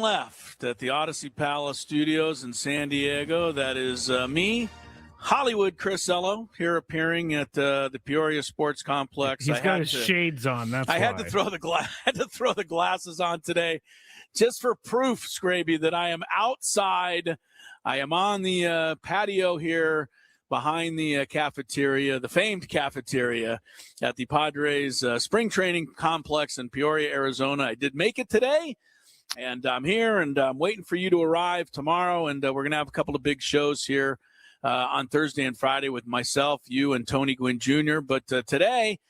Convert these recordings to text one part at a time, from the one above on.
left at the Odyssey Palace Studios in San Diego. That is me, Hollywood Chris Ello, here appearing at the Peoria Sports Complex. He's got his shades on. That's why. I had to throw the glasses on today, just for proof, Skraby, that I am outside. I am on the patio here behind the cafeteria, the famed cafeteria at the Padres spring training complex in Peoria, Arizona. I did make it today, and I'm here, and I'm waiting for you to arrive tomorrow, and we're going to have a couple of big shows here on Thursday and Friday with myself, you, and Tony Gwynn Jr. But today,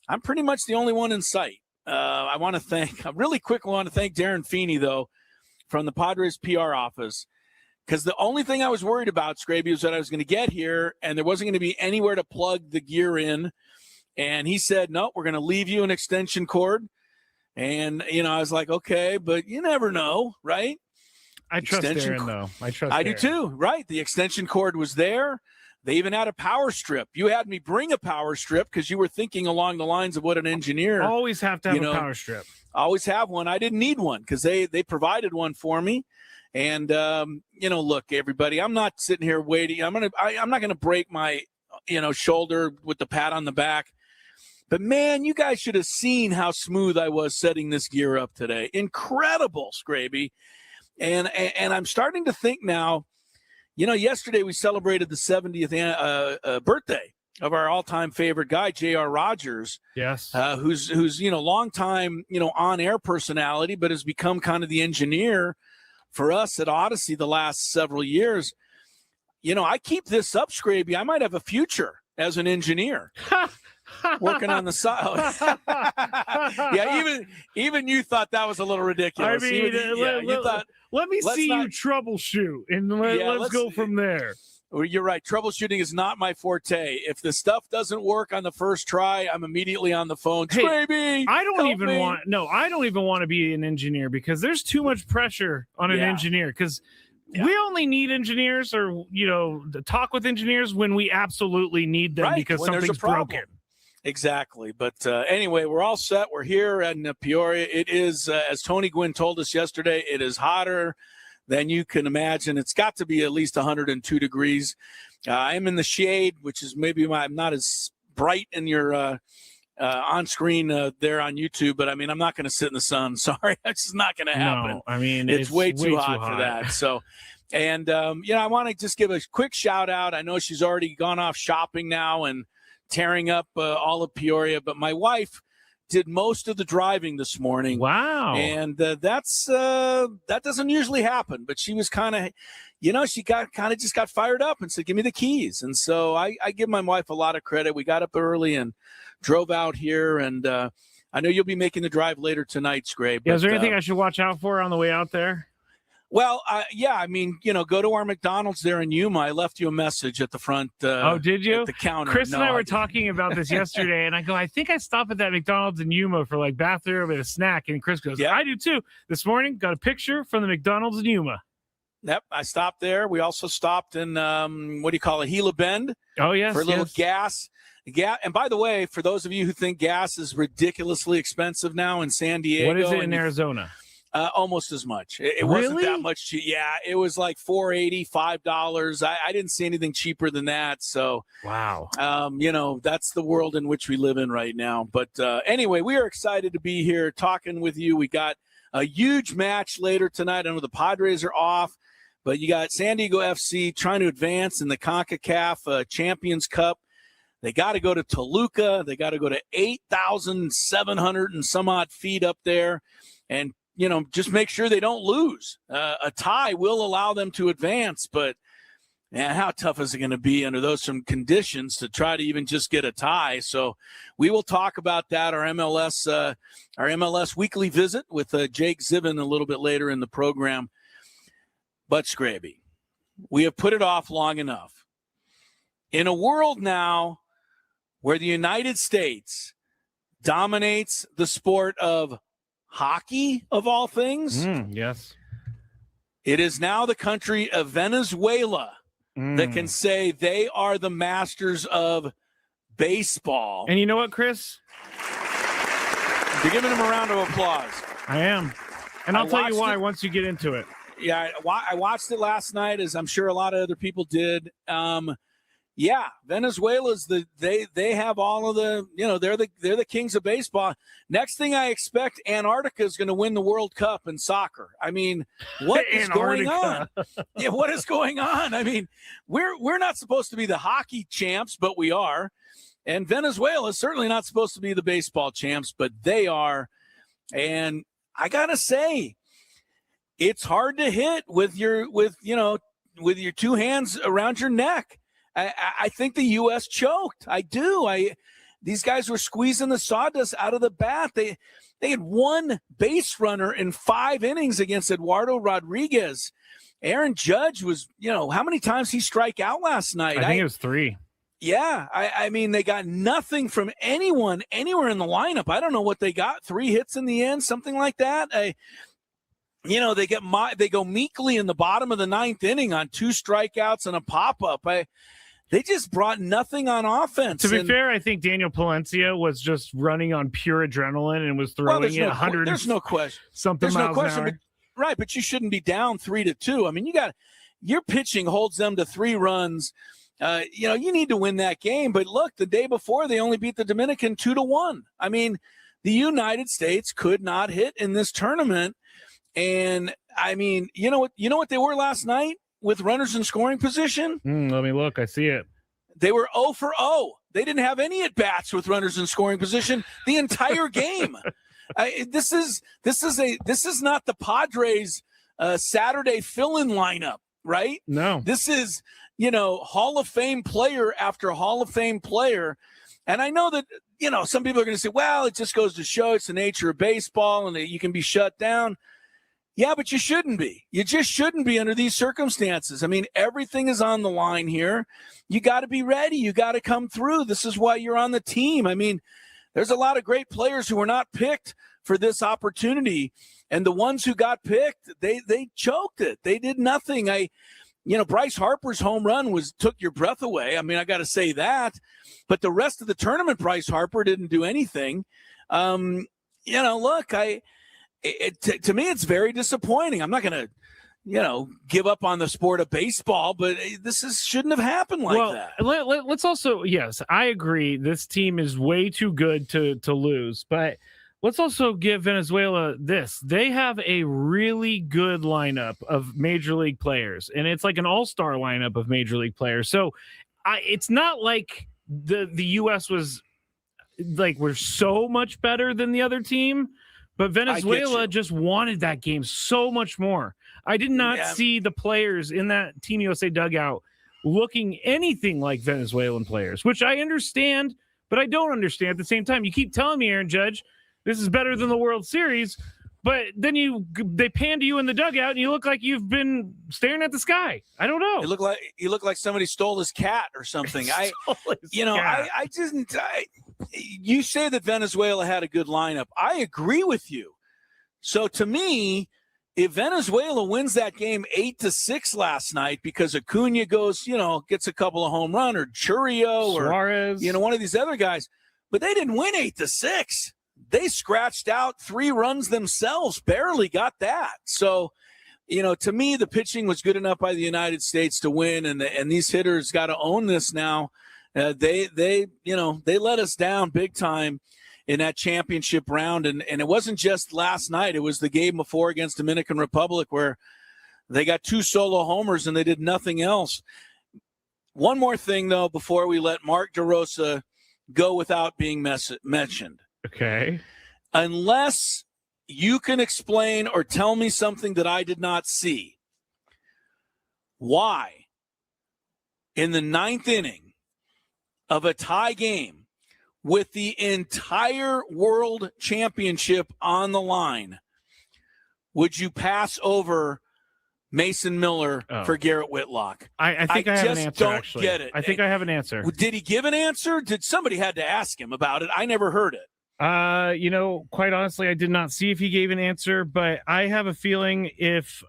I'm pretty much the only one in sight. I want to thank Darren Feeney, though, from the Padres PR office, because the only thing I was worried about, Skraby, was that I was going to get here and there wasn't going to be anywhere to plug the gear in. And he said, no, we're going to leave you an extension cord. And, I was like, okay, but you never know, right? I trust Darren, though. I do too, right? The extension cord was there. They even had a power strip. You had me bring a power strip because you were thinking along the lines of what an engineer. Always have to have a power strip. Always have one. I didn't need one because they provided one for me. And, look, everybody, I'm not sitting here waiting. I'm not going to break my, shoulder with the pat on the back. But, man, you guys should have seen how smooth I was setting this gear up today. Incredible, Skraby. And I'm starting to think now, yesterday we celebrated the 70th birthday of our all-time favorite guy, J.R. Rogers. Yes. Who's long-time, on-air personality, but has become kind of the engineer for us at Odyssey the last several years. I keep this up, Skraby. I might have a future as an engineer. Working on the side. Yeah, even you thought that was a little ridiculous. I mean, let me see you troubleshoot, and let's go from there. You're right. Troubleshooting is not my forte. If the stuff doesn't work on the first try, I'm immediately on the phone. Skraby, I don't even want to be an engineer because there's too much pressure on an engineer because we only need engineers or, to talk with engineers when we absolutely need them because something's broken. Exactly. But anyway, we're all set. We're here in Peoria. It is, as Tony Gwynn told us yesterday, it is hotter than you can imagine. It's got to be at least 102 degrees. I'm in the shade, which is maybe I'm not as bright in your on screen there on YouTube, but I mean, I'm not going to sit in the sun. Sorry, that's just not going to happen. No, I mean, it's way too hot for that. So, and I want to just give a quick shout out. I know she's already gone off shopping now and tearing up all of Peoria, but my wife did most of the driving this morning. Wow. And that doesn't usually happen, but she was kind of, she just got fired up and said, give me the keys. And so I give my wife a lot of credit. We got up early and drove out here, and I know you'll be making the drive later tonight, Skraby. Yeah, is there anything I should watch out for on the way out there? Well, I mean, go to our McDonald's there in Yuma. I left you a message at the front. Oh, did you? At the counter. Chris and I were talking about this yesterday, and I go, I think I stopped at that McDonald's in Yuma for bathroom and a snack. And Chris goes, I do too. This morning, got a picture from the McDonald's in Yuma. Yep, I stopped there. We also stopped in, Gila Bend. Oh, yes. For a little gas. And by the way, for those of you who think gas is ridiculously expensive now in San Diego. What is it in Arizona? Almost as much. It wasn't that much. Yeah, it was like $4.80, $5. I didn't see anything cheaper than that. So, wow. That's the world in which we live in right now. But anyway, we are excited to be here talking with you. We got a huge match later tonight. I know the Padres are off, but you got San Diego FC trying to advance in the CONCACAF Champions Cup. They got to go to Toluca. They got to go to 8,700 and some odd feet up there. And just make sure they don't lose. A tie will allow them to advance, but man, how tough is it going to be under those some conditions to try to even just get a tie? So we will talk about that. Our MLS weekly visit with Jake Zivin a little bit later in the program. But Skraby, we have put it off long enough. In a world now where the United States dominates the sport of hockey, of all things. Yes. It is now the country of Venezuela that can say they are the masters of baseball. And you know what, Chris? You're giving them a round of applause. I am. And I'll tell you why once you get into it. Yeah, I watched it last night, as I'm sure a lot of other people did. Yeah, Venezuela's they have all of the, they're the kings of baseball. Next thing I expect, Antarctica is going to win the World Cup in soccer. I mean, what is going on? Yeah, what is going on? I mean, we're not supposed to be the hockey champs, but we are. And Venezuela is certainly not supposed to be the baseball champs, but they are. And I got to say, it's hard to hit with your two hands around your neck. I think the U.S. choked. I do. These guys were squeezing the sawdust out of the bat. They had one base runner in 5 innings against Eduardo Rodriguez. Aaron Judge was, how many times he strike out last night? I think it was 3. Yeah. I mean, they got nothing from anyone anywhere in the lineup. I don't know what they got. 3 hits in the end, something like that. They go meekly in the bottom of the 9th inning on 2 strikeouts and a pop-up. They just brought nothing on offense. To be fair, I think Daniel Palencia was just running on pure adrenaline and was throwing it 100. There's no question. There's no question. But you shouldn't be down 3-2. I mean, your pitching holds them to 3 runs. You need to win that game. But look, the day before they only beat the Dominican 2-1. I mean, the United States could not hit in this tournament. And I mean, you know what they were last night with runners in scoring position? Let me look. I see it. They were 0 for 0. They didn't have any at bats with runners in scoring position the entire game. This is not the Padres Saturday fill-in lineup, right? No. This is Hall of Fame player after Hall of Fame player. And I know that some people are going to say, well, it just goes to show it's the nature of baseball and that you can be shut down. Yeah, but you shouldn't be. You just shouldn't be under these circumstances. I mean, everything is on the line here. You got to be ready. You got to come through. This is why you're on the team. I mean, there's a lot of great players who were not picked for this opportunity. And the ones who got picked, they choked it. They did nothing. Bryce Harper's home run took your breath away. I mean, I got to say that. But the rest of the tournament, Bryce Harper didn't do anything. Look, to me, it's very disappointing. I'm not going to, give up on the sport of baseball, but shouldn't have happened like that. Let's also, yes, I agree. This team is way too good to lose, but let's also give Venezuela this. They have a really good lineup of major league players, and it's like an all-star lineup of major league players. So it's not like the U.S. was like, we're so much better than the other team. But Venezuela just wanted that game so much more. I did not see the players in that Team USA dugout looking anything like Venezuelan players, which I understand, but I don't understand at the same time. You keep telling me, Aaron Judge, this is better than the World Series, but then they pan to you in the dugout and you look like you've been staring at the sky. I don't know. You look like somebody stole his cat or something. You say that Venezuela had a good lineup. I agree with you. So to me, if Venezuela wins that game 8-6 last night because Acuna goes, gets a couple of home run or Churio Suarez, or one of these other guys, but they didn't win 8-6. They scratched out 3 runs themselves, barely got that. So, to me, the pitching was good enough by the United States to win, and these hitters got to own this now. They let us down big time in that championship round, and it wasn't just last night. It was the game before against Dominican Republic where they got 2 solo homers and they did nothing else. One more thing, though, before we let Mark DeRosa go without being mentioned. Okay. Unless you can explain or tell me something that I did not see, why in the 9th inning of a tie game with the entire world championship on the line would you pass over Mason Miller for Garrett Whitlock? I think I have an answer. Don't actually get it. I think I have an answer. Did he give an answer? Did somebody had to ask him about it? I never heard it. Quite honestly, I did not see if he gave an answer, but I have a feeling if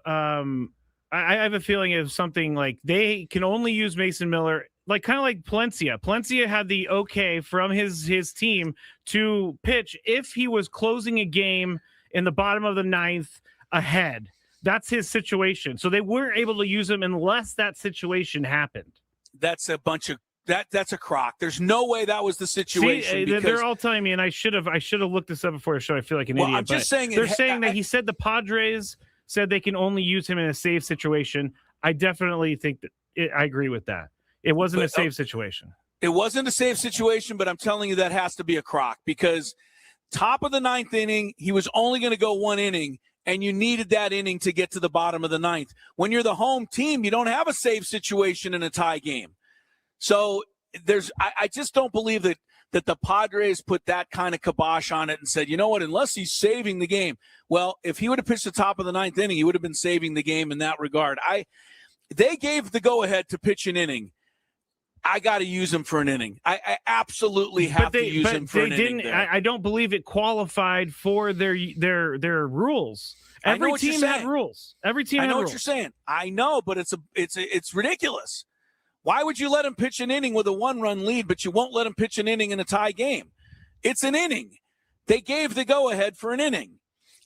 something like they can only use Mason Miller, like kind of like Palencia. Palencia had the okay from his team to pitch if he was closing a game in the bottom of the 9th ahead. That's his situation. So they weren't able to use him unless that situation happened. That's a bunch of that's a crock. There's no way that was the situation. See, they're all telling me, and I should have looked this up before the show. I feel like an idiot. I'm just saying they're saying that he said the Padres said they can only use him in a safe situation. I definitely think that I agree with that. It wasn't a safe situation. It wasn't a safe situation, but I'm telling you that has to be a crock because top of the ninth inning, he was only going to go one inning, and you needed that inning to get to the bottom of the ninth. When you're the home team, you don't have a safe situation in a tie game. So I just don't believe that the Padres put that kind of kibosh on it and said, you know what, unless he's saving the game. Well, if he would have pitched the top of the ninth inning, he would have been saving the game in that regard. They gave the go-ahead to pitch an inning. I got to use him for an inning. I absolutely have to use him for an inning. I don't believe it qualified for their rules. Every team had rules. Every team had rules. I know what you're saying. I know, but it's ridiculous. Why would you let him pitch an inning with a 1-run lead, but you won't let him pitch an inning in a tie game? It's an inning. They gave the go-ahead for an inning.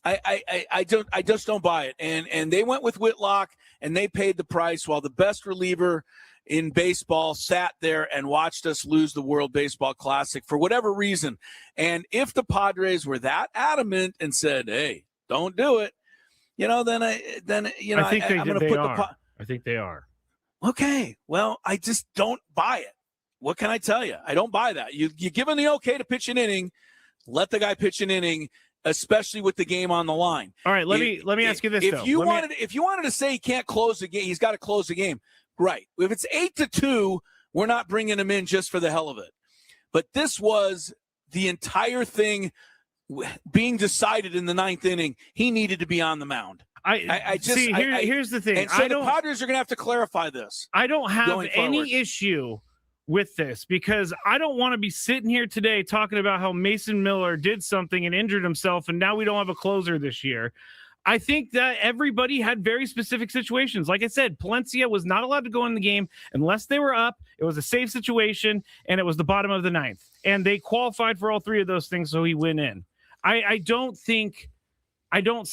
I just don't buy it. And they went with Whitlock, and they paid the price while the best reliever in baseball sat there and watched us lose the World Baseball Classic for whatever reason. And if the Padres were that adamant and said, "Hey, don't do it," then I think they are. Okay, well, I just don't buy it. What can I tell you? I don't buy that. You give him the okay to pitch an inning, let the guy pitch an inning, especially with the game on the line. All right, let me ask you this. If you wanted to say he can't close the game, he's got to close the game. Right. If it's 8-2, we're not bringing him in just for the hell of it. But this was the entire thing being decided in the ninth inning. He needed to be on the mound. Here's the thing. And so the Padres are going to have to clarify this. I don't have any issue with this because I don't want to be sitting here today talking about how Mason Miller did something and injured himself, and now we don't have a closer this year. I think that everybody had very specific situations. Like I said, Palencia was not allowed to go in the game unless they were up. It was a safe situation, and it was the bottom of the ninth. And they qualified for all three of those things, so he went in. I don't see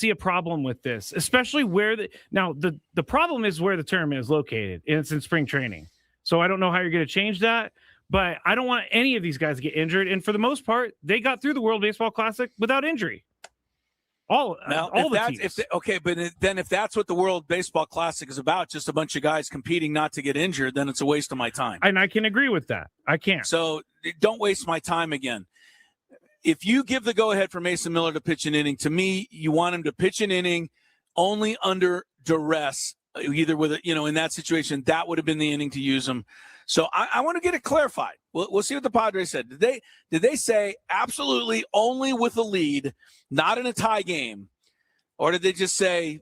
a problem with this, especially where the problem is where the tournament is located, and it's in spring training. So I don't know how you're going to change that, but I don't want any of these guys to get injured. And for the most part, they got through the World Baseball Classic without injury. All the teams. If that's what the World Baseball Classic is about, just a bunch of guys competing not to get injured, then it's a waste of my time. And I can agree with that. I can't. So don't waste my time again. If you give the go-ahead for Mason Miller to pitch an inning, to me, you want him to pitch an inning only under duress, either with in that situation, that would have been the inning to use him. So I want to get it clarified. We'll see what the Padres said. Did they say absolutely only with a lead, not in a tie game, or did they just say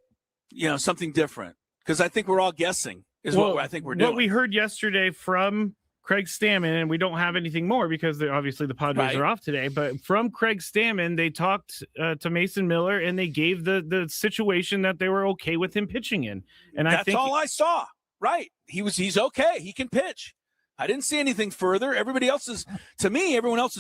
something different? Because I think we're all guessing what I think we're doing. What we heard yesterday from Craig Stammen, and we don't have anything more because obviously the Padres are off today, but from Craig Stammen, they talked to Mason Miller, and they gave the situation that they were okay with him pitching in. And that's all I saw. Right. He's okay. He can pitch. I didn't see anything further. Everyone else is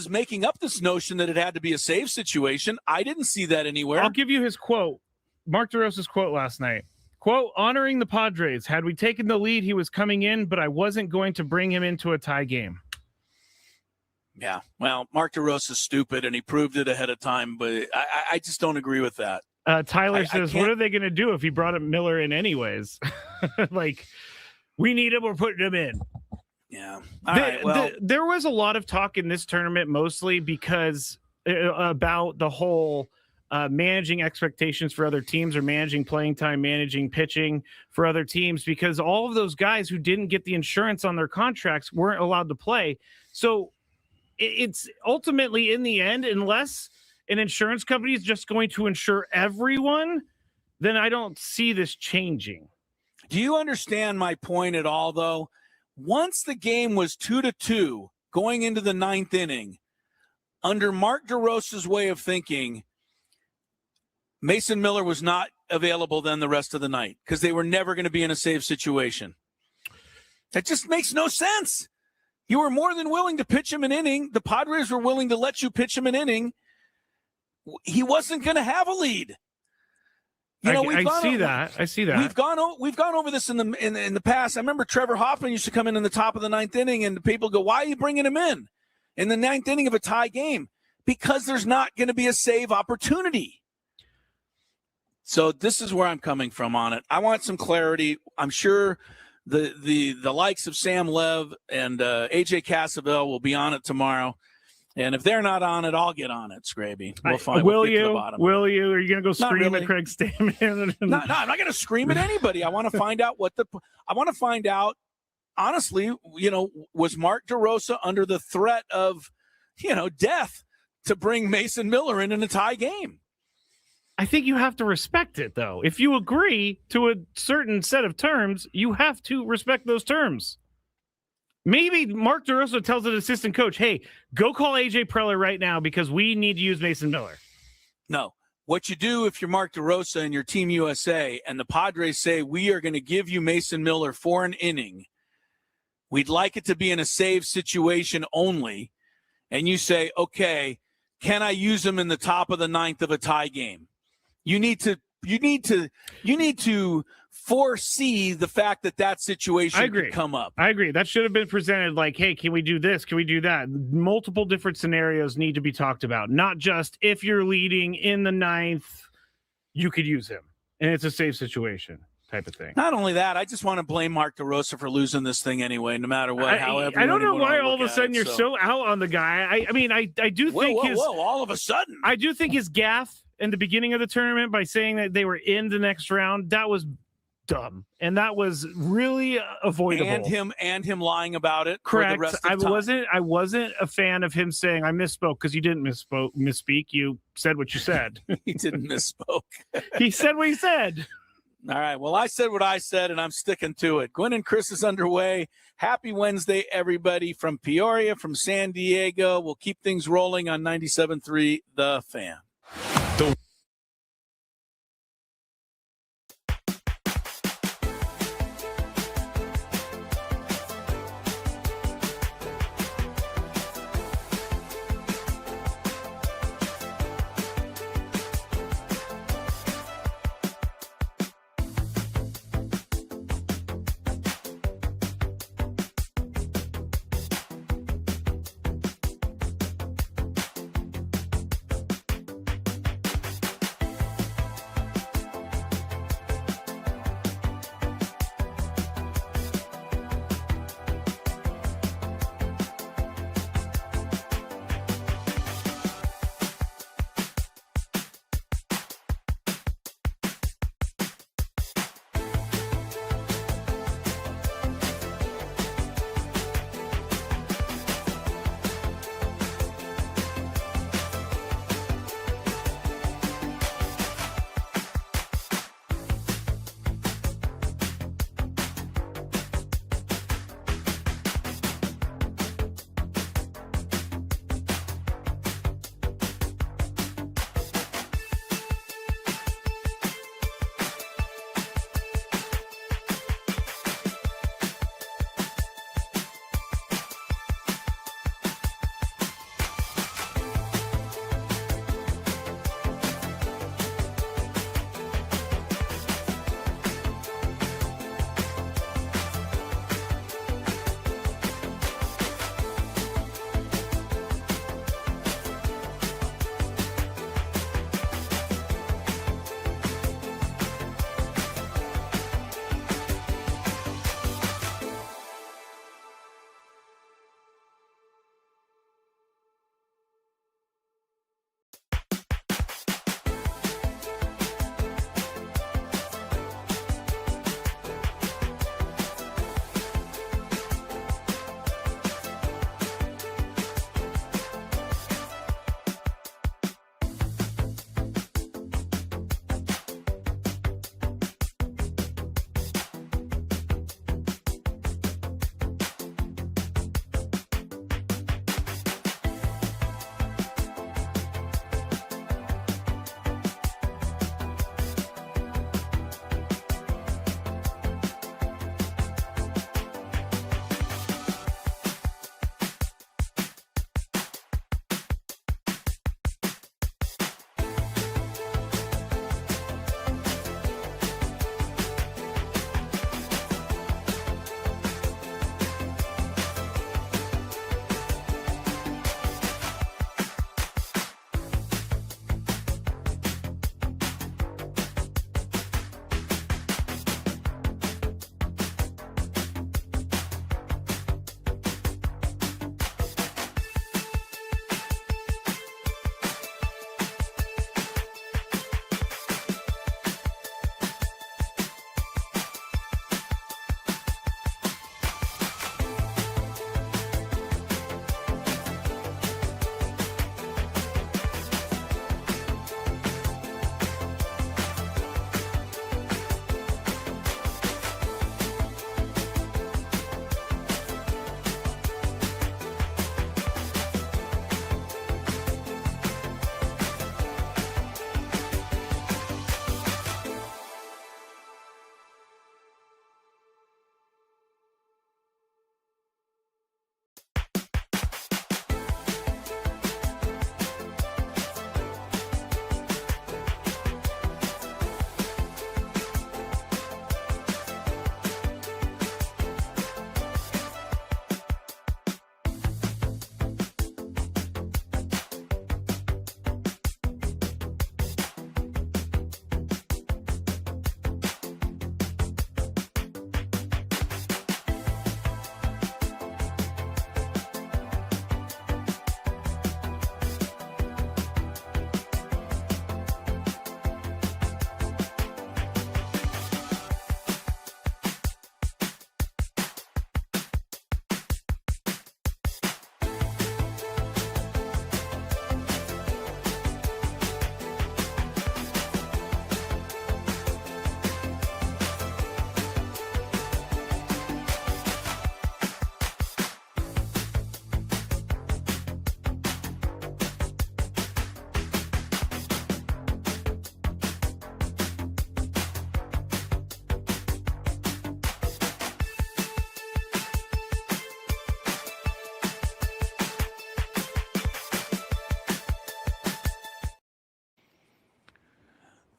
making up this notion that it had to be a save situation. I didn't see that anywhere. I'll give you his quote. Mark DeRosa's quote last night. Quote, honoring the Padres. Had we taken the lead, he was coming in, but I wasn't going to bring him into a tie game. Yeah, well, Mark DeRosa's stupid, and he proved it ahead of time, but I just don't agree with that. Tyler says, what are they going to do if he brought up Miller in anyways? Like, we need him, we're putting him in. Yeah. All right, there was a lot of talk in this tournament, mostly because about the whole managing expectations for other teams or managing playing time, managing pitching for other teams, because all of those guys who didn't get the insurance on their contracts weren't allowed to play. So it's ultimately, in the end, unless an insurance company is just going to insure everyone, then I don't see this changing. Do you understand my point at all, though? Once the game was 2-2 going into the ninth inning, under Mark DeRosa's way of thinking, Mason Miller was not available then the rest of the night because they were never going to be in a save situation. That just makes no sense. You were more than willing to pitch him an inning. The Padres were willing to let you pitch him an inning. He wasn't going to have a lead. I see that. We've gone over this in the past. I remember Trevor Hoffman used to come in the top of the ninth inning, and people go, "Why are you bringing him in the ninth inning of a tie game?" Because there's not going to be a save opportunity. So this is where I'm coming from on it. I want some clarity. I'm sure the likes of Sam Lev and AJ Cassavell will be on it tomorrow. And if they're not on it, I'll get on it, Skraby. We'll find. Will you? Are you going to go scream at Craig Stammen? No, I'm not going to scream at anybody. I want to find out honestly, was Mark DeRosa under the threat of, death to bring Mason Miller in a tie game? I think you have to respect it, though. If you agree to a certain set of terms, you have to respect those terms. Maybe Mark DeRosa tells an assistant coach, "Hey, go call AJ Preller right now because we need to use Mason Miller." No. What you do if you're Mark DeRosa and your Team USA and the Padres say, "We are going to give you Mason Miller for an inning. We'd like it to be in a save situation only." And you say, "Okay, can I use him in the top of the ninth of a tie game?" You need to foresee the fact that situation could come up. I agree. That should have been presented like, "Hey, can we do this? Can we do that?" Multiple different scenarios need to be talked about, not just if you're leading in the ninth, you could use him and it's a safe situation type of thing. Not only that, I just want to blame Mark DeRosa for losing this thing anyway, no matter what. I don't know why all of a sudden you're so out on the guy. I do think all of a sudden. I do think his gaffe in the beginning of the tournament by saying that they were in the next round, that was dumb, and that was really avoidable. And him lying about it. Correct. For the rest of time. I wasn't a fan of him saying I misspoke, because you didn't misspeak. You said what you said. He didn't misspoke. He said what he said. All right. Well, I said what I said, and I'm sticking to it. Gwynn and Chris is underway. Happy Wednesday, everybody, from Peoria, from San Diego. We'll keep things rolling on 97.3 The Fan.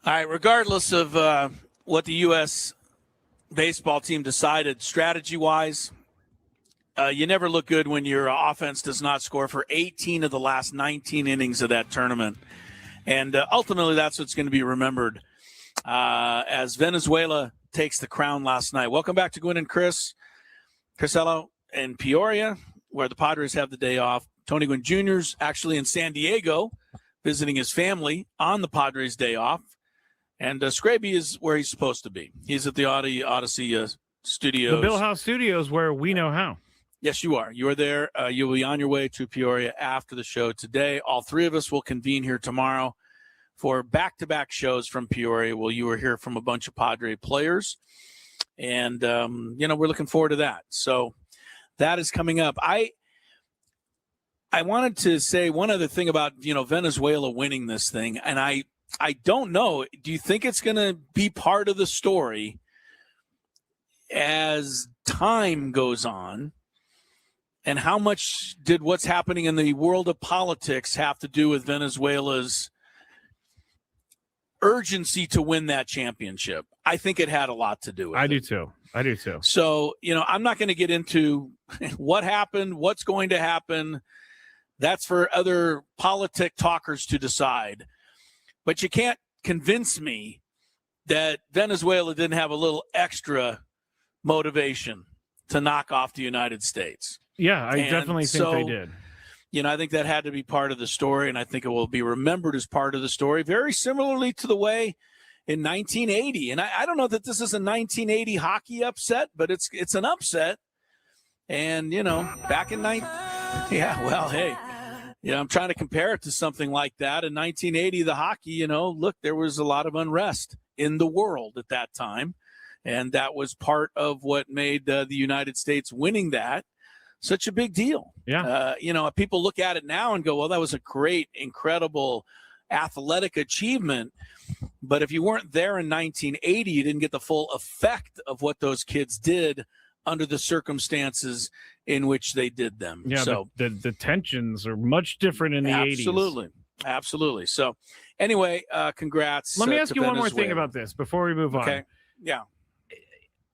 All right, regardless of what the U.S. baseball team decided strategy-wise, you never look good when your offense does not score for 18 of the last 19 innings of that tournament. And ultimately, that's what's going to be remembered as Venezuela takes the crown last night. Welcome back to Gwynn and Crisello in Peoria, where the Padres have the day off. Tony Gwynn Jr.'s actually in San Diego visiting his family on the Padres' day off. And Skraby is where he's supposed to be. He's at the Odyssey Studios. The Bill House Studios, where we know how. Yes, you are. You are there. You'll be on your way to Peoria after the show today. All three of us will convene here tomorrow for back-to-back shows from Peoria. Well, you will hear from a bunch of Padre players. And, we're looking forward to that. So that is coming up. I wanted to say one other thing about, Venezuela winning this thing. And I don't know. Do you think it's going to be part of the story as time goes on? And how much did what's happening in the world of politics have to do with Venezuela's urgency to win that championship? I think it had a lot to do with it. I do too. So, I'm not going to get into what happened, what's going to happen. That's for other politic talkers to decide. But you can't convince me that Venezuela didn't have a little extra motivation to knock off the United States. Yeah, I definitely think they did. I think that had to be part of the story, and I think it will be remembered as part of the story, very similarly to the way in 1980. And I don't know that this is a 1980 hockey upset, but it's an upset. And, back in I'm trying to compare it to something like that. In 1980, the hockey, look, there was a lot of unrest in the world at that time. And that was part of what made the United States winning that such a big deal. Yeah. People look at it now and go, well, that was a great, incredible athletic achievement. But if you weren't there in 1980, you didn't get the full effect of what those kids did under the circumstances in which they did them. Yeah, so the tensions are much different in the 80s. Absolutely. So anyway, congrats. Let me ask you one more Venezuela. thing about this before we move on. Okay. Yeah.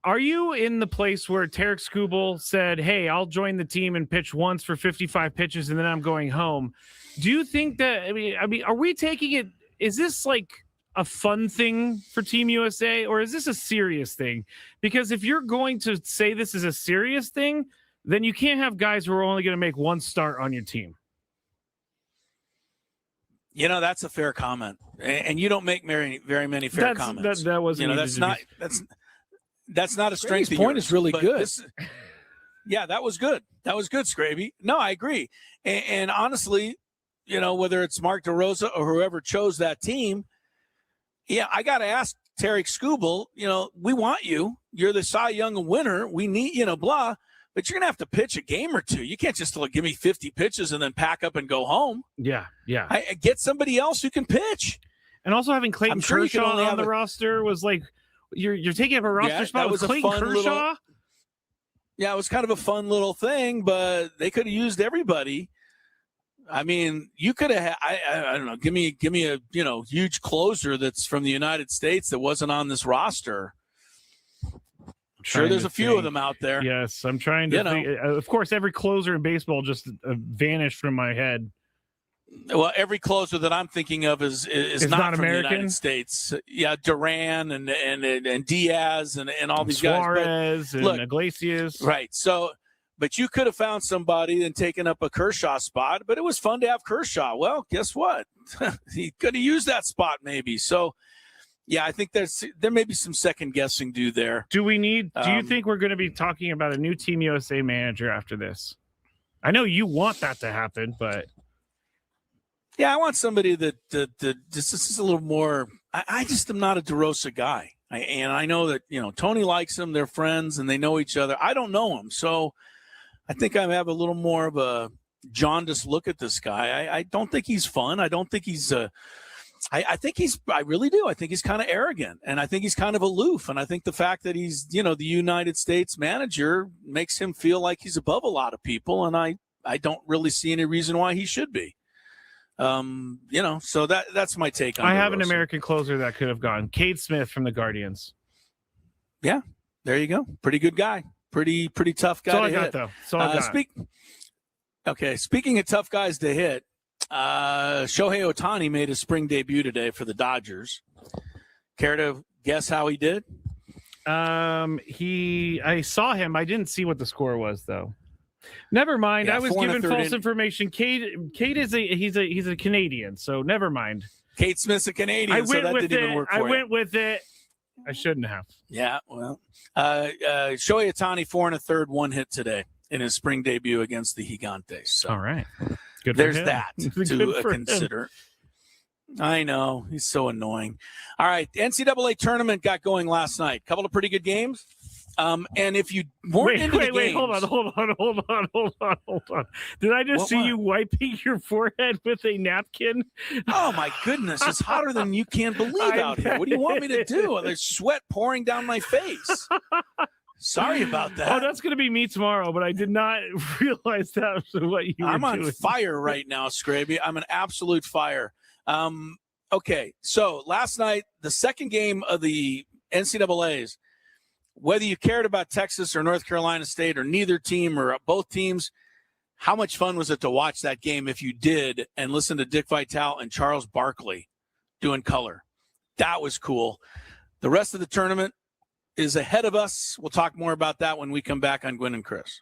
Are you in the place where Tarek Skubal said, hey, I'll join the team and pitch once for 55 pitches and then I'm going home? Do you think that, I mean, are we taking it, is this like a fun thing for Team USA or is this a serious thing? Because if you're going to say this is a serious thing, then you can't have guys who are only going to make one start on your team. That's a fair comment. And you don't make very many fair comments. That wasn't, that's not a strength. The point is really good. That was good. That was good, Skraby. No, I agree. And honestly, whether it's Mark DeRosa or whoever chose that team, I got to ask Tarek Skubal, we want you. You're the Cy Young winner. We need, blah. But you're going to have to pitch a game or two. You can't just give me 50 pitches and then pack up and go home. Yeah. I get somebody else who can pitch. And also having Clayton Kershaw on the roster was like, you're taking up a roster spot with Clayton Kershaw? It was kind of a fun little thing, but they could have used everybody. I mean, you could have, I don't know, give me a, huge closer that's from the United States that wasn't on this roster. I'm sure there's a few of them out there. Yes, I'm trying to think. Of course, every closer in baseball just vanished from my head. Well, every closer that I'm thinking of is not from American? the United States. Yeah, Duran and Diaz and all these Suarez guys. But, and Iglesias. Right. So, but you could have found somebody and taken up a Kershaw spot, but it was fun to have Kershaw. Well, guess what? He could have used that spot maybe. So, yeah, I think there may be some second guessing due there. Do you think we're going to be talking about a new Team USA manager after this? I know you want that to happen, but. Yeah, I want somebody that this is a little more. I just am not a DeRosa guy, and I know that Tony likes him. They're friends and they know each other. I don't know him, so I think I have a little more of a jaundiced look at this guy. I don't think he's fun. I don't think he's. I think he's. I really do. I think he's kind of arrogant, and I think he's kind of aloof. And I think the fact that he's the United States manager makes him feel like he's above a lot of people, and I don't really see any reason why he should be. So that's my take on it. I have an American closer that could have gone. Cade Smith from the Guardians. Yeah, there you go. Pretty good guy. Pretty tough guy to hit. That's all I got. Speaking of tough guys to hit, Shohei Ohtani made his spring debut today for the Dodgers. Care to guess how he did? I saw him. I didn't see what the score was though. Never mind. Yeah, I was given false information. Cade is he's a Canadian, so never mind. Cade Smith's a Canadian, so that didn't even work for you. I went with it. I shouldn't have. Yeah, well, Shohei Ohtani 4 1/3, 1 hit today in his spring debut against the Gigantes. So all right, good. There's that to consider. I know, he's so annoying. All right, the NCAA tournament got going last night. Couple of pretty good games. And if you weren't into the games, hold on. Did I just see you wiping your forehead with a napkin? Oh my goodness, it's hotter than you can believe out here. What do you want me to do? There's sweat pouring down my face. Sorry about that. Oh, that's going to be me tomorrow, but I did not realize that was what you were I'm on doing. fire right now, Skraby. I'm an absolute fire. Okay, so last night, the second game of the NCAAs, whether you cared about Texas or North Carolina State or neither team or both teams, how much fun was it to watch that game if you did and listen to Dick Vitale and Charles Barkley doing color? That was cool. The rest of the tournament is ahead of us. We'll talk more about that when we come back on Gwynn and Chris.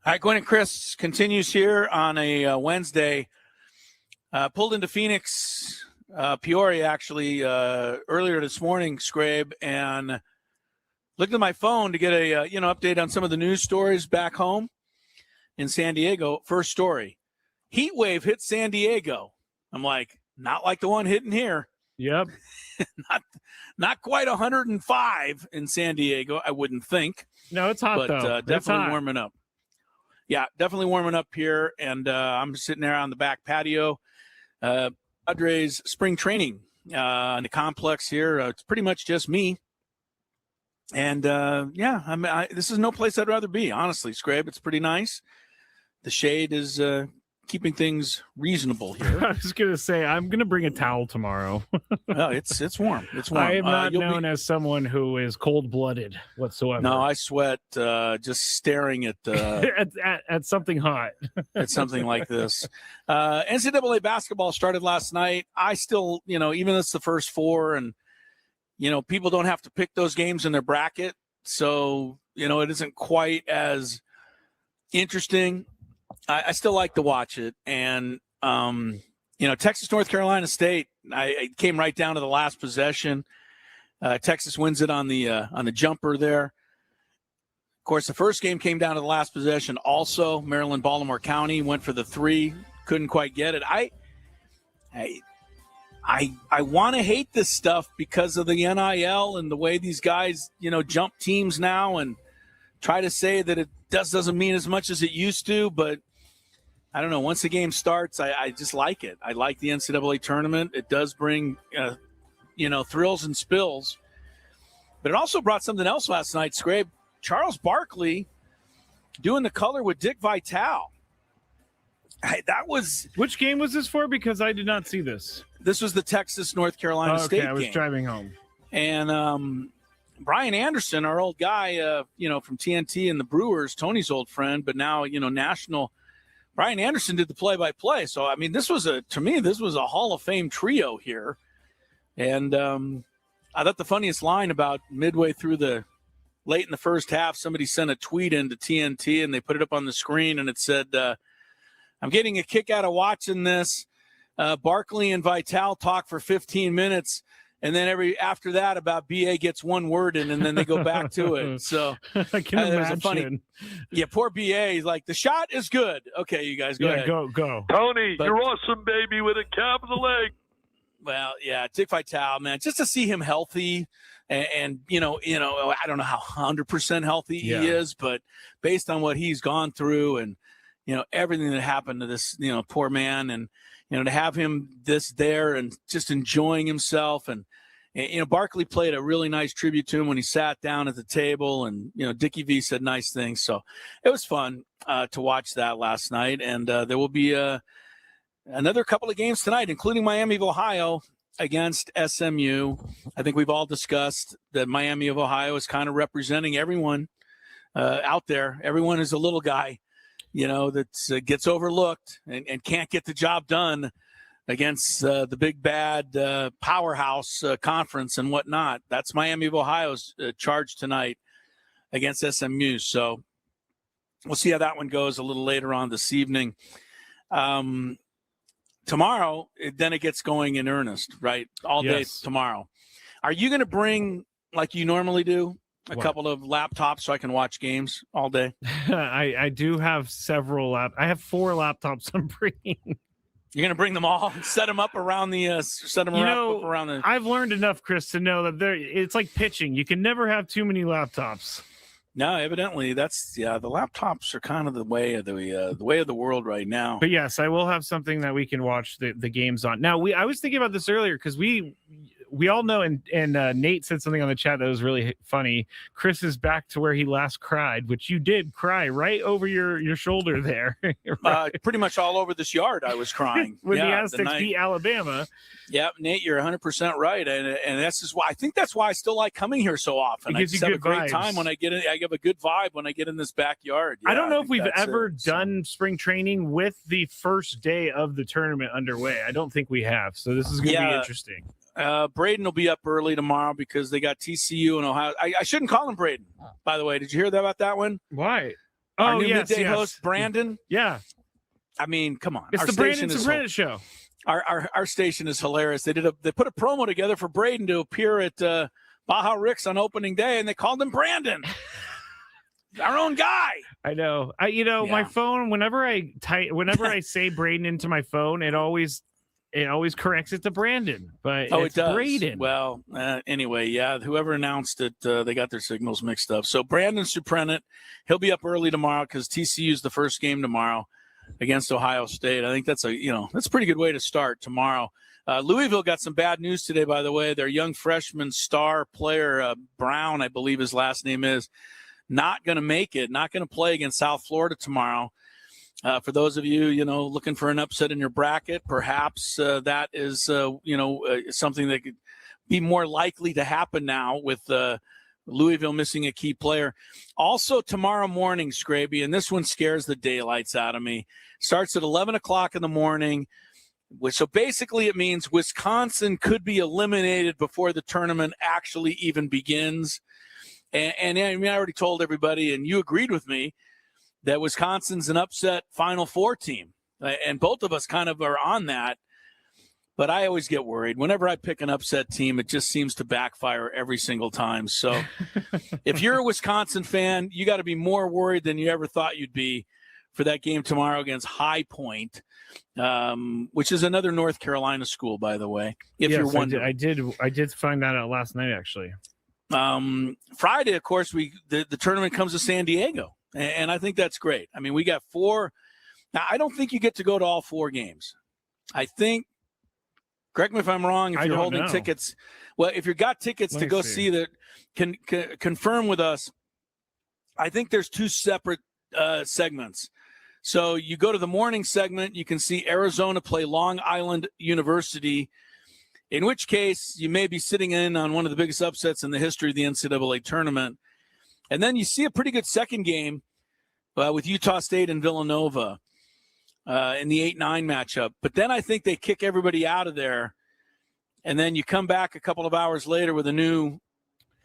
All right, Gwynn and Chris continues here on a Wednesday. Pulled into Phoenix, Peoria, actually, earlier this morning, Skrabe, and looked at my phone to get a update on some of the news stories back home in San Diego. First story, heat wave hit San Diego. I'm like, not like the one hitting here. Yep. not quite 105 in San Diego, I wouldn't think. No, it's hot, though. Definitely warming up. Yeah, definitely warming up here, and I'm sitting there on the back patio. Padres spring training in the complex here. It's pretty much just me. And, this is no place I'd rather be, honestly, Skrabe. It's pretty nice. The shade is keeping things reasonable here. I was going to say, I'm going to bring a towel tomorrow. Well, it's warm. It's warm. I am not known as someone who is cold-blooded whatsoever. No, I sweat just staring at at something hot. At something like this. NCAA basketball started last night. I still, even though it's the first four, and people don't have to pick those games in their bracket, so it isn't quite as interesting. I still like to watch it, and Texas, North Carolina State. I came right down to the last possession. Texas wins it on the jumper there. Of course, the first game came down to the last possession. Also, Maryland, Baltimore County went for the three, couldn't quite get it. I want to hate this stuff because of the NIL and the way these guys, jump teams now and try to say that it doesn't mean as much as it used to, but I don't know. Once the game starts, I just like it. I like the NCAA tournament. It does bring, thrills and spills. But it also brought something else last night, Skrabe. Charles Barkley doing the color with Dick Vitale. Which game was this for? Because I did not see this. This was the Texas, North Carolina State game. I was driving home. And Brian Anderson, our old guy, from TNT and the Brewers, Tony's old friend, but now, national. Brian Anderson did the play-by-play. So, this was a Hall of Fame trio here. And I thought the funniest line about midway through late in the first half, somebody sent a tweet into TNT and they put it up on the screen and it said, I'm getting a kick out of watching this. Barkley and Vitale talk for 15 minutes. And then after that, about BA gets one word in, and then they go back to it. So I can imagine. Poor BA. He's like, the shot is good. Okay, you guys go ahead. Go. Tony, you're awesome, baby, with a capital A. Well, yeah, Dick Vitale, man, just to see him healthy, and I don't know how 100% healthy he is, but based on what he's gone through, and everything that happened to this poor man, and to have him there and just enjoying himself. And Barkley played a really nice tribute to him when he sat down at the table, and, Dickie V said nice things. So it was fun to watch that last night. And there will be another couple of games tonight, including Miami of Ohio against SMU. I think we've all discussed that Miami of Ohio is kind of representing everyone out there. Everyone is a little guy, that gets overlooked and can't get the job done against the big bad powerhouse conference and whatnot. That's Miami of Ohio's charge tonight against SMU. So we'll see how that one goes a little later on this evening. Tomorrow, then it gets going in earnest, right? All day tomorrow. Are you going to bring, like you normally do, a couple of laptops so I can watch games all day? I do have several I have 4 laptops I'm bringing. You're going to bring them all and set them up around the around the. I've learned enough, Chris, to know that it's like pitching. You can never have too many laptops. No, evidently the laptops are kind of the way of the world right now. But yes, I will have something that we can watch the games on. Now, I was thinking about this earlier because we all know, and Nate said something on the chat that was really funny. Chris is back to where he last cried, which you did cry right over your shoulder there. Right. Pretty much all over this yard I was crying. When the Aztecs beat Alabama. Yeah, Nate, you're 100% right. And that's just why I think that's why I still like coming here so often. It gives I you have good a great vibes. time when I get in. I have a good vibe when I get in this backyard. Yeah, I don't know if we've ever done spring training with the first day of the tournament underway. I don't think we have. So this is going to be interesting. Braden will be up early tomorrow because they got TCU and Ohio. I shouldn't call him Braden, by the way. Did you hear about that one? Why? Our new midday host, Brandon. Yeah. I mean, come on. It's our the station Brandon Sobrano show. Our station is hilarious. They put a promo together for Braden to appear at Baja Rick's on opening day, and they called him Brandon. Our own guy. I know. My phone, whenever I say Braden into my phone, it always corrects it to Brandon, but it does. Braden. Well, anyway, yeah, whoever announced it, they got their signals mixed up. So Brandon Suprenant, he'll be up early tomorrow because TCU's the first game tomorrow against Ohio State. I think that's a pretty good way to start tomorrow. Louisville got some bad news today, by the way. Their young freshman star player, Brown, I believe his last name is, not going to make it, not going to play against South Florida tomorrow. For those of you, looking for an upset in your bracket, perhaps that is, something that could be more likely to happen now with Louisville missing a key player. Also tomorrow morning, Skraby, and this one scares the daylights out of me, starts at 11 o'clock in the morning. So basically it means Wisconsin could be eliminated before the tournament actually even begins. And I already told everybody, and you agreed with me, that Wisconsin's an upset Final Four team. And both of us kind of are on that. But I always get worried. Whenever I pick an upset team, it just seems to backfire every single time. So if you're a Wisconsin fan, you got to be more worried than you ever thought you'd be for that game tomorrow against High Point, which is another North Carolina school, by the way. If you're wondering. I did find that out last night, actually. Friday, of course, the tournament comes to San Diego, and I think that's great. I mean, we got 4. Now, I don't think you get to go to all 4 games. I think, correct me if I'm wrong, if you're holding tickets. Well, if you've got tickets to go see that, can confirm with us. I think there's 2 separate segments. So you go to the morning segment, you can see Arizona play Long Island University, in which case you may be sitting in on one of the biggest upsets in the history of the NCAA tournament. And then you see a pretty good second game with Utah State and Villanova in the 8-9 matchup. But then I think they kick everybody out of there. And then you come back a couple of hours later with a new,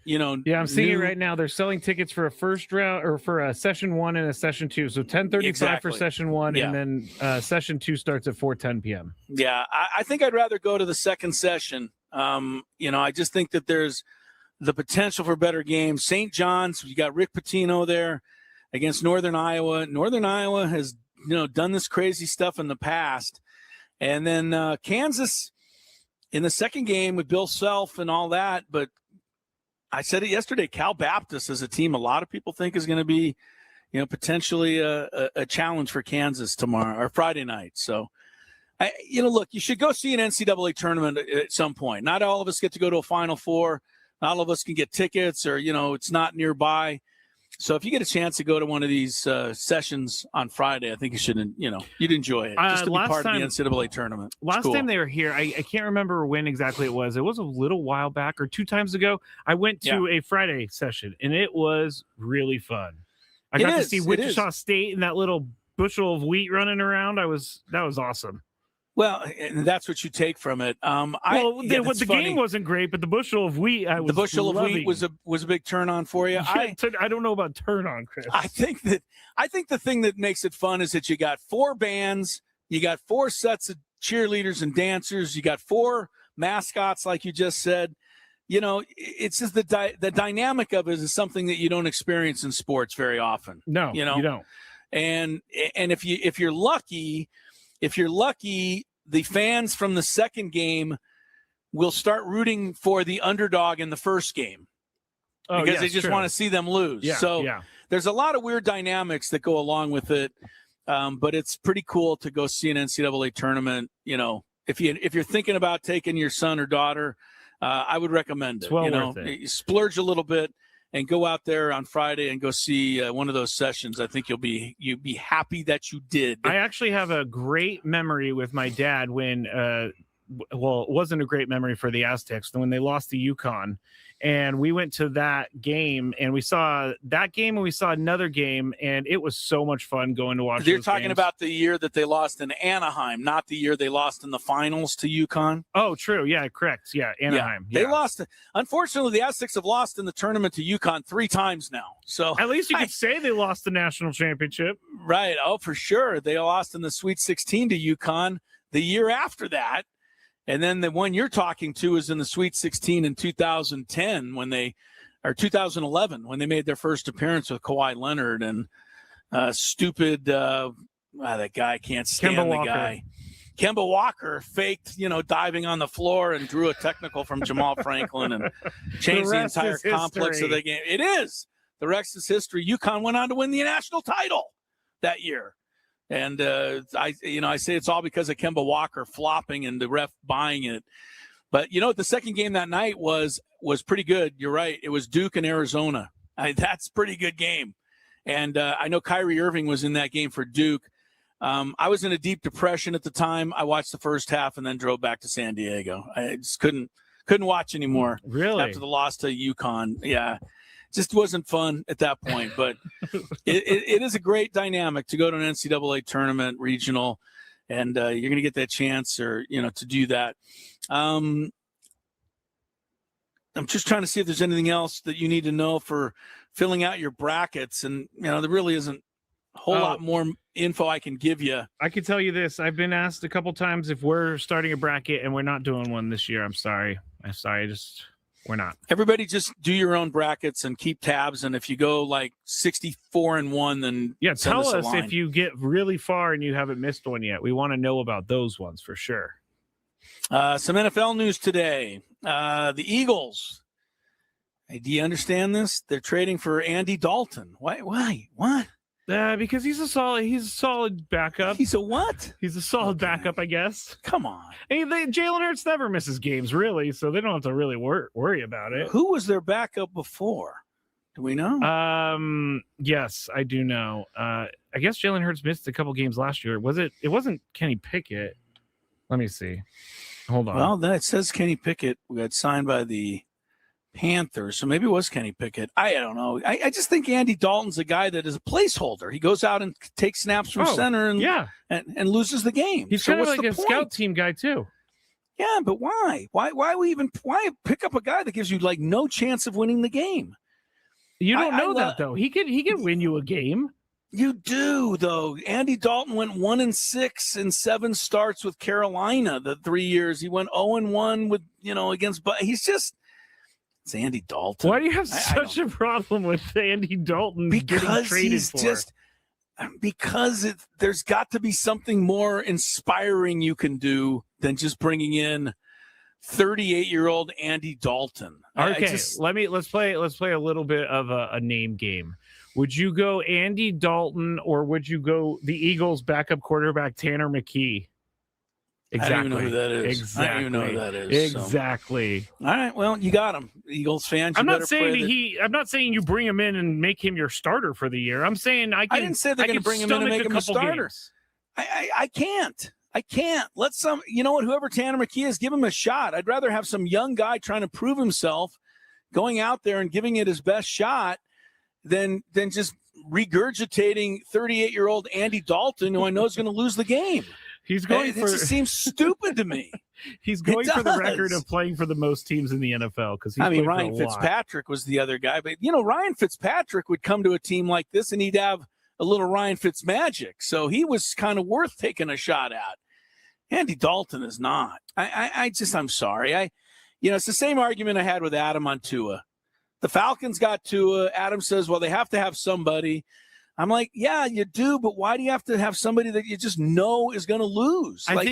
I'm seeing it right now. They're selling tickets for a first round or for a session 1 and a session 2. So 10:35 for session 1, and then session 2 starts at 4:10 p.m. Yeah, I think I'd rather go to the second session. I just think that there's the potential for better games. St. John's, you got Rick Pitino there against Northern Iowa. Northern Iowa has, done this crazy stuff in the past. And then Kansas in the second game with Bill Self and all that, but I said it yesterday, Cal Baptist is a team a lot of people think is going to be, potentially a challenge for Kansas tomorrow or Friday night. So, look, you should go see an NCAA tournament at some point. Not all of us get to go to a Final Four. Not all of us can get tickets or, it's not nearby. So if you get a chance to go to one of these sessions on Friday, I think you should, you'd enjoy it just to be part of the NCAA tournament. Last time they were here, I can't remember when exactly it was. It was a little while back or 2 times ago. I went to a Friday session, and it was really fun. I got to see Wichita State and that little bushel of wheat running around. That was awesome. Well, and that's what you take from it. The game wasn't great, but the bushel of wheat, the bushel of wheat was a big turn on for you. I don't know about turn on, Chris. I think the thing that makes it fun is that you got 4 bands, you got 4 sets of cheerleaders and dancers, you got 4 mascots, like you just said. It's just the dynamic of it is something that you don't experience in sports very often. No, you don't. And if you're lucky, the fans from the second game will start rooting for the underdog in the first game because they just want to see them lose. There's a lot of weird dynamics that go along with it. But it's pretty cool to go see an NCAA tournament. If you're thinking about taking your son or daughter, I would recommend it. It's well worth it. You splurge a little bit and go out there on Friday and go see one of those sessions. I think you'll be happy that you did. I actually have a great memory with my dad when well, it wasn't a great memory for the Aztecs when they lost to UConn. And we went to that game, and we saw that game, and we saw another game, and it was so much fun going to watch. You're talking about the year that they lost in Anaheim, not the year they lost in the finals to UConn. Oh, true. Yeah, correct. Yeah, Anaheim. Yeah. They lost. Unfortunately, the Aztecs have lost in the tournament to UConn 3 times now. So at least you could say they lost the national championship. Right. Oh, for sure. They lost in the Sweet 16 to UConn the year after that. And then the one you're talking to is in the Sweet 16 in 2010 or 2011 when they made their first appearance with Kawhi Leonard and that guy can't stand the guy. Kemba Walker faked, diving on the floor and drew a technical from Jamal Franklin and changed the entire complex of the game. It is. The rest is history. UConn went on to win the national title that year. And I say it's all because of Kemba Walker flopping and the ref buying it. But the second game that night was pretty good. You're right. It was Duke and Arizona. That's a pretty good game. And I know Kyrie Irving was in that game for Duke. I was in a deep depression at the time. I watched the first half and then drove back to San Diego. I just couldn't watch anymore. Really? After the loss to UConn. Yeah. Just wasn't fun at that point, but it is a great dynamic to go to an NCAA tournament, regional, and you're going to get that chance to do that. I'm just trying to see if there's anything else that you need to know for filling out your brackets. And, there really isn't a whole lot more info I can give you. I can tell you this. I've been asked a couple times if we're starting a bracket, and we're not doing one this year. I'm sorry. We're not. Everybody just do your own brackets and keep tabs. And if you go like 64-1, then tell us if you get really far and you haven't missed one yet. We want to know about those ones for sure. Some NFL news today. The Eagles. Hey, do you understand this? They're trading for Andy Dalton. Why? What? Because he's a solid backup. He's a what? He's a solid backup, I guess. Come on. Jalen Hurts never misses games, really, so they don't have to really worry about it. Who was their backup before? Do we know? Yes, I do know. I guess Jalen Hurts missed a couple games last year. It wasn't Kenny Pickett. Let me see. Hold on. Well, then it says Kenny Pickett got signed by the Panthers, so maybe it was Kenny Pickett. I don't know. I just think Andy Dalton's a guy that is a placeholder. He goes out and takes snaps from center and loses the game. He's kind of like a scout team guy too. Yeah, but why? Why pick up a guy that gives you like no chance of winning the game? You don't know that though. He could win you a game. You do though. Andy Dalton went 1-6 in 7 starts with Carolina. The 3 years he went 0-1 with against. But he's just. It's Andy Dalton. Why do you have such a problem with Andy Dalton getting traded for? Because there's got to be something more inspiring you can do than just bringing in 38-year-old Andy Dalton. Okay, let's play a little bit of a name game. Would you go Andy Dalton or would you go the Eagles backup quarterback Tanner McKee? Exactly. I don't even know who that is. Exactly. I don't even know who that is. Exactly. So. All right. Well, you got him, Eagles fans. I'm not saying you bring him in and make him your starter for the year. I'm saying I didn't say they're going to bring him in and make him a starter. I can't. Let some. You know what? Whoever Tanner McKee is, give him a shot. I'd rather have some young guy trying to prove himself, going out there and giving it his best shot, than just regurgitating 38-year-old Andy Dalton, who I know is going to lose the game. He's going it just seems stupid to me. He's going for the record of playing for the most teams in the NFL because Ryan Fitzpatrick was the other guy, but Ryan Fitzpatrick would come to a team like this and he'd have a little Ryan Fitzmagic, so he was kind of worth taking a shot at. Andy Dalton is not. I'm sorry. It's the same argument I had with Adam on Tua. The Falcons got Tua. Adam says, well, they have to have somebody. I'm like, yeah, you do, but why do you have to have somebody that you just know is going to lose? I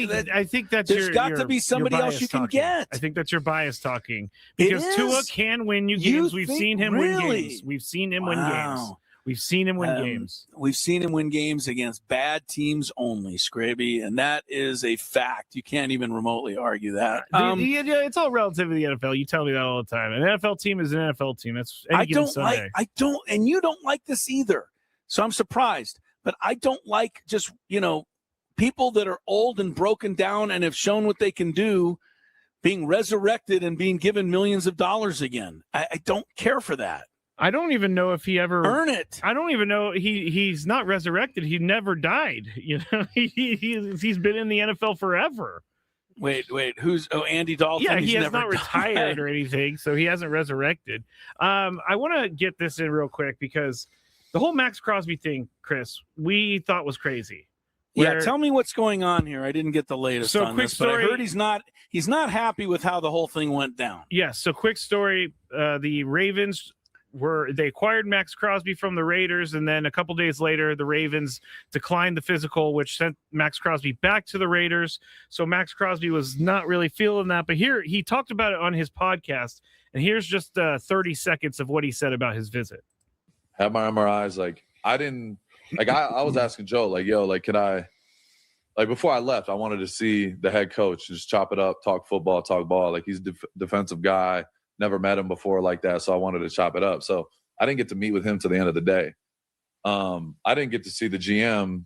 think that's there's got to be somebody else you can get. I think that's your bias talking because Tua can win you games. We've seen him win games. We've seen him win games. We've seen him win games. We've seen him win games against bad teams only, Skraby, and that is a fact. You can't even remotely argue that. It's all relative to the NFL. You tell me that all the time. An NFL team is an NFL team. That's and you don't like this either. So I'm surprised, but I don't like just, people that are old and broken down and have shown what they can do being resurrected and being given millions of dollars again. I don't care for that. I don't even know if he ever earn it. I don't even know he's not resurrected. He never died. You know, he's been in the NFL forever. Wait, who's Andy Dalton? Yeah, he has never not retired or anything, so he hasn't resurrected. I want to get this in real quick because the whole Max Crosby thing, Chris, we thought was crazy. Yeah, tell me what's going on here. I didn't get the latest on quick this, story, but I heard he's not happy with how the whole thing went down. Yes, so quick story, the Ravens they acquired Max Crosby from the Raiders, and then a couple days later the Ravens declined the physical, which sent Max Crosby back to the Raiders. So Max Crosby was not really feeling that, but here he talked about it on his podcast, and here's just 30 seconds of what he said about his visit. Had my MRIs, I was asking Joe, can I, before I left, I wanted to see the head coach, just chop it up, talk football, talk ball. He's a defensive guy. Never met him before like that, so I wanted to chop it up. So I didn't get to meet with him to the end of the day. I didn't get to see the GM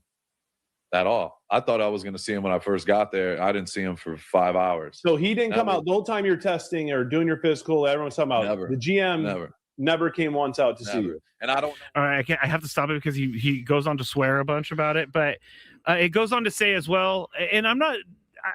at all. I thought I was going to see him when I first got there. I didn't see him for 5 hours. So he didn't come out. The whole time you're testing or doing your physical, everyone's talking about the GM never came once out to see you. And I don't. All right, I have to stop it because he goes on to swear a bunch about it, but it goes on to say as well, and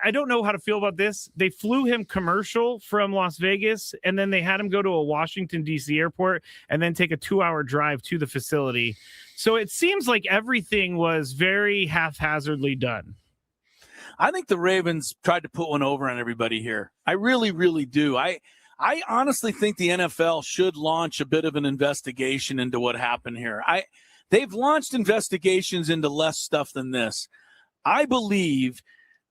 I don't know how to feel about this. They flew him commercial from Las Vegas, and then they had him go to a Washington, D.C. airport and then take a 2-hour drive to the facility. So it seems like everything was very haphazardly done. I think the Ravens tried to put one over on everybody here. I really, really do. I honestly think the NFL should launch a bit of an investigation into what happened here. They've launched investigations into less stuff than this. I believe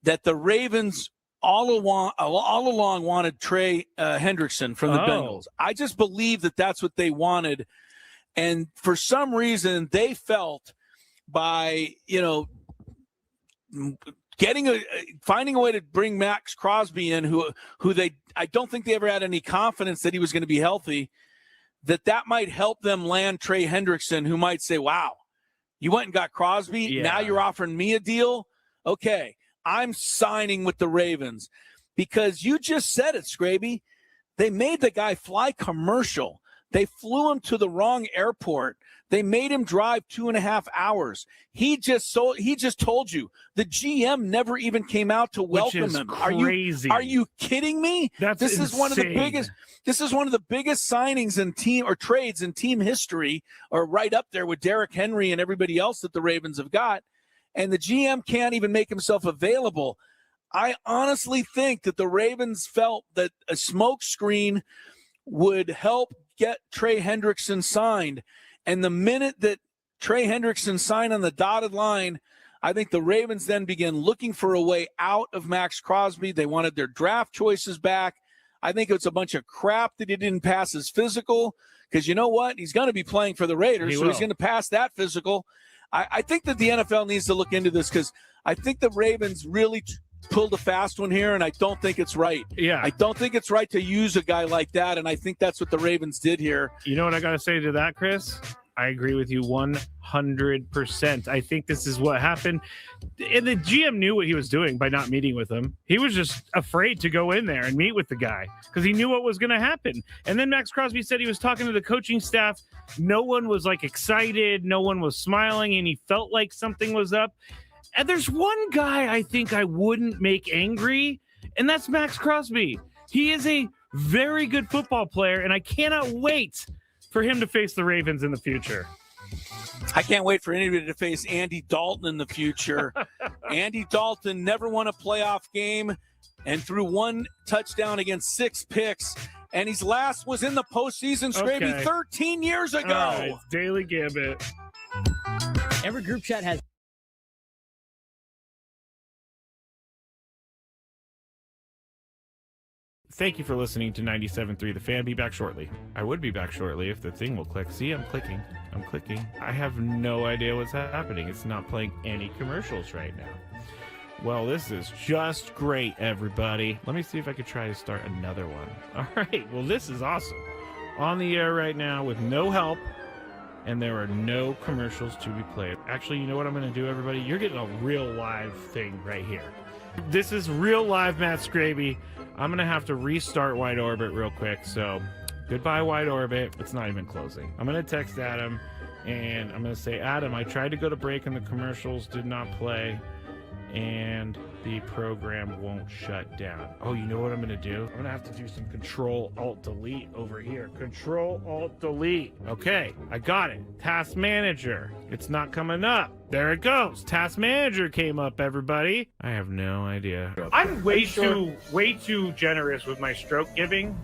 that the Ravens all along wanted Trey Hendrickson from the Bengals. I just believe that that's what they wanted. And for some reason, they felt by, finding a way to bring Max Crosby in, who I don't think they ever had any confidence that he was going to be healthy, that might help them land Trey Hendrickson, who might say, wow, you went and got Crosby. Yeah. Now you're offering me a deal. Okay. I'm signing with the Ravens because you just said it, Skraby. They made the guy fly commercial. They flew him to the wrong airport. They made him drive 2.5 hours. He just told you the GM never even came out to welcome him. Crazy. Are you kidding me? This insane. is one of the biggest signings in team or trades in team history, or right up there with Derrick Henry and everybody else that the Ravens have got. And the GM can't even make himself available. I honestly think that the Ravens felt that a smokescreen would help get Trey Hendrickson signed. And the minute that Trey Hendrickson signed on the dotted line, I think the Ravens then began looking for a way out of Max Crosby. They wanted their draft choices back. I think it's a bunch of crap that he didn't pass his physical because you know what? He's going to be playing for the Raiders, he's going to pass that physical. I think that the NFL needs to look into this because I think the Ravens really pulled a fast one here, and I don't think it's right. Yeah. I don't think it's right to use a guy like that, and I think that's what the Ravens did here. You know what I got to say to that, Chris? I agree with you 100%. I think this is what happened. And the GM knew what he was doing by not meeting with him. He was just afraid to go in there and meet with the guy because he knew what was going to happen. And then Max Crosby said he was talking to the coaching staff. No one was excited. No one was smiling, and he felt like something was up. And there's one guy I think I wouldn't make angry, and that's Max Crosby. He is a very good football player, and I cannot wait for him to face the Ravens in the future. I can't wait for anybody to face Andy Dalton in the future. Andy Dalton never won a playoff game and threw 1 touchdown against 6 picks. And his last was in the postseason, Skraby, 13 years ago. All right, Daily Gambit. Every group chat has... Thank you for listening to 97.3 The Fan. Be back shortly. I would be back shortly if the thing will click. See, I'm clicking. I have no idea what's happening. It's not playing any commercials right now. Well, this is just great, everybody. Let me see if I could try to start another one. All right. Well, this is awesome. On the air right now with no help. and there are no commercials to be played. Actually, you know what I'm going to do, everybody? You're getting a real live thing right here. This is real live Matt Skraby. I'm going to have to restart Wide Orbit real quick, so goodbye, Wide Orbit. It's not even closing. I'm going to text Adam, and I'm going to say, Adam, I tried to go to break and the commercials did not play, and the program won't shut down. Oh, you know what I'm going to do? I'm going to have to do some Control-Alt-Delete over here. Control-Alt-Delete. Okay, I got it. Task Manager. It's not coming up. There it goes. Task Manager came up, everybody. I have no idea. I'm way too generous with my stroke giving.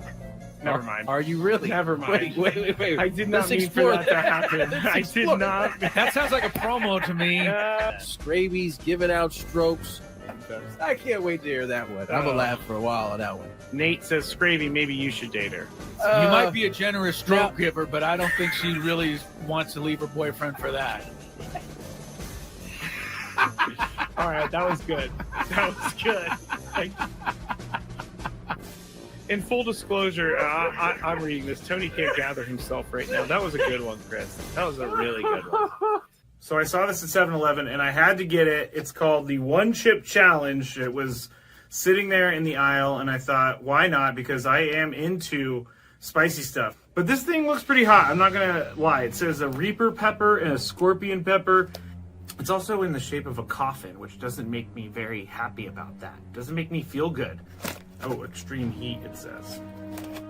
Never mind. Are you really? Never mind. Wait. I did not mean for that to happen. I did not. That sounds like a promo to me. Skraby's giving out strokes. I can't wait to hear that one. I'm gonna laugh for a while on that one. Nate says, Skraby, maybe you should date her. You might be a generous stroke giver, but I don't think she really wants to leave her boyfriend for that. All right, that was good. That was good. In full disclosure, I'm reading this. Tony can't gather himself right now. That was a good one, Chris. That was a really good one. So I saw this at 7-Eleven, and I had to get it. It's called the One Chip Challenge. It was sitting there in the aisle, and I thought, why not? Because I am into spicy stuff. But this thing looks pretty hot. I'm not going to lie. It says a Reaper pepper and a Scorpion pepper. It's also in the shape of a coffin, which doesn't make me very happy about that. It doesn't make me feel good. Oh, extreme heat, it says.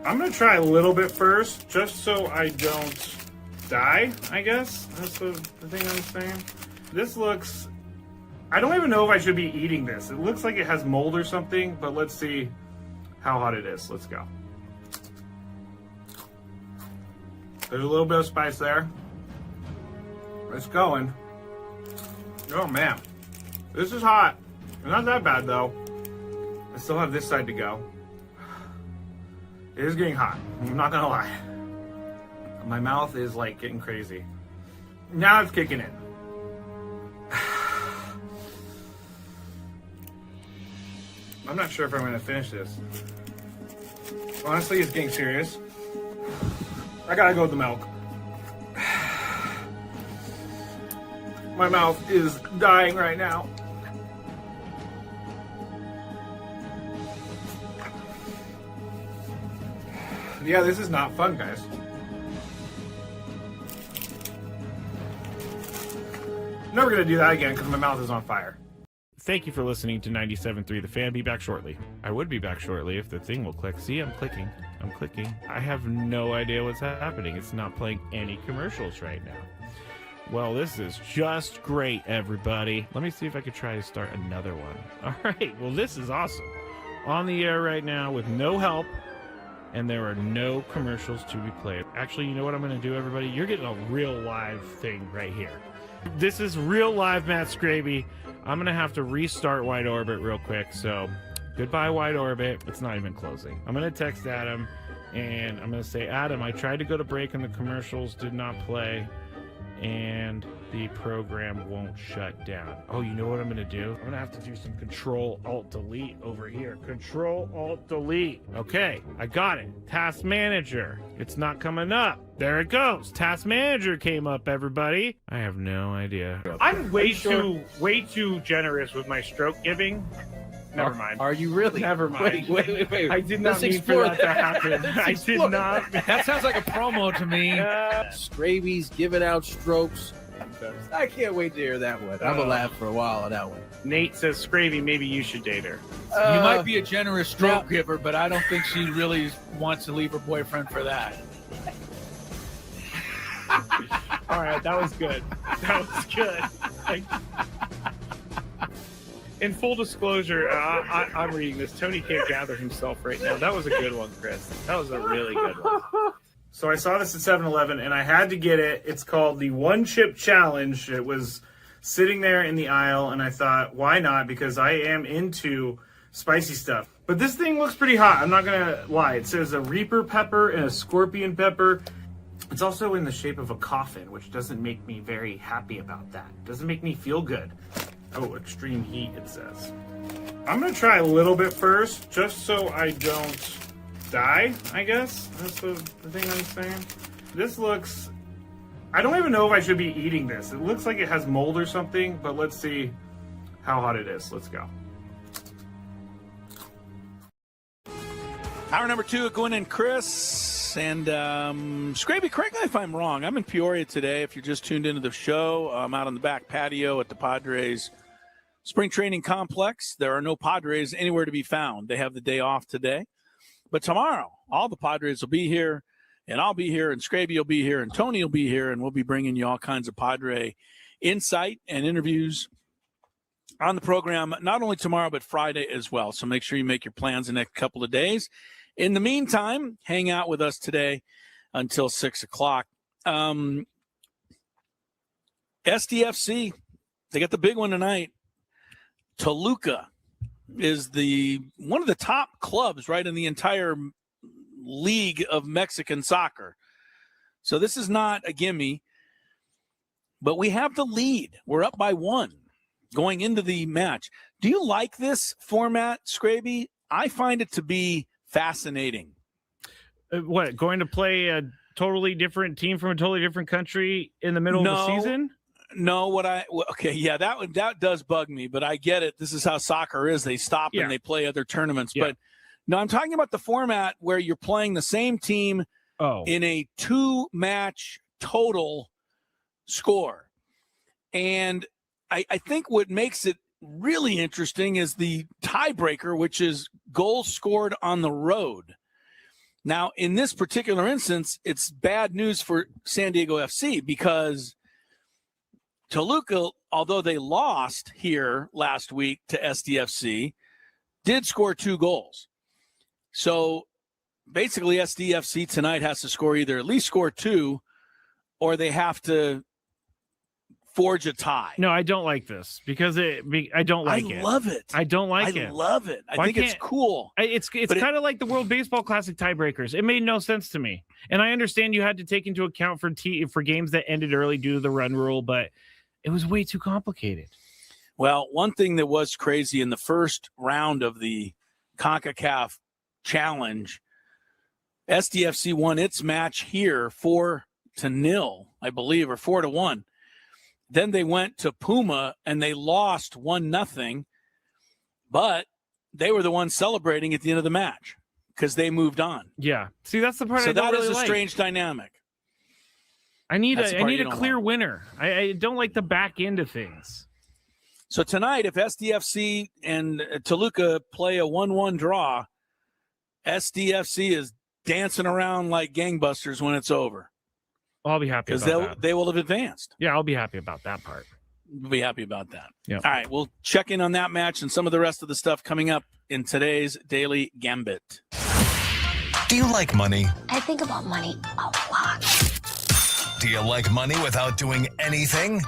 I'm going to try a little bit first, just so I don't die, I guess. That's the thing I'm saying. This looks... I don't even know if I should be eating this. It looks like it has mold or something, but let's see how hot it is. Let's go. There's a little bit of spice there. It's going. Oh, man. This is hot. It's not that bad, though. I still have this side to go. It is getting hot. I'm not gonna lie. My mouth is like getting crazy. Now it's kicking in. I'm not sure if I'm gonna finish this. Honestly, it's getting serious. I gotta go with the milk. My mouth is dying right now. Yeah, this is not fun, guys. Never gonna do that again because my mouth is on fire. Thank you for listening to 97.3 The Fan. Be back shortly. I would be back shortly if the thing will click. See, I'm clicking. I have no idea what's happening. It's not playing any commercials right now. Well, this is just great, everybody. Let me see if I could try to start another one. All right, well, this is awesome. On the air right now with no help. And there are no commercials to be played. Actually, you know what I'm going to do, everybody? You're getting a real live thing right here. This is real live Matt Skraby. I'm going to have to restart Wide Orbit real quick, so goodbye, Wide Orbit. It's not even closing. I'm going to text Adam, and I'm going to say, Adam, I tried to go to break and the commercials did not play, and the program won't shut down. Oh, you know what I'm going to do? I'm going to have to do some Control-Alt-Delete over here. Control-Alt-Delete. Okay, I got it. Task Manager. It's not coming up. There it goes. Task Manager came up, everybody. I have no idea. I'm way too generous with my stroke giving. Never mind. Are you really? Never mind. Wait. I did not mean for that to happen. I did not. That sounds like a promo to me. Skraby's giving out strokes. I can't wait to hear that one. I'm gonna laugh for a while on that one. Nate says, Skraby, maybe you should date her. You might be a generous stroke giver, but I don't think she really wants to leave her boyfriend for that. All right, that was good. That was good. In full disclosure, I'm reading this. Tony can't gather himself right now. That was a good one, Chris. That was a really good one. So I saw this at 7-Eleven, and I had to get it. It's called the One Chip Challenge. It was sitting there in the aisle, and I thought, why not? Because I am into spicy stuff. But this thing looks pretty hot. I'm not going to lie. It says a Reaper pepper and a Scorpion pepper. It's also in the shape of a coffin, which doesn't make me very happy about that. It doesn't make me feel good. Oh, extreme heat, it says. I'm going to try a little bit first, just so I don't die, I guess. That's the thing I'm saying. This looks... I don't even know if I should be eating this. It looks like it has mold or something, but let's see how hot it is. Let's go. Hour number 2 of Gwynn and Chris. And Skraby, correct me if I'm wrong. I'm in Peoria today. If you're just tuned into the show, I'm out on the back patio at the Padres spring training complex. There are no Padres anywhere to be found. They have the day off today. But tomorrow, all the Padres will be here, and I'll be here, and Skraby will be here, and Tony will be here, and we'll be bringing you all kinds of Padre insight and interviews on the program, not only tomorrow, but Friday as well. So make sure you make your plans the next couple of days. In the meantime, hang out with us today until 6 o'clock. SDFC, they got the big one tonight. Toluca is one of the top clubs right in the entire league of Mexican soccer. So this is not a gimme, but we have the lead. We're up by 1 going into the match. Do you like this format, Skraby? I find it to be fascinating. What, going to play a totally different team from a totally different country in the middle of the season? No, okay, yeah, that does bug me, but I get it. This is how soccer is. They stop and they play other tournaments. Yeah. But no, I'm talking about the format where you're playing the same team in a 2-match total score. And I think what makes it really interesting is the tiebreaker, which is goals scored on the road. Now, in this particular instance, it's bad news for San Diego FC because Toluca, although they lost here last week to SDFC, did score 2 goals. So basically SDFC tonight has to score either at least score 2 or they have to forge a tie. No, I don't like this because I don't like it. I love it. I don't like it. I love it. I think it's cool. It's kind of like the World Baseball Classic tiebreakers. It made no sense to me. And I understand you had to take into account for games that ended early due to the run rule, but it was way too complicated. Well, one thing that was crazy in the first round of the CONCACAF Challenge, SDFC won its match here 4-0, I believe, or 4-1. Then they went to Puma and they lost 1-0, but they were the ones celebrating at the end of the match because they moved on. Yeah. See, that's the part so I don't really like. So that is a strange dynamic. I need a clear winner. I don't like the back end of things. So tonight, if SDFC and Toluca play a 1-1 draw, SDFC is dancing around like gangbusters when it's over. I'll be happy about that. Because they will have advanced. Yeah, I'll be happy about that part. We'll be happy about that. Yeah. All right, we'll check in on that match and some of the rest of the stuff coming up in today's Daily Gambit. Do you like money? I think about money a lot. Do you like money without doing anything?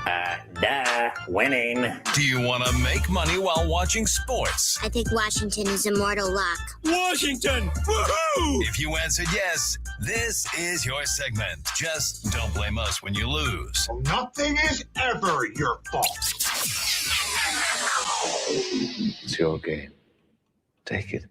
Winning. Do you want to make money while watching sports? I think Washington is immortal luck. Washington! Woohoo! If you answered yes, this is your segment. Just don't blame us when you lose. Nothing is ever your fault. It's your game. Take it.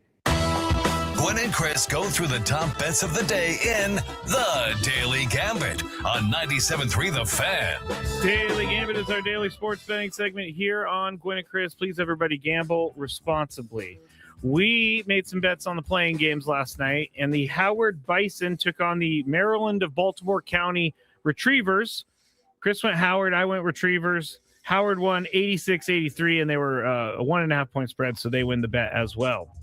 Gwynn and Chris go through the top bets of the day in The Daily Gambit on 97.3 The Fan. Daily Gambit is our daily sports betting segment here on Gwynn and Chris. Please, everybody, gamble responsibly. We made some bets on the playing games last night, and the Howard Bison took on the Maryland of Baltimore County Retrievers. Chris went Howard, I went Retrievers. Howard won 86-83, and they were a 1.5-point spread, so they win the bet as well.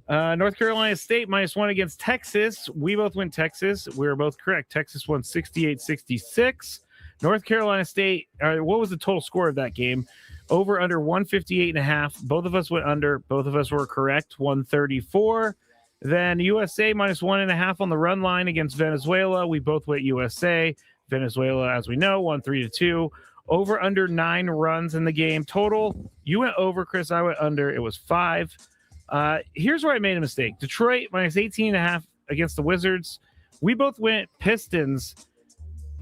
North Carolina State -1 against Texas. We both went Texas. We were both correct. Texas won 68-66. North Carolina State, what was the total score of that game? Over under 158.5. Both of us went under. Both of us were correct. 134. Then USA -1.5 on the run line against Venezuela. We both went USA. Venezuela, as we know, won 3-2. Over under 9 runs in the game total. You went over, Chris. I went under. It was 5. Here's where I made a mistake. Detroit -18.5 against the Wizards. We both went Pistons.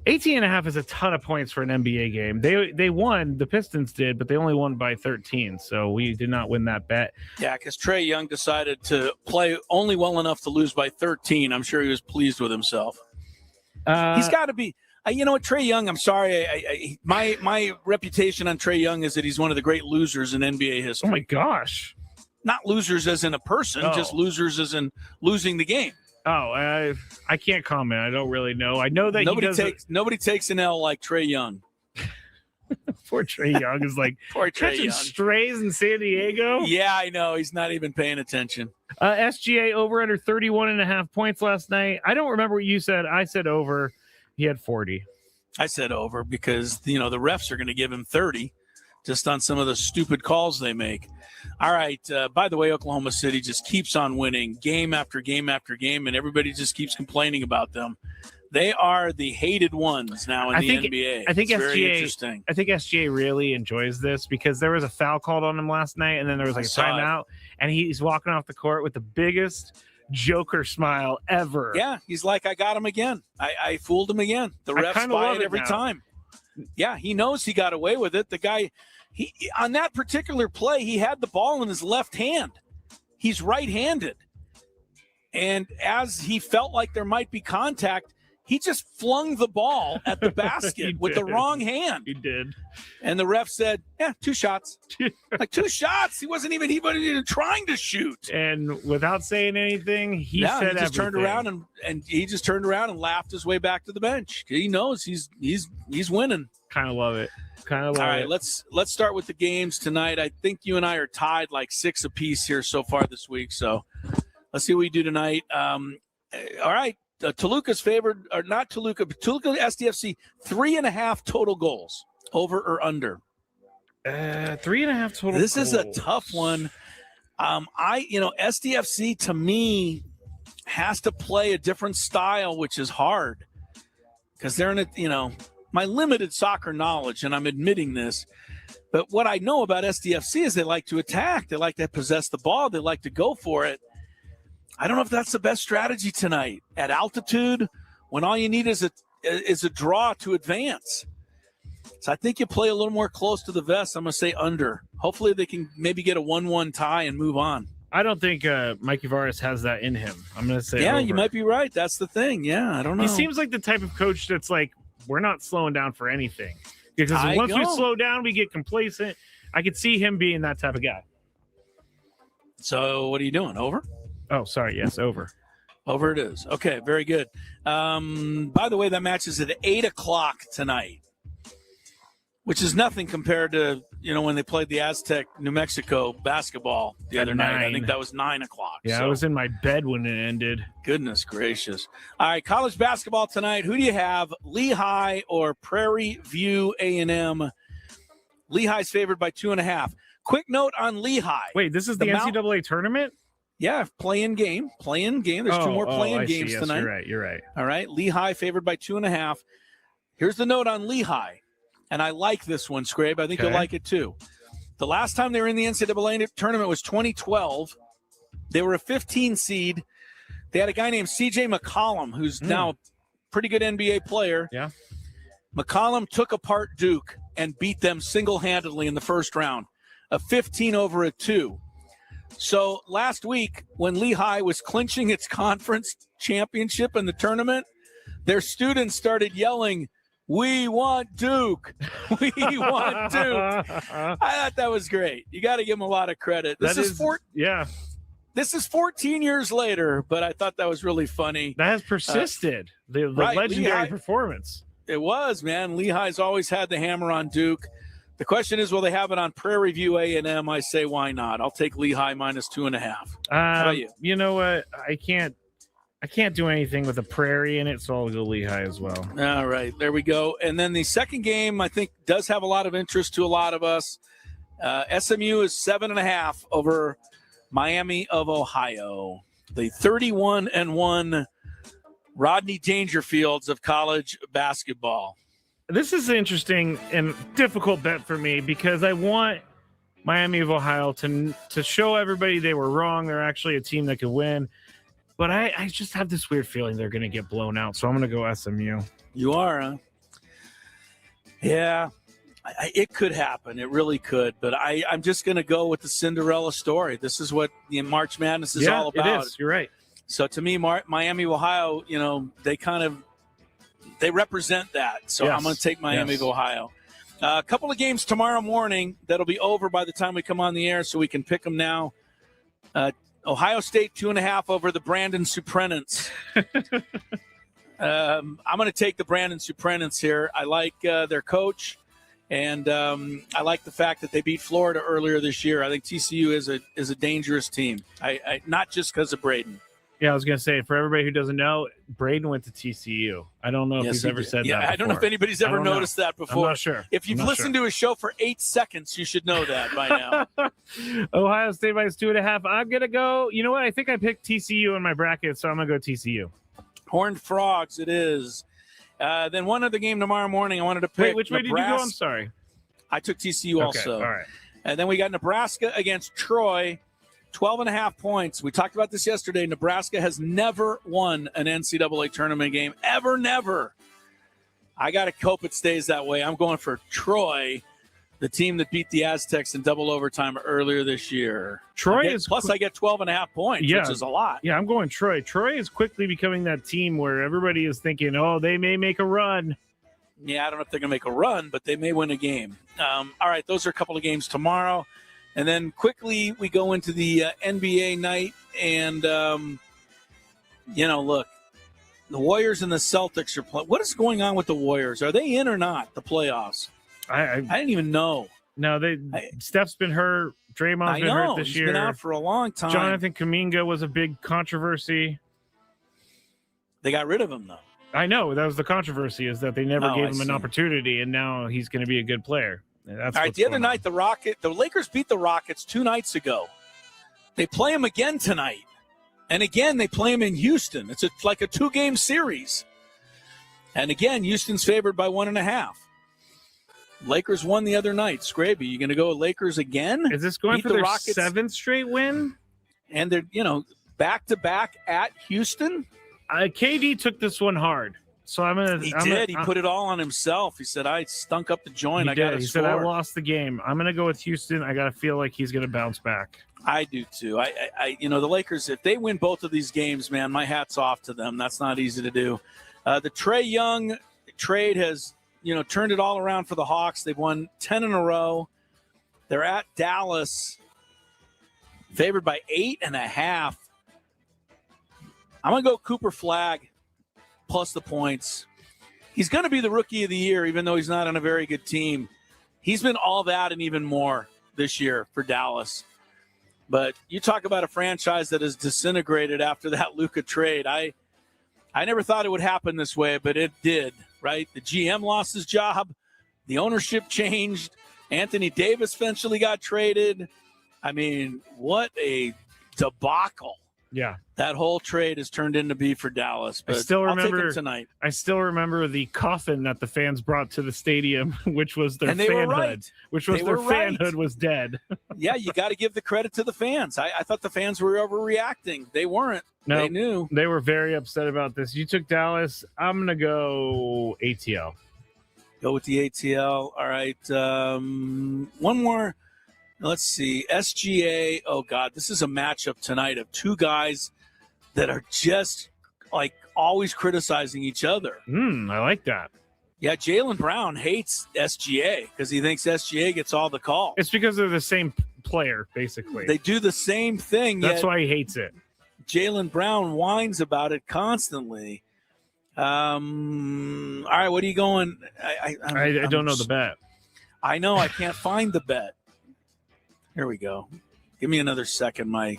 18.5 is a ton of points for an NBA game. They won. The Pistons did, but they only won by 13. So we did not win that bet. Yeah, because Trae Young decided to play only well enough to lose by 13. I'm sure he was pleased with himself. He's got to be. You know what, Trae Young, I'm sorry. My reputation on Trae Young is that he's one of the great losers in NBA history. Oh, my gosh. Not losers as in a person, just losers as in losing the game. Oh, I can't comment. I don't really know. I know that nobody takes an L like Trae Young. Poor Trae Young is like catching strays in San Diego. Yeah, I know. He's not even paying attention. SGA over under 31.5 points last night. I don't remember what you said. I said over. He had 40. I said over because, the refs are going to give him 30 just on some of the stupid calls they make. All right. By the way, Oklahoma City just keeps on winning game after game after game, and everybody just keeps complaining about them. They are the hated ones now in the NBA. I think it's SGA, very interesting. I think SGA really enjoys this because there was a foul called on him last night, and then there was like a timeout, and he's walking off the court with the biggest Joker smile ever. Yeah, he's like, I got him again. I fooled him again. The refs buy it every time. Yeah, he knows he got away with it. The guy, he on that particular play, he had the ball in his left hand. He's right-handed. And as he felt like there might be contact, he just flung the ball at the basket with the wrong hand. He did. And the ref said, 2 shots. Like 2 shots. He wasn't even trying to shoot. And without saying anything, he just turned around and he just turned around and laughed his way back to the bench. He knows he's winning. Kind of love it. All right, let's start with the games tonight. I think you and I are tied like 6 apiece here so far this week. So let's see what we do tonight. All right. Toluca's favored, or not Toluca, but Toluca SDFC, 3.5 total goals, over or under? 3.5 total This goals. is a tough one. SDFC to me has to play a different style, which is hard because they're in my limited soccer knowledge, and I'm admitting this, but what I know about SDFC is they like to attack. They like to possess the ball. They like to go for it. I don't know if that's the best strategy tonight at altitude when all you need is a draw to advance. So I think you play a little more close to the vest. I'm going to say under. Hopefully they can maybe get a 1-1 tie and move on. I don't think Mikey Varas has that in him. I'm going to say over. You might be right. That's the thing. Yeah, I don't know. He seems like the type of coach that's like, we're not slowing down for anything. Because once we slow down, we get complacent. I could see him being that type of guy. So what are you doing? Over? Oh, sorry. Yes, over. Over it is. Okay, very good. By the way, that match is at 8 o'clock tonight, which is nothing compared to, when they played the Aztec New Mexico basketball the other night. I think that was 9 o'clock. Yeah, I was in my bed when it ended. Goodness gracious. All right, college basketball tonight. Who do you have, Lehigh or Prairie View A&M? Lehigh's favored by 2.5. Quick note on Lehigh. Wait, this is the NCAA tournament? Yeah, play-in game. There's 2 more play-in games tonight. You're right. All right, Lehigh favored by 2.5. Here's the note on Lehigh, and I like this one, Skrabe. I think you'll like it too. The last time they were in the NCAA tournament was 2012. They were a 15 seed. They had a guy named C.J. McCollum, who's now a pretty good NBA player. Yeah. McCollum took apart Duke and beat them single-handedly in the first round, a 15-2. So last week, when Lehigh was clinching its conference championship in the tournament, their students started yelling, "We want Duke! We want Duke!" I thought that was great. You got to give them a lot of credit. This is 14 years later, but I thought that was really funny. That has persisted. The legendary Lehigh, performance. It was, man. Lehigh's always had the hammer on Duke. The question is, will they have it on Prairie View A&M? I say, why not? I'll take Lehigh minus 2.5. How about you? You know what? I can't do anything with a Prairie in it, so I'll go Lehigh as well. All right, there we go. And then the second game, I think, does have a lot of interest to a lot of us. SMU is 7.5 over Miami of Ohio. The 31-1 Rodney Dangerfields of college basketball. This is an interesting and difficult bet for me because I want Miami of Ohio to show everybody they were wrong. They're actually a team that could win. But I just have this weird feeling they're going to get blown out. So I'm going to go SMU. You are, huh? Yeah, it could happen. It really could. But I'm just going to go with the Cinderella story. This is what March Madness is all about. It is. You're right. So to me, Miami of Ohio, they kind of they represent that. So I'm going to take Miami of Ohio. A couple of games tomorrow morning that'll be over by the time we come on the air, so we can pick them now. Ohio State 2.5 over the Brandon Suprenants. I'm going to take the Brandon Suprenants here. I like their coach, and I like the fact that they beat Florida earlier this year. I think TCU is a dangerous team. I not just because of Braden. Yeah, I was going to say, for everybody who doesn't know, Braden went to TCU. I don't know if he's ever said that before. I don't know if anybody's ever noticed that before. I'm not sure. If you've listened to his show for 8 seconds, you should know that by now. Ohio State minus 2.5. I'm going to go. You know what? I think I picked TCU in my bracket, so I'm going to go TCU. Horned Frogs, it is. Then one other game tomorrow morning I wanted to pick. Wait, which way did you go? I'm sorry. I took TCU also. All right. And then we got Nebraska against Troy. 12.5 points. We talked about this yesterday. Nebraska has never won an NCAA tournament game. Never. I got to hope it stays that way. I'm going for Troy, the team that beat the Aztecs in double overtime earlier this year. Plus I get 12.5 points, which is a lot. Yeah, I'm going Troy. Troy is quickly becoming that team where everybody is thinking, oh, they may make a run. Yeah, I don't know if they're going to make a run, but they may win a game. All right, those are a couple of games tomorrow. And then quickly we go into the NBA night. And, look, the Warriors and the Celtics are playing. What is going on with the Warriors? Are they in or not, the playoffs? I didn't even know. No, Steph's been hurt. Draymond's been hurt this year. He's been out for a long time. Jonathan Kuminga was a big controversy. They got rid of him, though. I know. That was the controversy, is that they never gave him an opportunity, and now he's going to be a good player. That's all right, the other night, the Lakers beat the Rockets 2 nights ago. They play them again tonight. And again, they play them in Houston. It's like a 2-game series. And again, Houston's favored by 1.5. Lakers won the other night. Skraby, you going to go Lakers again? Is this going for their 7th straight win? And they're, back-to-back at Houston? KD took this one hard. So He put it all on himself. He said, I stunk up the joint. He said, I lost the game. I'm going to go with Houston. I got to feel like he's going to bounce back. I do too. The Lakers, if they win both of these games, man, my hat's off to them. That's not easy to do. The Trae Young trade has, turned it all around for the Hawks. They've won 10 in a row. They're at Dallas, favored by 8.5. I'm going to go Cooper Flagg plus the points. He's going to be the rookie of the year, even though he's not on a very good team. He's been all that and even more this year for Dallas. But you talk about a franchise that has disintegrated after that Luka trade. I never thought it would happen this way, but it did, right? The GM lost his job. The ownership changed. Anthony Davis eventually got traded. I mean, what a debacle. Yeah. That whole trade has turned into be for Dallas. But I'll take them tonight. I still remember the coffin that the fans brought to the stadium, which was their fanhood. Right. Fanhood was dead. Yeah, you got to give the credit to the fans. I thought the fans were overreacting. They weren't. No, they knew. They were very upset about this. You took Dallas. I'm going to go ATL. Go with the ATL. All right. One more. Let's see. SGA. Oh, God. This is a matchup tonight of two guys that are just like always criticizing each other. I like that. Yeah, Jaylen Brown hates SGA because he thinks SGA gets all the calls. It's because they're the same player, basically. They do the same thing. That's why he hates it. Jaylen Brown whines about it constantly. All right, what are you going? I don't know the bet. I know. I can't find the bet. Here we go. Give me another second. Yeah,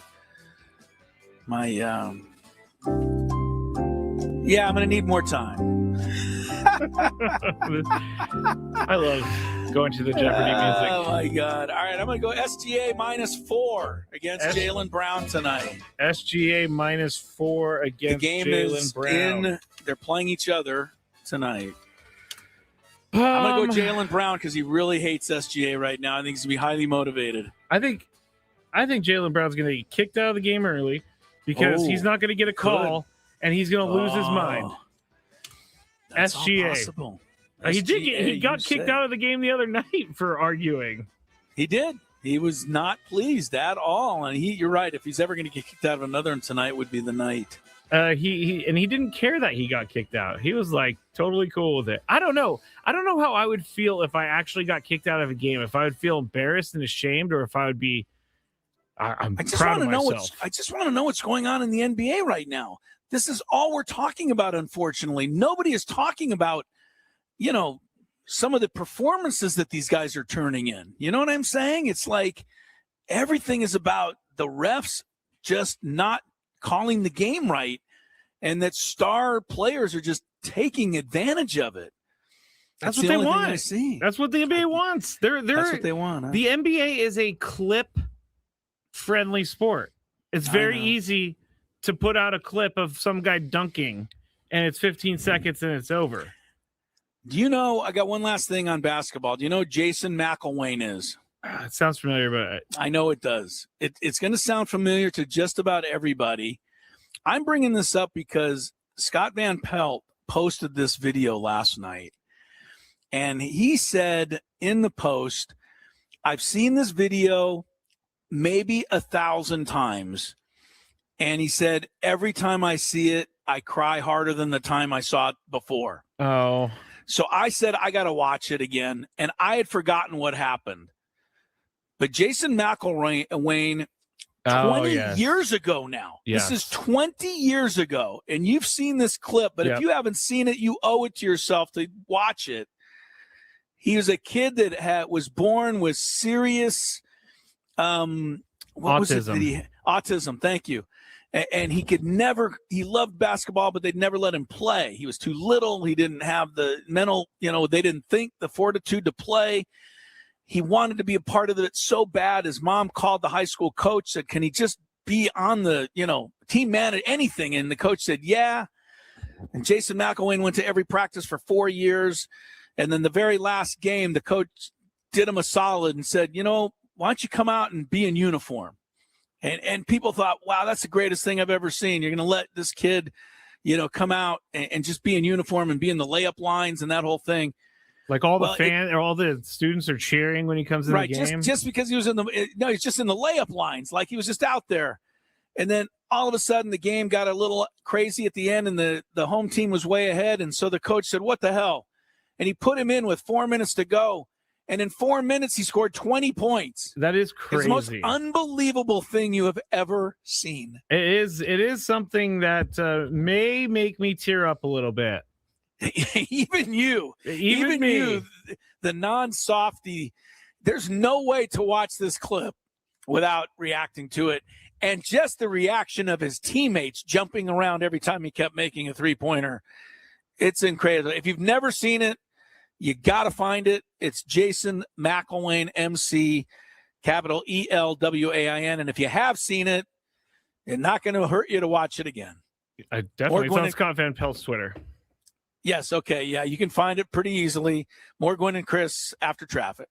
I'm going to need more time. I love going to the Jeopardy music. Oh, my God. All right, I'm going to go SGA -4 against Jaylen Brown tonight. SGA -4 against Jaylen Brown. They're playing each other tonight. I'm going to go Jaylen Brown because he really hates SGA right now. I think he's going to be highly motivated. I think Jaylen Brown's going to get kicked out of the game early because he's not going to get a call and he's going to lose his mind. That's SGA. possible. He got kicked out of the game the other night for arguing. He did. He was not pleased at all. And you're right. If he's ever going to get kicked out of another one tonight, would be the night. He didn't care that he got kicked out. He was like totally cool with it. I don't know how I would feel if I actually got kicked out of a game. If I would feel embarrassed and ashamed, or if I would be. I'm proud of myself. I just want to know what's going on in the NBA right now. This is all we're talking about. Unfortunately, nobody is talking about, some of the performances that these guys are turning in. You know what I'm saying? It's like everything is about the refs just not calling the game right, and that star players are just taking advantage of it. That's what they want. I see. That's what the NBA wants. That's what they want. Huh? The NBA is a clip-friendly sport. It's very easy to put out a clip of some guy dunking, and it's 15 seconds and it's over. Do you know, I got one last thing on basketball. Do you know who Jason McElwain is? It sounds familiar, but I know it does. It's going to sound familiar to just about everybody. I'm bringing this up because Scott Van Pelt posted this video last night, and he said in the post, I've seen this video maybe 1,000 times, and he said, every time I see it, I cry harder than the time I saw it before. Oh. So I said, I got to watch it again, and I had forgotten what happened. But Jason McElwain, 20 years ago now. Yes. This is 20 years ago, and you've seen this clip, but if you haven't seen it, you owe it to yourself to watch it. He was a kid that was born with serious autism, thank you. And he loved basketball, but they'd never let him play. He was too little. He didn't have the mental, they didn't think the fortitude to play. He wanted to be a part of it so bad. His mom called the high school coach, said, can he just be on the, team manager, anything? And the coach said, yeah. And Jason McElwain went to every practice for 4 years. And then the very last game, the coach did him a solid and said, why don't you come out and be in uniform? And people thought, wow, that's the greatest thing I've ever seen. You're going to let this kid, come out and just be in uniform and be in the layup lines and that whole thing. Like all the students are cheering when he comes in the game? Just because he was he's just in the layup lines. Like he was just out there. And then all of a sudden the game got a little crazy at the end, and the home team was way ahead. And so the coach said, what the hell? And he put him in with 4 minutes to go. And in 4 minutes, he scored 20 points. That is crazy. It's the most unbelievable thing you have ever seen. It is something that may make me tear up a little bit. Even you, the non-softy, there's no way to watch this clip without reacting to it. And just the reaction of his teammates jumping around every time he kept making a three-pointer. It's incredible. If you've never seen it, you got to find it. It's Jason McElwain, MC, capital ELWAIN. And if you have seen it, it's not going to hurt you to watch it again. I definitely. It's on Scott Van Pelt's Twitter. Yes. Okay. Yeah. You can find it pretty easily. More Gwynn and Chris after traffic.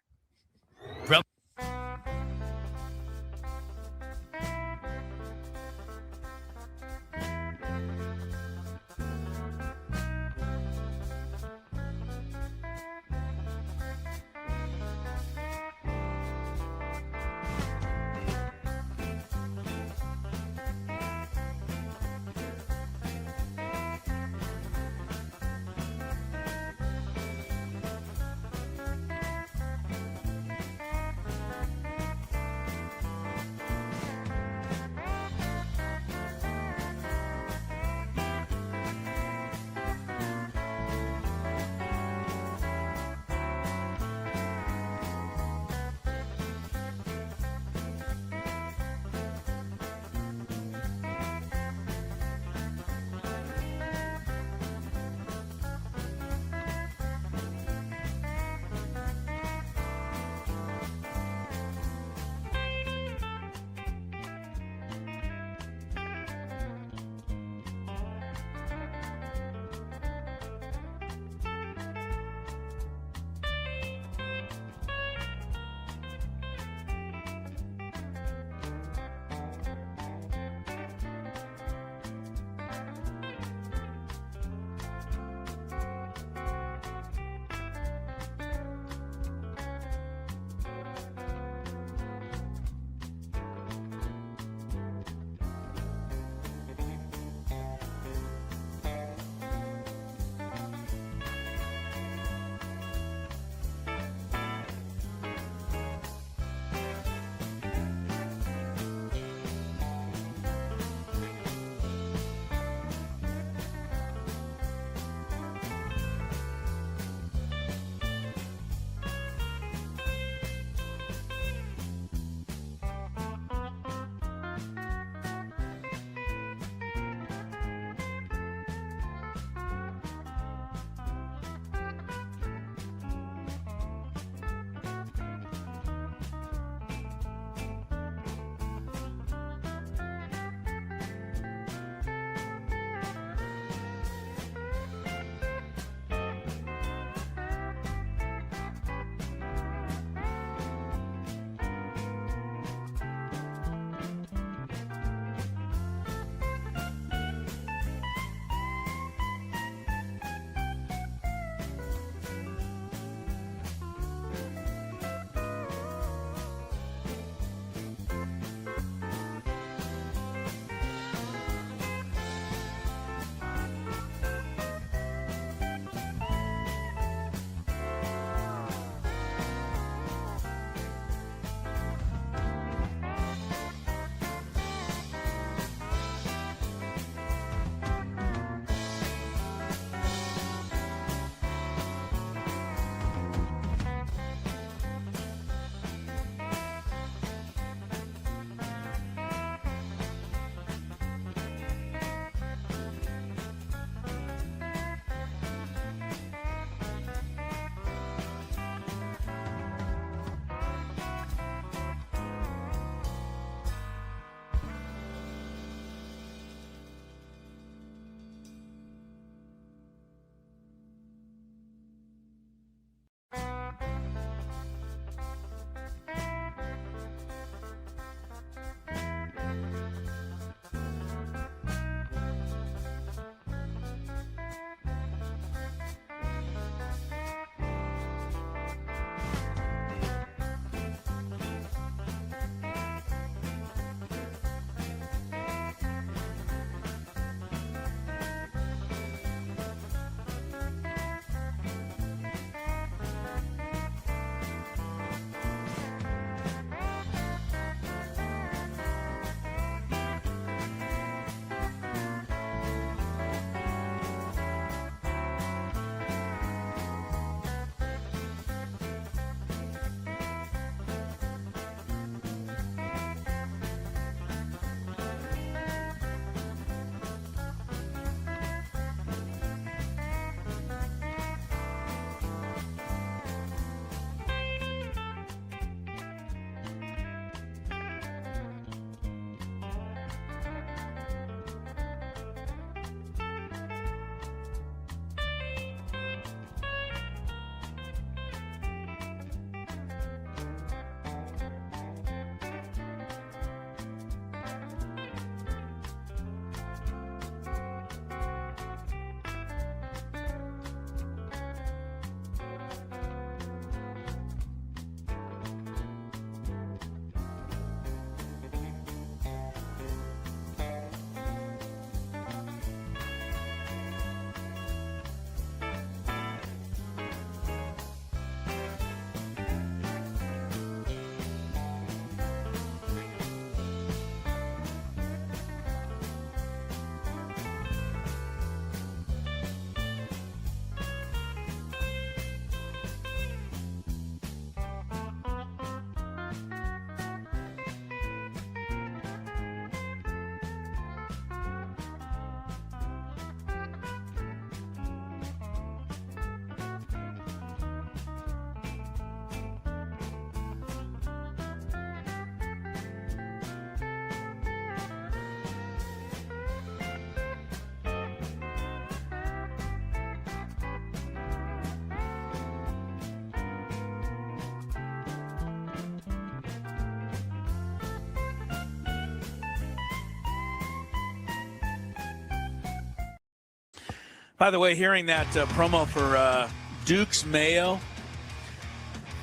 By the way, hearing that promo for Duke's Mayo.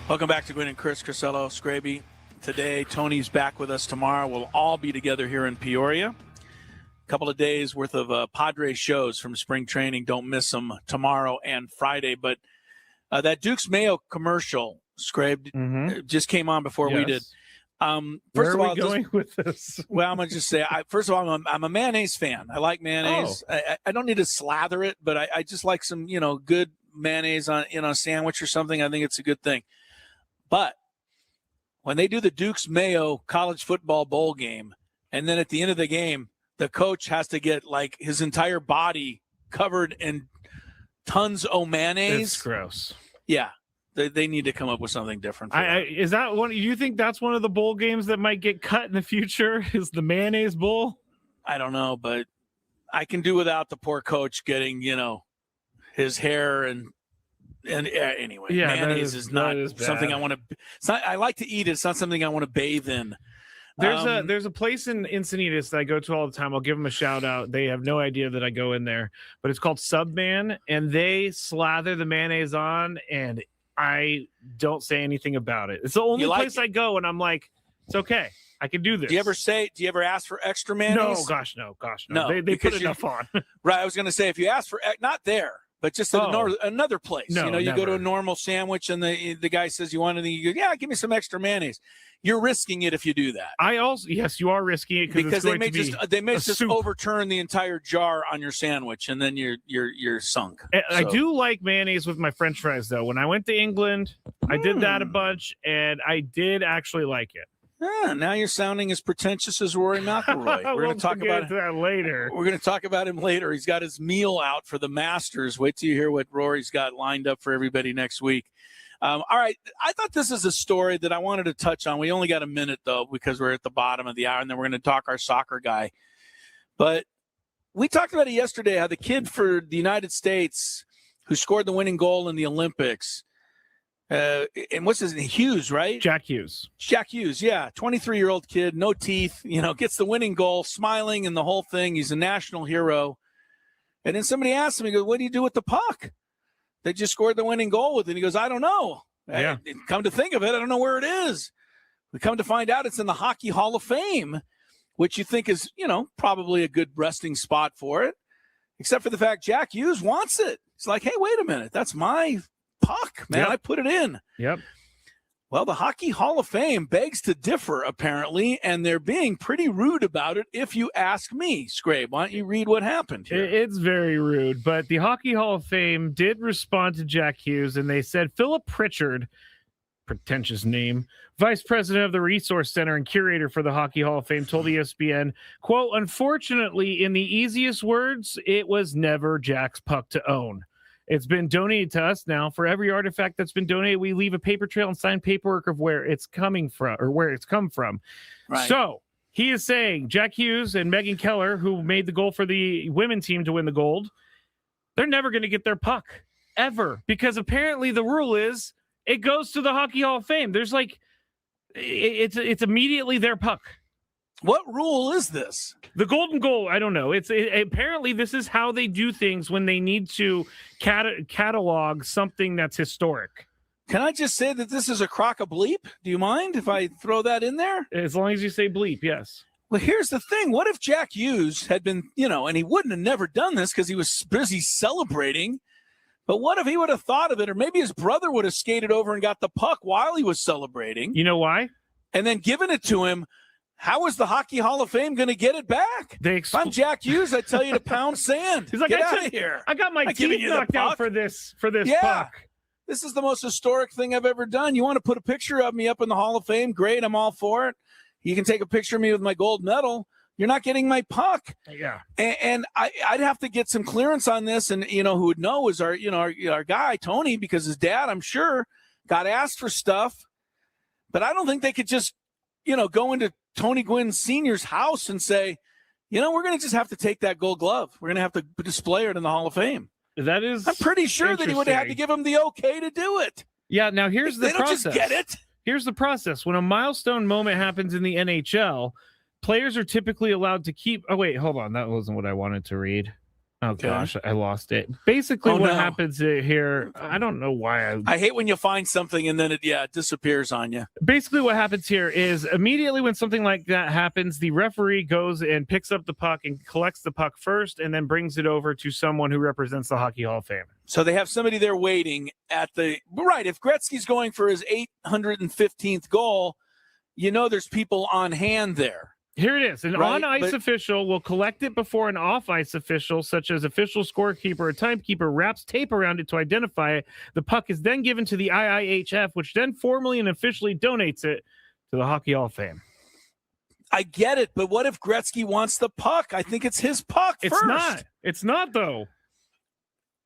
Welcome back to Gwynn and Chris Skraby. Today, Tony's back with us tomorrow. We'll all be together here in Peoria. A couple of days worth of Padres shows from spring training. Don't miss them tomorrow and Friday. But that Duke's Mayo commercial, Scrabe, just came on before we did. Where are we going with this? Well, I'm going to just say, first of all, I'm a mayonnaise fan. I like mayonnaise. I don't need to slather it, but I just like some, good mayonnaise on a sandwich or something. I think it's a good thing. But when they do the Duke's Mayo college football bowl game, and then at the end of the game, the coach has to get like his entire body covered in tons of mayonnaise. It's gross. Yeah. They need to come up with something different. Is that one? Do you think that's one of the bowl games that might get cut in the future? Is the mayonnaise bowl? I don't know, but I can do without the poor coach getting, his hair and anyway. Yeah, mayonnaise is not something I want to. It's not. I like to eat it. It's not something I want to bathe in. There's a place in Encinitas that I go to all the time. I'll give them a shout out. They have no idea that I go in there, but it's called Subman, and they slather the mayonnaise on, and I don't say anything about it. It's the only place I go, and I'm like, it's okay. I can do this. Do you ever ask for extra mayonnaise? No, gosh, no. They put enough on. Right. I was going to say, if you ask for, not there, but just another place. No, you go to a normal sandwich, and the guy says, you want anything? You go, yeah, give me some extra mayonnaise. You're risking it if you do that. Yes, you are risking it because they may just overturn the entire jar on your sandwich, and then you're sunk. I do like mayonnaise with my French fries, though. When I went to England, I did that a bunch, and I did actually like it. Now you're sounding as pretentious as Rory McIlroy. We're going to talk about that later. We're going to talk about him later. He's got his meal out for the Masters. Wait till you hear what Rory's got lined up for everybody next week. All right. I thought this is a story that I wanted to touch on. We only got a minute, though, because we're at the bottom of the hour, and then we're going to talk our soccer guy. But we talked about it yesterday, how the kid for the United States who scored the winning goal in the Olympics, and what's his name? Hughes, right? Jack Hughes, yeah. 23-year-old kid, no teeth, gets the winning goal, smiling and the whole thing. He's a national hero. And then somebody asked him, he goes, what do you do with the puck? They just scored the winning goal with it. He goes, I don't know. Yeah. Come to think of it, I don't know where it is. We come to find out it's in the Hockey Hall of Fame, which you think is, probably a good resting spot for it, except for the fact Jack Hughes wants it. It's like, hey, wait a minute. That's my puck, man. Yep. I put it in. Yep. Well, the Hockey Hall of Fame begs to differ, apparently, and they're being pretty rude about it, if you ask me. Scrabe, why don't you read what happened here? It's very rude, but the Hockey Hall of Fame did respond to Jack Hughes, and they said Philip Pritchard, pretentious name, vice president of the Resource Center and curator for the Hockey Hall of Fame, told ESPN, quote, unfortunately, in the easiest words, it was never Jack's puck to own. It's been donated to us now. For every artifact that's been donated, we leave a paper trail and signed paperwork of where it's coming from or where it's come from. Right. So he is saying Jack Hughes and Megan Keller, who made the goal for the women's team to win the gold, they're never going to get their puck ever, because apparently the rule is it goes to the Hockey Hall of Fame. There's it's immediately their puck. What rule is this? The golden goal, I don't know. Apparently this is how they do things when they need to catalog something that's historic. Can I just say that this is a crock of bleep? Do you mind if I throw that in there? As long as you say bleep, yes. Well, here's the thing. What if Jack Hughes had been, and he wouldn't have never done this because he was busy celebrating, but what if he would have thought of it, or maybe his brother would have skated over and got the puck while he was celebrating? You know why? And then given it to him. How is the Hockey Hall of Fame going to get it back? If I'm Jack Hughes, I tell you to pound sand. He's like, get out of here. I got my teeth knocked out for this puck. This is the most historic thing I've ever done. You want to put a picture of me up in the Hall of Fame? Great, I'm all for it. You can take a picture of me with my gold medal. You're not getting my puck. Yeah. And I'd have to get some clearance on this. And, who would know is our guy, Tony, because his dad, I'm sure, got asked for stuff. But I don't think they could just, go into Tony Gwynn Sr.'s house and say, we're going to just have to take that gold glove. We're going to have to display it in the Hall of Fame. That is, I'm pretty sure that he would have had to give him the okay to do it. Yeah. Now here's the process. They don't just get it. Here's the process. When a milestone moment happens in the NHL, players are typically allowed to keep. Oh, wait, hold on. That wasn't what I wanted to read. Oh, gosh, I lost it. Basically, what happens here, I don't know why. I hate when you find something and then it disappears on you. Basically, what happens here is immediately when something like that happens, the referee goes and picks up the puck and collects the puck first and then brings it over to someone who represents the Hockey Hall of Fame. So they have somebody there waiting at the – right, if Gretzky's going for his 815th goal, there's people on hand there. Here it is. An on-ice official will collect it before an off-ice official, such as official scorekeeper or timekeeper, wraps tape around it to identify it. The puck is then given to the IIHF, which then formally and officially donates it to the Hockey Hall of Fame. I get it, but what if Gretzky wants the puck? I think it's his puck first. It's not. It's not, though.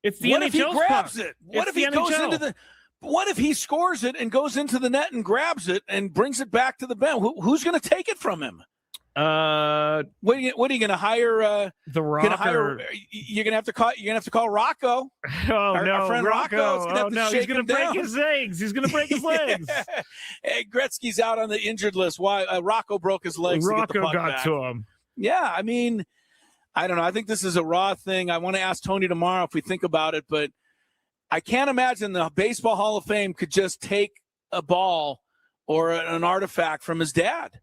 It's the What NHL's if he grabs puck. it? What It's if he the goes NHL. into the – what if he scores it and goes into the net and grabs it and brings it back to the bench? Who's going to take it from him? What are you going to hire? The Rocker. You're going to have to call Rocco. Our friend Rocco. He's going to break his legs. He's going to break his legs. Hey, Gretzky's out on the injured list. Why? Rocco broke his legs. Rocco got to him. Yeah, I mean, I don't know. I think this is a raw thing. I want to ask Tony tomorrow if we think about it, but I can't imagine the Baseball Hall of Fame could just take a ball or an artifact from his dad.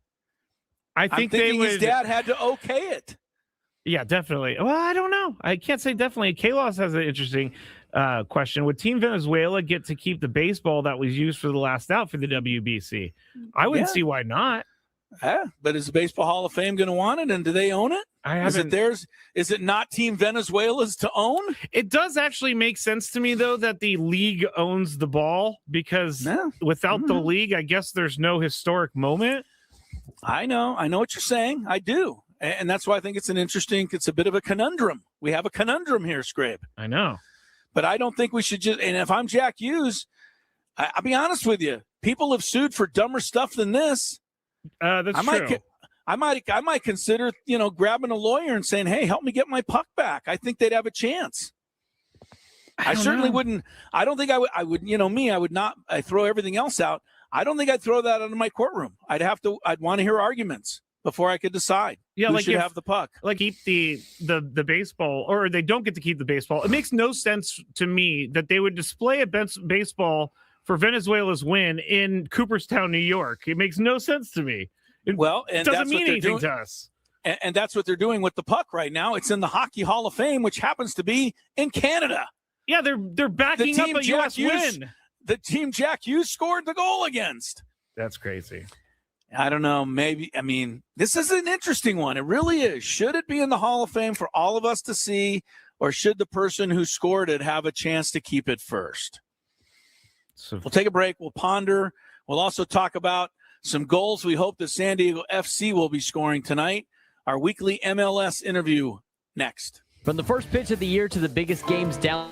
I think his dad had to okay it. Yeah, definitely. Well, I don't know. I can't say definitely. Kalos has an interesting question. Would Team Venezuela get to keep the baseball that was used for the last out for the WBC? I wouldn't see why not. Yeah, but is the Baseball Hall of Fame going to want it, and do they own it? Is it theirs? Is it not Team Venezuela's to own? It does actually make sense to me, though, that the league owns the ball, because without the league, I guess there's no historic moment. I know what you're saying. I do. And that's why I think it's a bit of a conundrum. We have a conundrum here, Scrape. I know. But I don't think we should and if I'm Jack Hughes, I'll be honest with you. People have sued for dumber stuff than this. That's true. I might consider, grabbing a lawyer and saying, hey, help me get my puck back. I think they'd have a chance. I certainly wouldn't. I don't think I would, I would not, I throw everything else out. I don't think I'd throw that out of my courtroom. I'd want to hear arguments before I could decide who should have the puck. Like keep the baseball, or they don't get to keep the baseball. It makes no sense to me that they would display a baseball for Venezuela's win in Cooperstown, New York. It makes no sense to me. It doesn't mean anything to us. And that's what they're doing with the puck right now. It's in the Hockey Hall of Fame, which happens to be in Canada. Yeah, they're backing up a U.S. win. The team Jack Hughes scored the goal against. That's crazy. I don't know. Maybe. I mean, this is an interesting one. It really is. Should it be in the Hall of Fame for all of us to see, or should the person who scored it have a chance to keep it first? So we'll take a break. We'll ponder. We'll also talk about some goals we hope that San Diego FC will be scoring tonight. Our weekly MLS interview next. From the first pitch of the year to the biggest games down.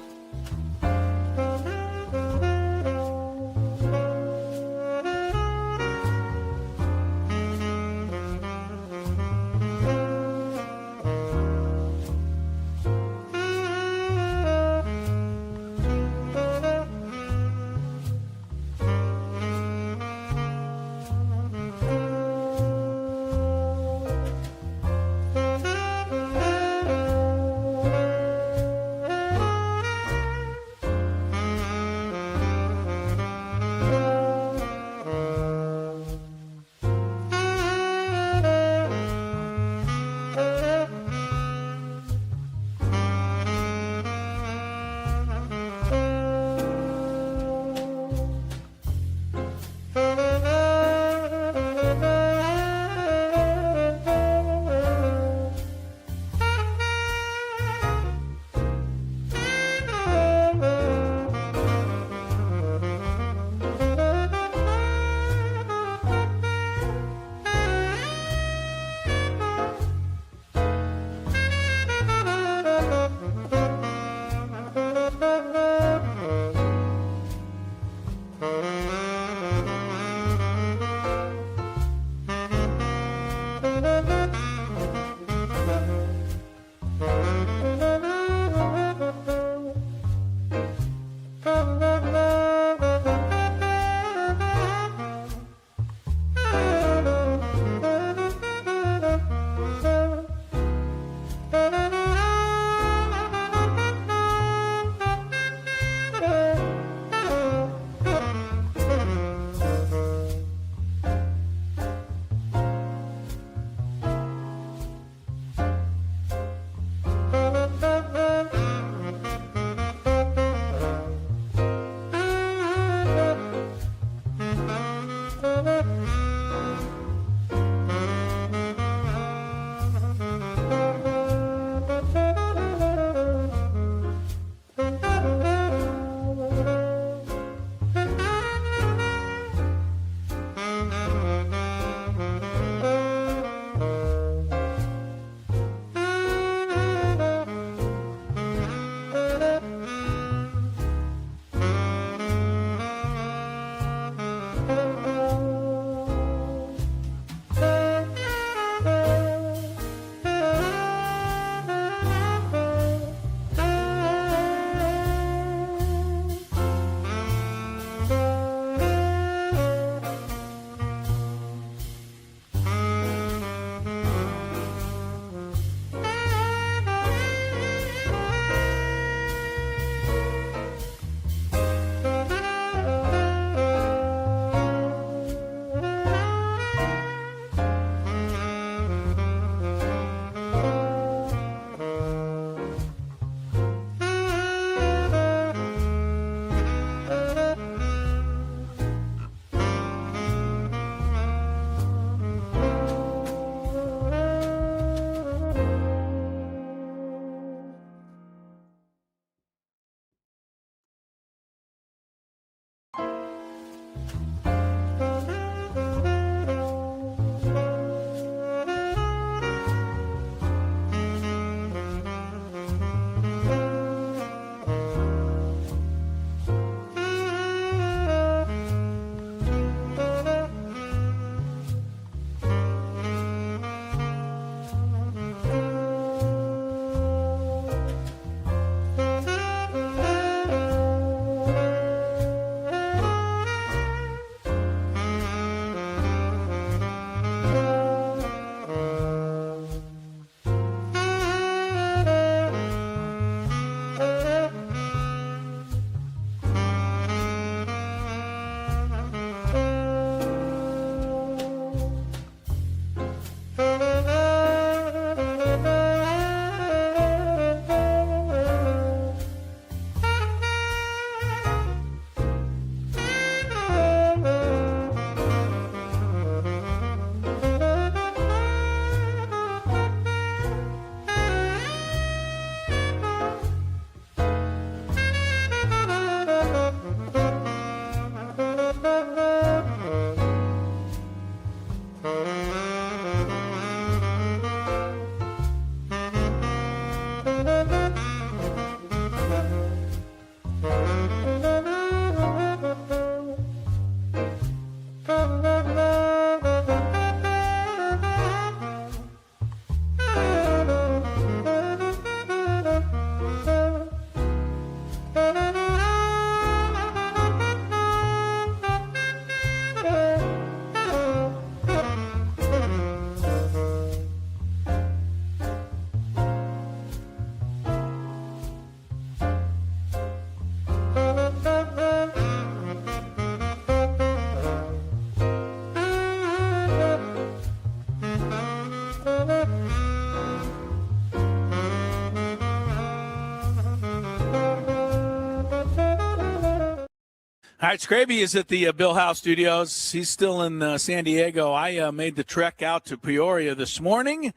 All right, Skraby is at the Bill House Studios. He's still in San Diego. I made the trek out to Peoria this morning.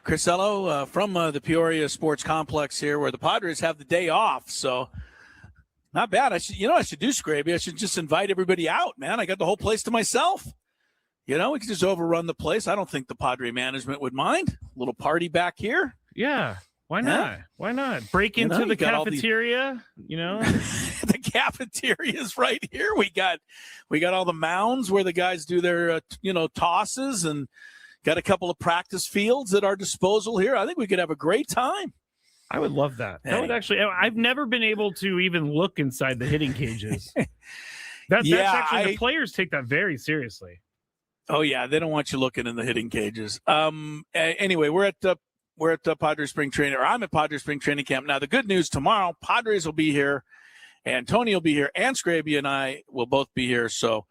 Crisello from the Peoria Sports Complex here, where the Padres have the day off. So not bad. I should do, Skraby. I should just invite everybody out, man. I got the whole place to myself. We could just overrun the place. I don't think the Padre management would mind. A little party back here. Yeah. Why not? Why not? Break into the cafeteria, The cafeteria is right here. We got all the mounds where the guys do their, tosses, and got a couple of practice fields at our disposal here. I think we could have a great time. I would love that. That would actually, I've never been able to even look inside the hitting cages. That's actually, the players take that very seriously. Oh yeah. They don't want you looking in the hitting cages. Anyway, we're at Padres spring training, or I'm at Padres spring training camp. Now, the good news tomorrow, Padres will be here, and Tony will be here, and Skraby and I will both be here. So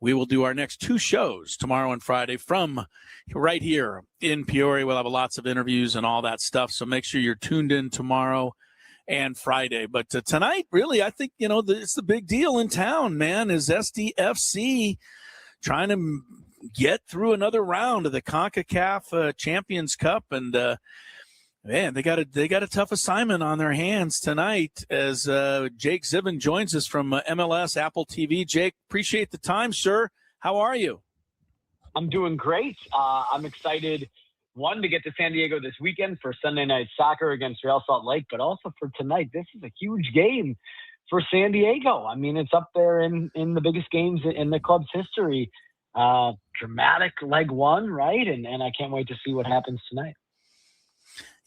we will do our next two shows tomorrow and Friday from right here in Peoria. We'll have lots of interviews and all that stuff. So make sure you're tuned in tomorrow and Friday. But tonight, really, I think, it's the big deal in town, man, is SDFC trying to get through another round of the CONCACAF Champions Cup. And man, they got a tough assignment on their hands tonight as Jake Zivin joins us from MLS Apple TV. Jake, appreciate the time, sir. How are you? I'm doing great. I'm excited, one, to get to San Diego this weekend for Sunday Night Soccer against Real Salt Lake, but also for tonight. This is a huge game for San Diego. I mean, it's up there in the biggest games in the club's history. Dramatic leg one, right? And I can't wait to see what happens tonight.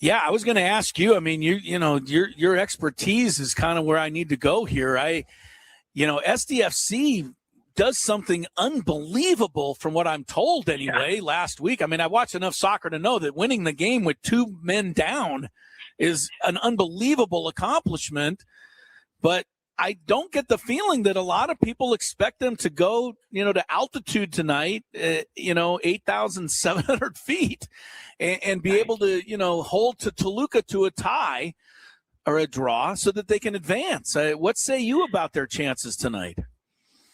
Yeah, I was going to ask you. I mean, your expertise is kind of where I need to go here. SDFC does something unbelievable from what I'm told anyway last week. I mean, I watched enough soccer to know that winning the game with 2 men down is an unbelievable accomplishment. But I don't get the feeling that a lot of people expect them to go, to altitude tonight, 8,700 feet and be able to, hold to Toluca to a tie or a draw so that they can advance. What say you about their chances tonight?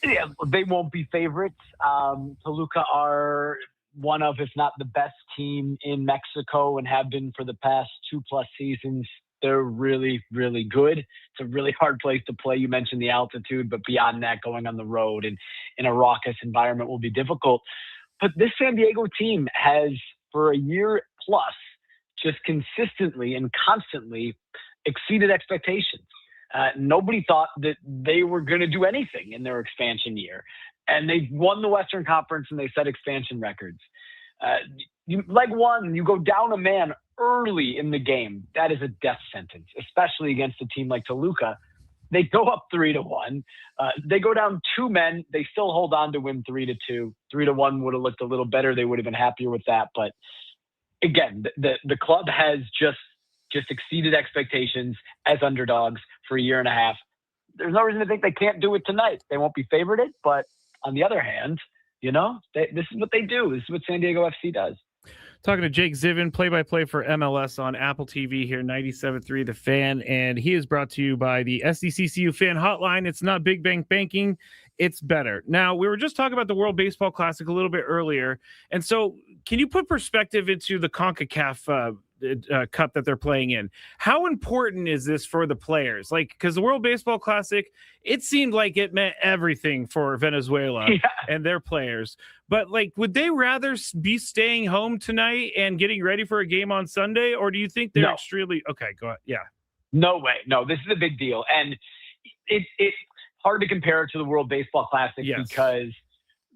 Yeah, they won't be favorites. Toluca are one of, if not the best team in Mexico and have been for the past 2+ seasons. They're really, really good. It's a really hard place to play. You mentioned the altitude, but beyond that, going on the road and in a raucous environment will be difficult. But this San Diego team has, for a year plus, just consistently and constantly exceeded expectations. Nobody thought that they were going to do anything in their expansion year. And they won the Western Conference and they set expansion records. Leg one, you go down a man early in the game. That is a death sentence, especially against a team like Toluca. They go up 3-1. They go down 2 men. They still hold on to win 3-2. 3-1 would have looked a little better. They would have been happier with that. But again, the club has just exceeded expectations as underdogs for a year and a half. There's no reason to think they can't do it tonight. They won't be favorited, but on the other hand, this is what they do. This is what San Diego FC does. Talking to Jake Zivin, play-by-play for MLS on Apple TV here, 97.3 The Fan, and he is brought to you by the SDCCU Fan Hotline. It's not big bank banking, it's better. Now, we were just talking about the World Baseball Classic a little bit earlier, and so can you put perspective into the CONCACAF cup that they're playing in? How important is this for the players? Because the World Baseball Classic, it seemed like it meant everything for Venezuela and their players. But would they rather be staying home tonight and getting ready for a game on Sunday, or do you think they're extremely okay? Go ahead. Yeah. No way. No, this is a big deal, and it's hard to compare it to the World Baseball Classic because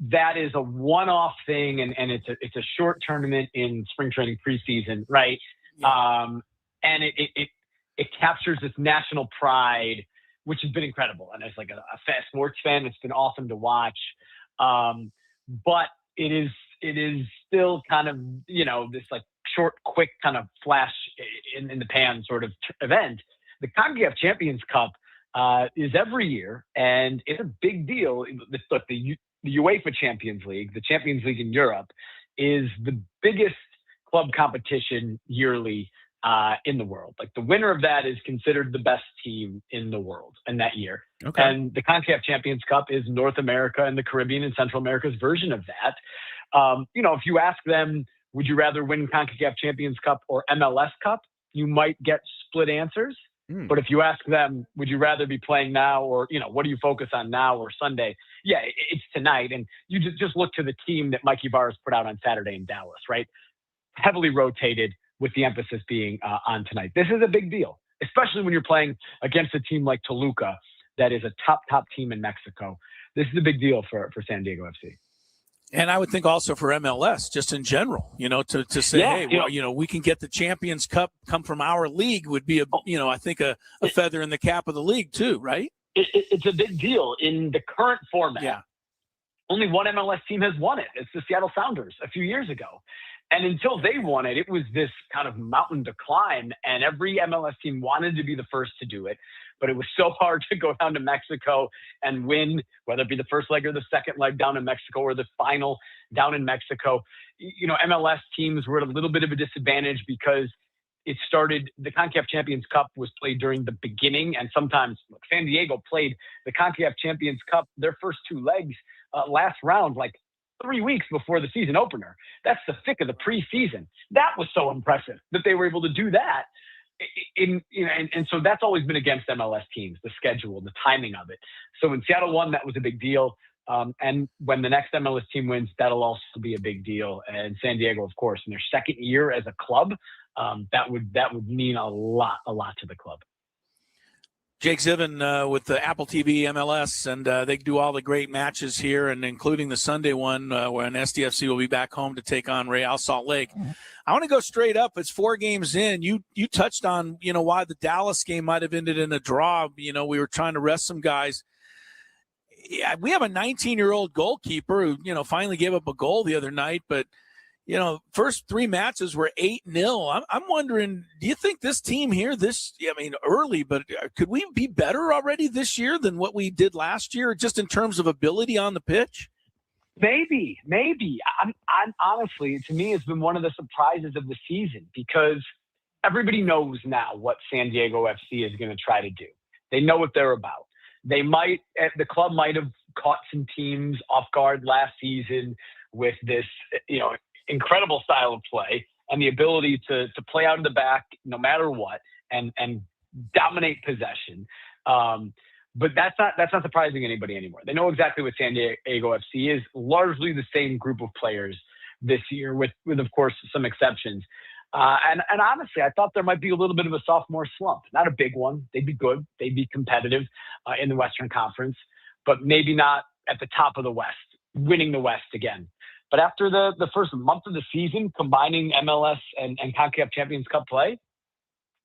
that is a one-off thing, and it's a short tournament in spring training preseason, right? Yeah. And it captures this national pride, which has been incredible. And as a fast sports fan, it's been awesome to watch. But it is still kind of this short, quick kind of flash in the pan sort of event. The CONCACAF Champions Cup is every year, and it's a big deal. Look, the UEFA Champions League, the Champions League in Europe, is the biggest club competition yearly in the world. The winner of that is considered the best team in the world in that year. Okay. And the CONCACAF Champions Cup is North America and the Caribbean and Central America's version of that. If you ask them, would you rather win CONCACAF Champions Cup or MLS Cup? You might get split answers. But if you ask them, would you rather be playing now or, what do you focus on now or Sunday? Yeah, it's tonight. And you just look to the team that Mikey Barrs put out on Saturday in Dallas, right? Heavily rotated with the emphasis being on tonight. This is a big deal, especially when you're playing against a team like Toluca that is a top team in Mexico. This is a big deal for San Diego FC. And I would think also for MLS, just in general, to say, hey, we can get the Champions Cup come from our league would be I think a feather in the cap of the league too, right? It's a big deal in the current format. Yeah. Only one MLS team has won it. It's the Seattle Sounders a few years ago. And until they won it, it was this kind of mountain to climb, and every MLS team wanted to be the first to do it. But it was so hard to go down to Mexico and win, whether it be the first leg or the second leg down in Mexico or the final down in Mexico. MLS teams were at a little bit of a disadvantage because it started, the CONCACAF Champions Cup was played during the beginning, and sometimes San Diego played the CONCACAF Champions Cup, their first 2 legs last round, 3 weeks before the season opener. That's the thick of the preseason. That was so impressive that they were able to do that. And so that's always been against MLS teams, the schedule, the timing of it. So when Seattle won, that was a big deal. And when the next MLS team wins, that'll also be a big deal. And San Diego, of course, in their second year as a club, that would mean a lot to the club. Jake Zivin with the Apple TV MLS, and they do all the great matches here, and including the Sunday one when SDFC will be back home to take on Real Salt Lake. I want to go straight up. It's 4 games in. You touched on, why the Dallas game might have ended in a draw. We were trying to rest some guys. Yeah, we have a 19-year-old goalkeeper who, finally gave up a goal the other night, but first 3 matches were 8-0. I'm wondering, do you think this team here, early, but could we be better already this year than what we did last year, just in terms of ability on the pitch? Maybe. I'm honestly, to me, it's been one of the surprises of the season because everybody knows now what San Diego FC is going to try to do. They know what they're about. The club might have caught some teams off guard last season with this, incredible style of play and the ability to play out of the back no matter what and dominate possession. But that's not surprising anybody anymore. They know exactly what San Diego FC is, largely the same group of players this year with of course, some exceptions. And honestly, I thought there might be a little bit of a sophomore slump. Not a big one. They'd be good. They'd be competitive in the Western Conference, but maybe not at the top of the West, winning the West again. But after the first month of the season, combining MLS and CONCACAF Champions Cup play,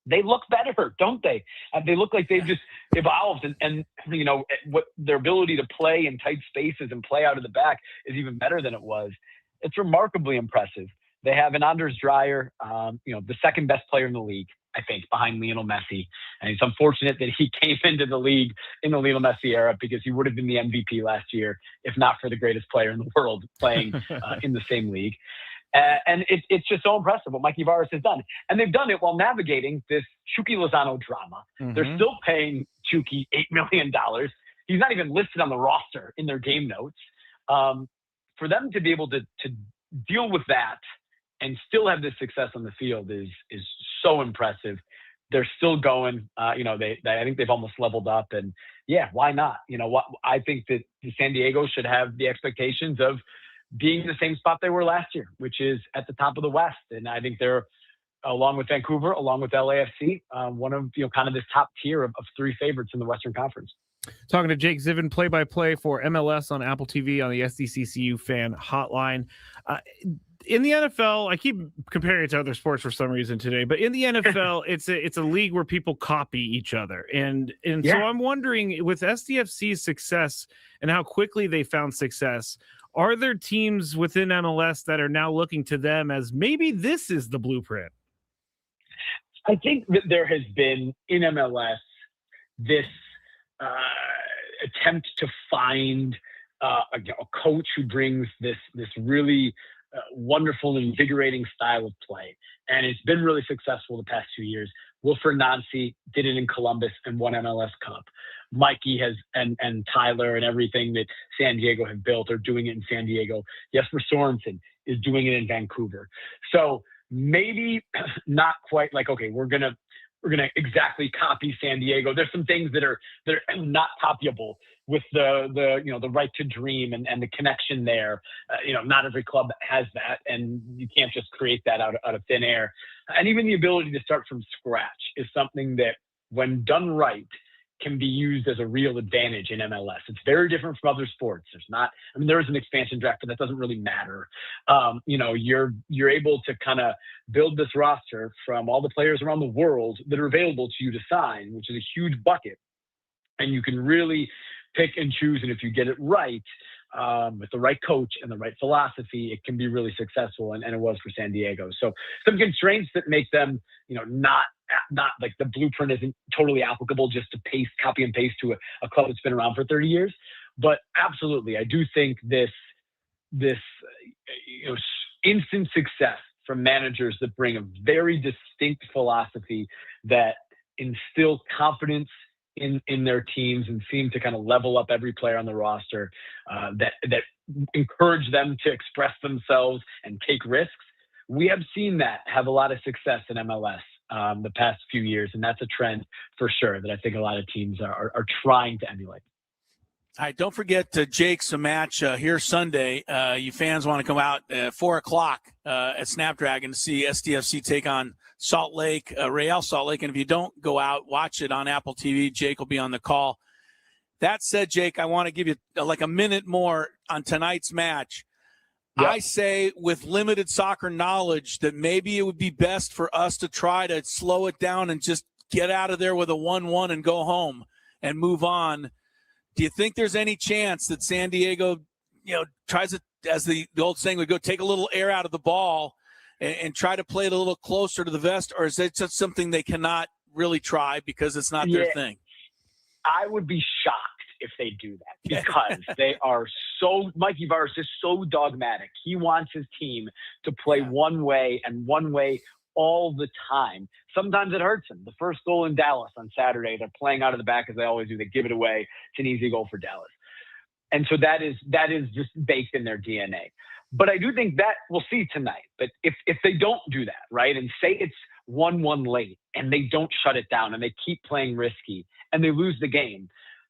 they look better, don't they? They look like they've just evolved, and what their ability to play in tight spaces and play out of the back is even better than it was. It's remarkably impressive. They have an Anders Dreyer, the second best player in the league, I think, behind Lionel Messi. And it's unfortunate that he came into the league in the Lionel Messi era because he would have been the MVP last year, if not for the greatest player in the world playing in the same league. And it's just so impressive what Mikey Varas has done. And they've done it while navigating this Chucky Lozano drama. Mm-hmm. They're still paying Chucky $8 million. He's not even listed on the roster in their game notes. For them to be able to deal with that and still have this success on the field is so impressive. They're still going. I think they've almost leveled up, and yeah, why not? I think that San Diego should have the expectations of being the same spot they were last year, which is at the top of the West. And I think they're, along with Vancouver, along with LAFC, one of kind of this top tier of 3 favorites in the Western Conference. Talking to Jake Zivin, play-by-play for MLS on Apple TV on the SDCCU fan hotline. In the NFL, I keep comparing it to other sports for some reason today, but in the NFL, it's a league where people copy each other. And so I'm wondering, with SDFC's success and how quickly they found success, are there teams within MLS that are now looking to them as maybe this is the blueprint? I think that there has been in MLS this attempt to find a coach who brings this really wonderful and invigorating style of play. And it's been really successful the past 2 years. Wilfred Nancy did it in Columbus and won MLS Cup. Mikey has and Tyler and everything that San Diego have built are doing it in San Diego. Jesper Sorensen is doing it in Vancouver. So maybe not quite like, okay, we're gonna exactly copy San Diego. There's some things that are not copyable with the right to dream and the connection there. Not every club has that, and you can't just create that out of thin air. And even the ability to start from scratch is something that, when done right, can be used as a real advantage in MLS. It's very different from other sports. There is an expansion draft, but that doesn't really matter. You're able to kind of build this roster from all the players around the world that are available to you to sign, which is a huge bucket. And you can really pick and choose. And if you get it right, with the right coach and the right philosophy, it can be really successful. And it was for San Diego. So some constraints that make them, not like the blueprint isn't totally applicable just to copy and paste to a club that's been around for 30 years. But absolutely, I do think this instant success from managers that bring a very distinct philosophy that instill confidence in their teams and seem to kind of level up every player on the roster that encourage them to express themselves and take risks. We have seen that have a lot of success in MLS the past few years, and that's a trend for sure that I think a lot of teams are trying to emulate. All right, don't forget Jake's match here Sunday. You fans want to come out at 4 o'clock at Snapdragon to see SDFC take on Salt Lake, Real Salt Lake. And if you don't go out, watch it on Apple TV. Jake will be on the call. That said, Jake, I want to give you like a minute more on tonight's match. Yep. I say with limited soccer knowledge that maybe it would be best for us to try to slow it down and just get out of there with a 1-1 and go home and move on. Do you think there's any chance that San Diego, tries to, as the old saying would go, take a little air out of the ball and try to play it a little closer to the vest? Or is it just something they cannot really try because it's not their thing? I would be shocked if they do that because they are so, Mikey Vargas is so dogmatic. He wants his team to play one way and one way all the time. Sometimes it hurts him. The first goal in Dallas on Saturday, they're playing out of the back as they always do. They give it away. It's an easy goal for Dallas. And so that is just baked in their DNA. But I do think that we'll see tonight. But if they don't do that, right, and say it's 1-1 late and they don't shut it down and they keep playing risky and they lose the game,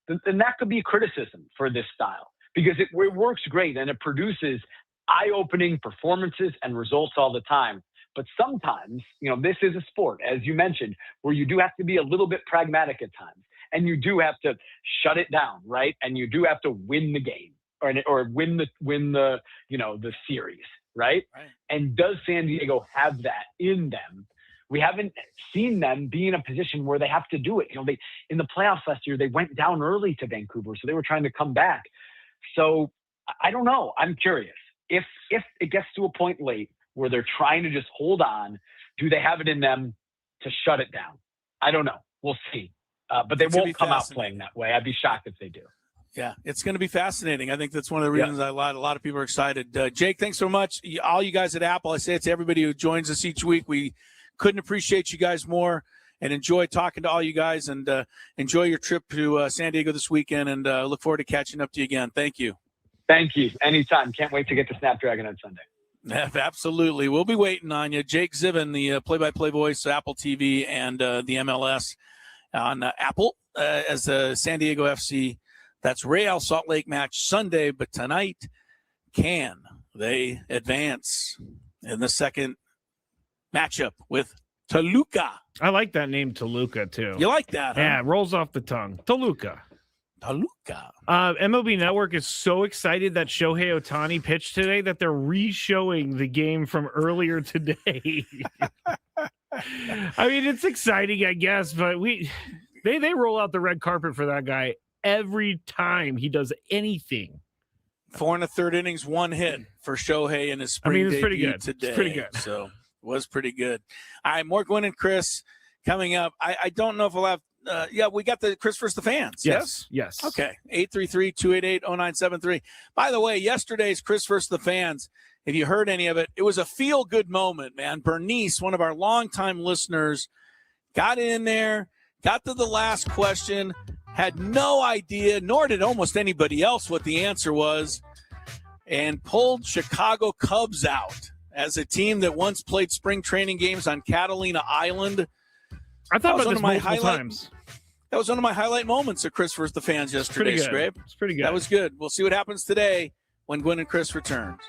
then that could be a criticism for this style because it works great and it produces eye-opening performances and results all the time. But sometimes, this is a sport, as you mentioned, where you do have to be a little bit pragmatic at times. And you do have to shut it down, right? And you do have to win the game or win the series, right? And does San Diego have that in them? We haven't seen them be in a position where they have to do it. They in the playoffs last year, they went down early to Vancouver, so they were trying to come back. So I don't know. I'm curious. If it gets to a point late where they're trying to just hold on, do they have it in them to shut it down? I don't know. We'll see. But they won't come out playing that way. I'd be shocked if they do. Yeah, it's going to be fascinating. I think that's one of the reasons a lot of people are excited. Jake, thanks so much. All you guys at Apple, I say it to everybody who joins us each week. We couldn't appreciate you guys more and enjoy talking to all you guys and enjoy your trip to San Diego this weekend and look forward to catching up to you again. Thank you. Thank you. Anytime. Can't wait to get to Snapdragon on Sunday. Absolutely. We'll be waiting on you. Jake Zivin, the play-by-play voice, Apple TV, and the MLS on Apple as the San Diego FC. That's Real Salt Lake match Sunday, but tonight, can they advance in the second matchup with Toluca? I like that name, Toluca, too. You like that, huh? Yeah, it rolls off the tongue. Toluca. MLB Network is so excited that Shohei Ohtani pitched today that they're re-showing the game from earlier today. I mean, it's exciting, I guess, but they roll out the red carpet for that guy every time he does anything. 4 1/3 innings, 1 hit for Shohei in his spring it's pretty debut good. today. It's pretty good. So it was pretty good. All right, more Gwynn and Chris coming up. I don't know if we'll have we got the Chris versus the fans. Yes. Okay. 833-288-0973. By the way, yesterday's Chris versus the fans, if you heard any of it, it was a feel-good moment, man. Bernice, one of our longtime listeners, got in there, got to the last question, had no idea, nor did almost anybody else, what the answer was, and pulled Chicago Cubs out as a team that once played spring training games on Catalina Island. I thought about this multiple times. That was one of my highlight moments of Chris versus the fans yesterday, Scrape. It's pretty good. That was good. We'll see what happens today when Gwynn and Chris returns.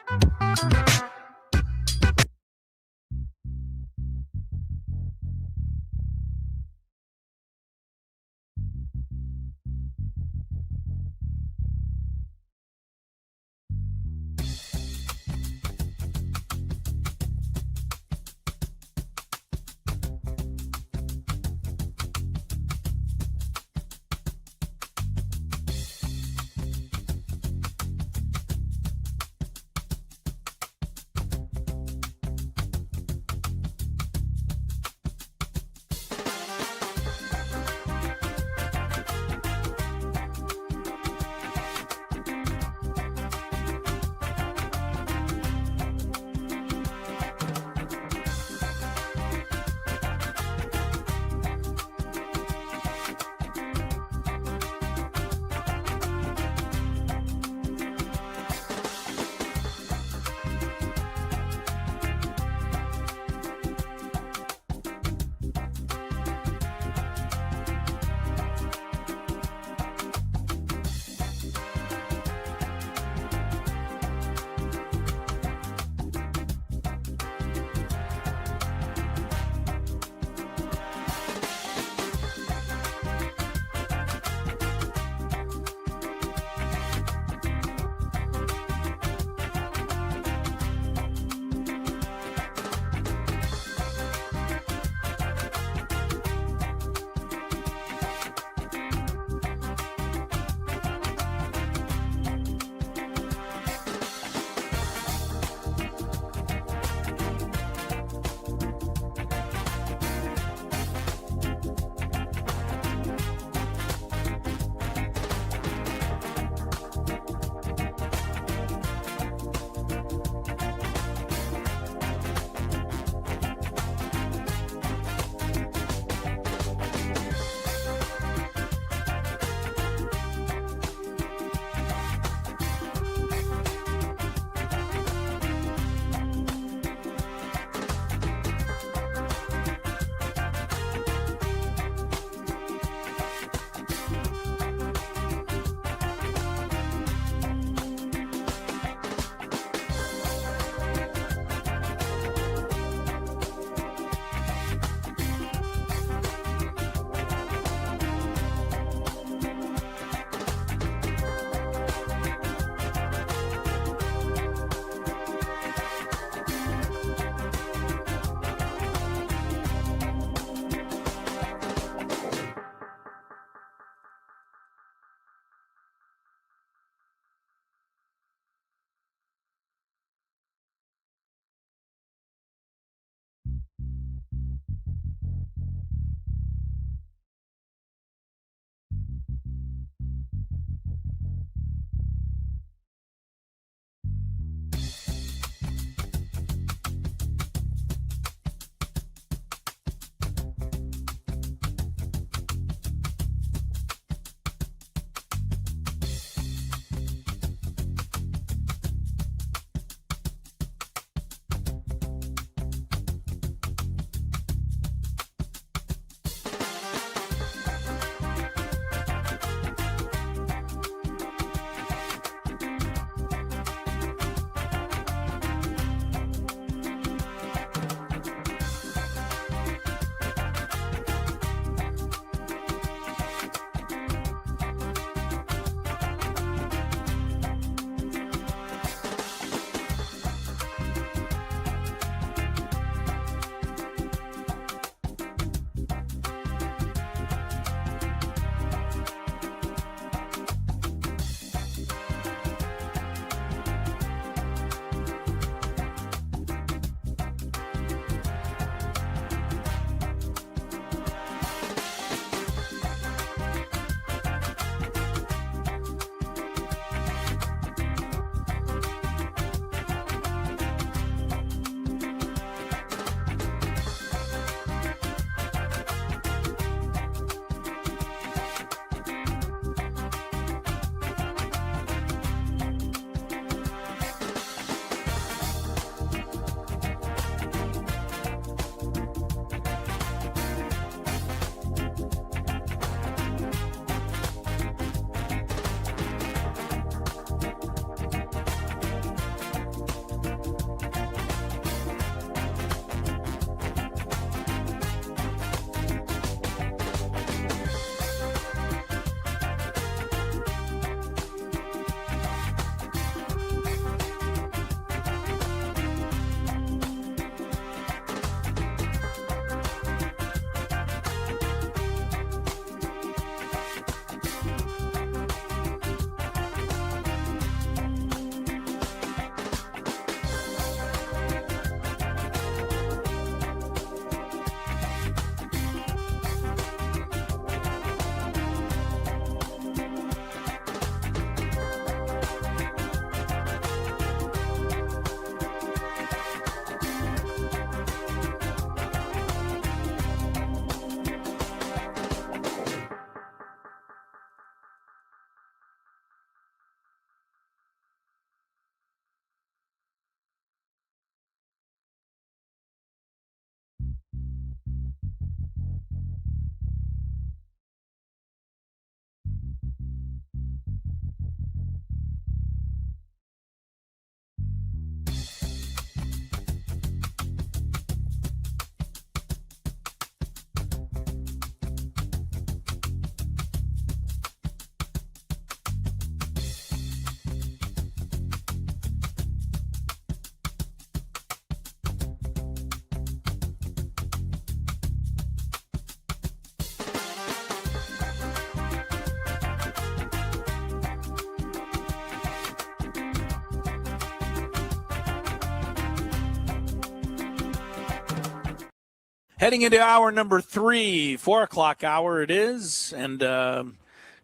Heading into hour number 3, 4 o'clock hour it is. And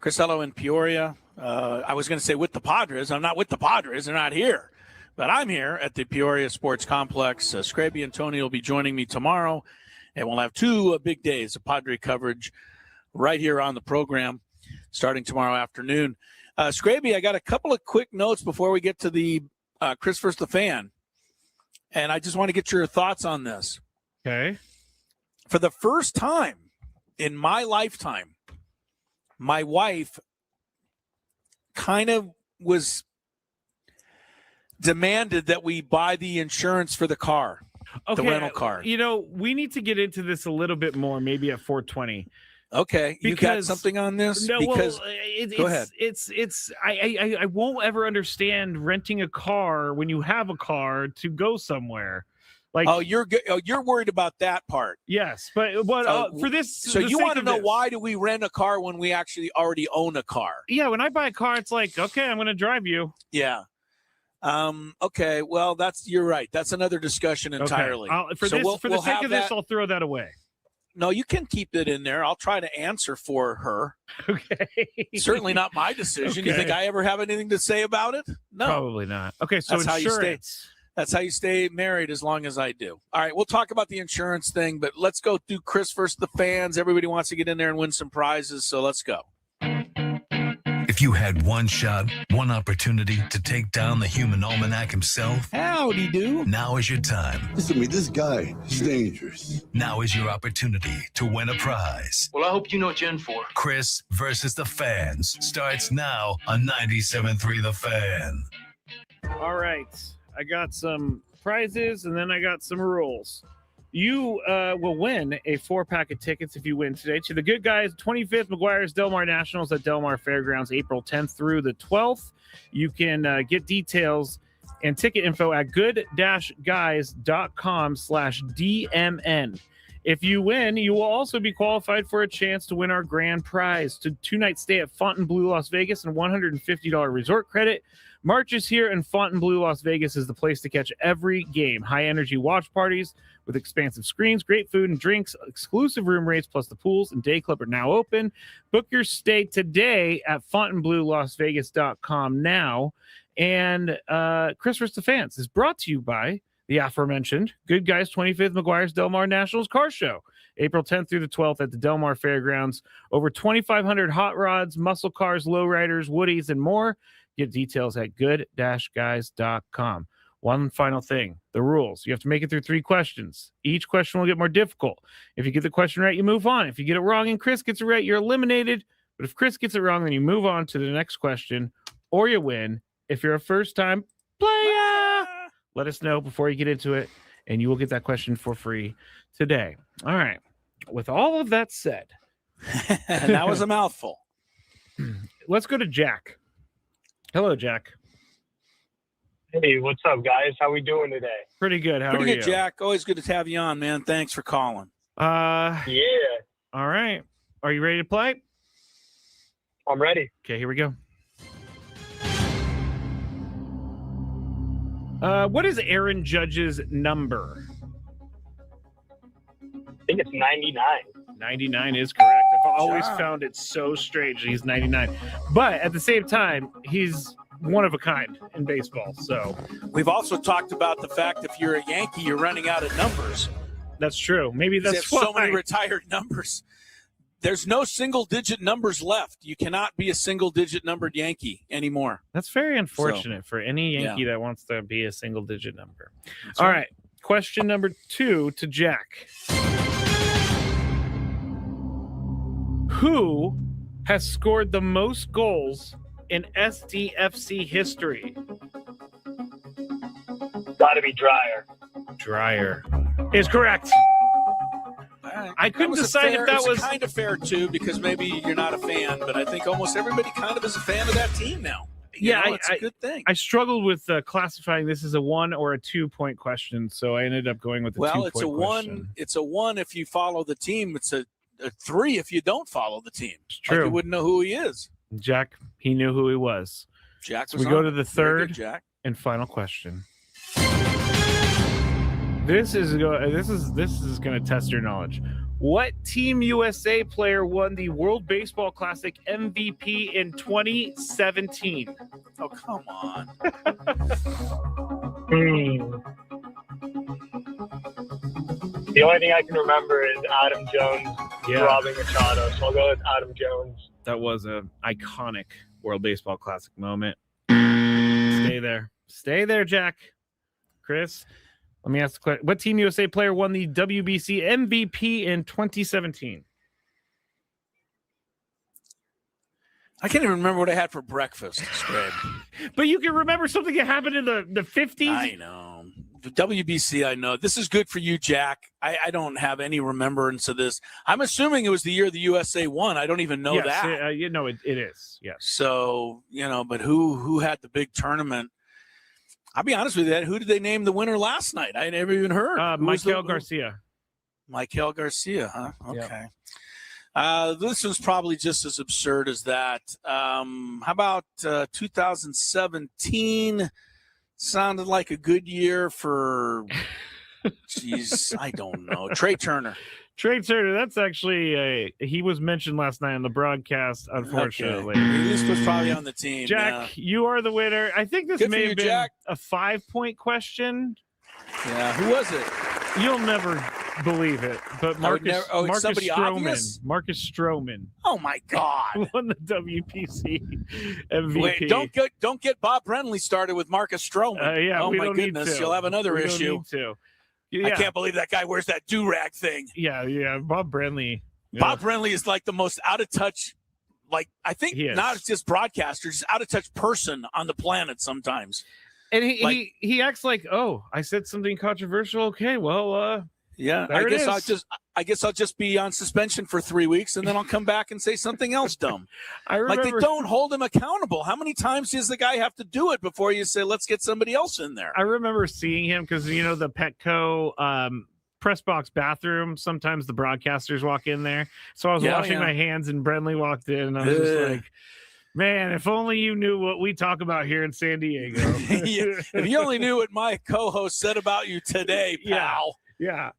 Crisello in Peoria. I was going to say with the Padres. I'm not with the Padres. They're not here. But I'm here at the Peoria Sports Complex. Skraby and Tony will be joining me tomorrow. And we'll have 2 big days of Padre coverage right here on the program starting tomorrow afternoon. Skraby, I got a couple of quick notes before we get to the Chris vs. the Fan. And I just want to get your thoughts on this. Okay. For the first time in my lifetime, my wife kind of was demanded that we buy the insurance for the car, the rental car. You know, we need to get into this a little bit more, maybe at 420. Okay, you got something on this? No, because go ahead. I won't ever understand renting a car when you have a car to go somewhere. Like, you're worried about that part. Yes, but for this, so you want to know why do we rent a car when we actually already own a car? Yeah, when I buy a car, it's like, okay, I'm going to drive you. Yeah. Okay. Well, you're right. That's another discussion entirely. Okay. For the sake of this, I'll throw that away. No, you can keep it in there. I'll try to answer for her. Okay. Certainly not my decision. Okay. You think I ever have anything to say about it? No. Probably not. Okay, so that's insurance. That's how you stay married as long as I do. All right, we'll talk about the insurance thing, but let's go through Chris versus the Fans. Everybody wants to get in there and win some prizes, so let's go. If you had one shot, one opportunity to take down the human almanac himself, howdy do. Now is your time. Listen to me, this guy is dangerous. Now is your opportunity to win a prize. Well, I hope you know what you're in for. Chris versus the Fans starts now on 97.3 The Fan. All right. I got some prizes, and then I got some rules. You will win a 4-pack of tickets if you win today to the Good Guys 25th McGuire's Del Mar Nationals at Del Mar Fairgrounds, April 10th through the 12th. You can get details and ticket info at good-guys.com/DMN. If you win, you will also be qualified for a chance to win our grand prize, to 2-night stay at Fontainebleau, Las Vegas, and $150 resort credit. March is here, and Fontainebleau, Las Vegas is the place to catch every game. High-energy watch parties with expansive screens, great food and drinks, exclusive room rates, plus the pools and day club are now open. Book your stay today at FontainebleauLasVegas.com now. And Chris vs. the Fans is brought to you by the aforementioned Good Guys 25th McGuire's Del Mar Nationals Car Show, April 10th through the 12th at the Del Mar Fairgrounds. Over 2,500 hot rods, muscle cars, lowriders, woodies, and more. Get details at good-guys.com. One final thing, the rules. You have to make it through 3 questions. Each question will get more difficult. If you get the question right, you move on. If you get it wrong and Chris gets it right, you're eliminated. But if Chris gets it wrong, then you move on to the next question, or you win. If you're a first-time player, let us know before you get into it, and you will get that question for free today. All right. With all of that said, and that was a mouthful. Let's go to Jack. Hello, Jack. Hey, what's up, guys? How we doing today? Pretty good. How are you? Pretty good, Jack. Always good to have you on, man. Thanks for calling. Yeah. All right. Are you ready to play? I'm ready. Okay, here we go. What is Aaron Judge's number? I think it's 99. 99 is correct. I've always found it so strange that he's 99. But at the same time, he's one of a kind in baseball. So we've also talked about the fact if you're a Yankee, you're running out of numbers. That's true. Maybe that's why. So many retired numbers. There's no single-digit numbers left. You cannot be a single-digit numbered Yankee anymore. That's very unfortunate for any Yankee that wants to be a single-digit number. All right. Question number 2 to Jack. Who has scored the most goals in SDFC history? Gotta be Dryer. Dryer is correct. I couldn't decide if that was kind of fair too, because maybe you're not a fan, but I think almost everybody kind of is a fan of that team now. It's a good thing. I struggled with classifying this as a 1 or a 2-point question, so I ended up going with the 2-point question. It's a 1 if you follow the team. It's a 3 if you don't follow the team. It's true. Like you wouldn't know who he is. Jack, he knew who he was. Jack. So we go to the third and final question. This is going to test your knowledge. What Team USA player won the World Baseball Classic MVP in 2017? Oh, come on. The only thing I can remember is Adam Jones robbing Machado, so I'll go with Adam Jones. That was an iconic World Baseball Classic moment. Stay there, Jack. Chris, let me ask the question. What Team USA player won the WBC MVP in 2017? I can't even remember what I had for breakfast, Spread. But you can remember something that happened in the 50s? I know. The WBC, I know. This is good for you, Jack. I don't have any remembrance of this. I'm assuming it was the year the USA won. I don't even know that. It is. Yes. So, but who had the big tournament? I'll be honest with you. Who did they name the winner last night? I never even heard. Maikel Garcia. Maikel Garcia, huh? Okay. Yep. This was probably just as absurd as that. How about 2017? Sounded like a good year for, I don't know. Trey Turner. That's actually he was mentioned last night on the broadcast, unfortunately. Okay. This was probably on the team. Jack, you are the winner. I think this may have been a 5-point question. Yeah, who was it? You'll never believe it, but Marcus Stroman. Oh my God! Won the WPC MVP. Wait, don't get Bob Brenly started with Marcus Stroman. Oh my goodness, you'll have another issue. Yeah. I can't believe that guy wears that do-rag thing. Yeah, Bob Brenly. Yeah. Bob Brenly is like the most out of touch, I think not just broadcaster, just out of touch person on the planet sometimes. And he acts like, oh, I said something controversial. Okay, well, yeah, I guess I'll just be on suspension for 3 weeks, and then I'll come back and say something else dumb. They don't hold him accountable. How many times does the guy have to do it before you say, let's get somebody else in there? I remember seeing him because, the Petco press box bathroom, sometimes the broadcasters walk in there. So I was washing my hands, and Brenly walked in, and I was just like, man, if only you knew what we talk about here in San Diego. If you only knew what my co-host said about you today, pal. Yeah.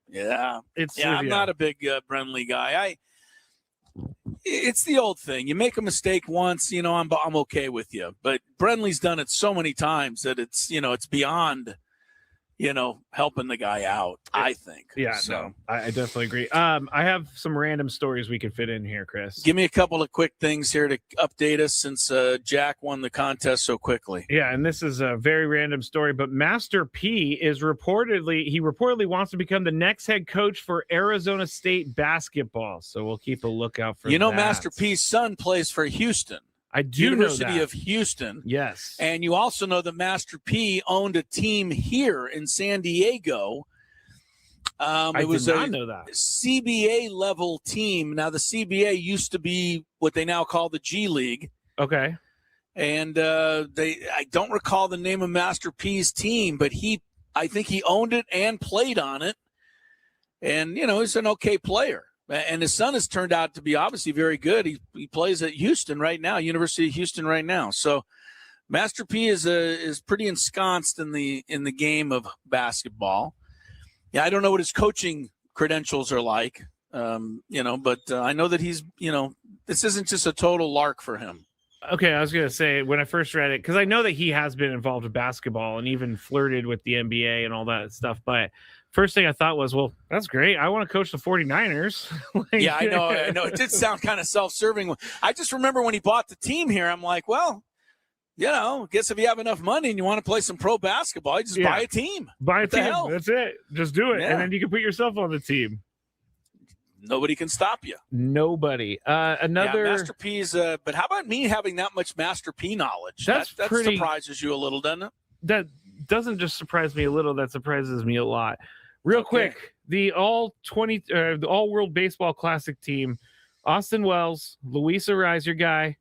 I'm not a big Brenly guy. It's the old thing. You make a mistake once, I'm okay with you. But Brenly's done it so many times that it's beyond, helping the guy out, I think. Yeah, so I definitely agree. I have some random stories we can fit in here, Chris. Give me a couple of quick things here to update us since Jack won the contest so quickly. Yeah, and this is a very random story, but Master P reportedly wants to become the next head coach for Arizona State basketball. So we'll keep a lookout for that. Master P's son plays for Houston. I do University know that. of Houston. Yes. And you also know that Master P owned a team here in San Diego. It was did not know that. CBA level team. Now, the CBA used to be what they now call the G League. Okay. And I don't recall the name of Master P's team, but I think he owned it and played on it. And, he's an okay player. And his son has turned out to be obviously very good. He plays at Houston right now, University of Houston right now. So Master P is pretty ensconced in the game of basketball. Yeah, I don't know what his coaching credentials are like, but I know that he's, this isn't just a total lark for him. Okay, I was going to say, when I first read it, because I know that he has been involved with basketball and even flirted with the NBA and all that stuff, but first thing I thought was, well, that's great. I want to coach the 49ers. Yeah, I know. It did sound kind of self-serving. I just remember when he bought the team here, I'm like, well, guess if you have enough money and you want to play some pro basketball, you just buy a team. Buy a team. That's it. Just do it. Yeah. And then you can put yourself on the team. Nobody can stop you. Nobody. Master P's. But how about me having that much Master P knowledge? That surprises you a little, doesn't it? That doesn't just surprise me a little. That surprises me a lot. Real quick, the all World Baseball Classic team: Austin Wells, Luis Ariz, your guy,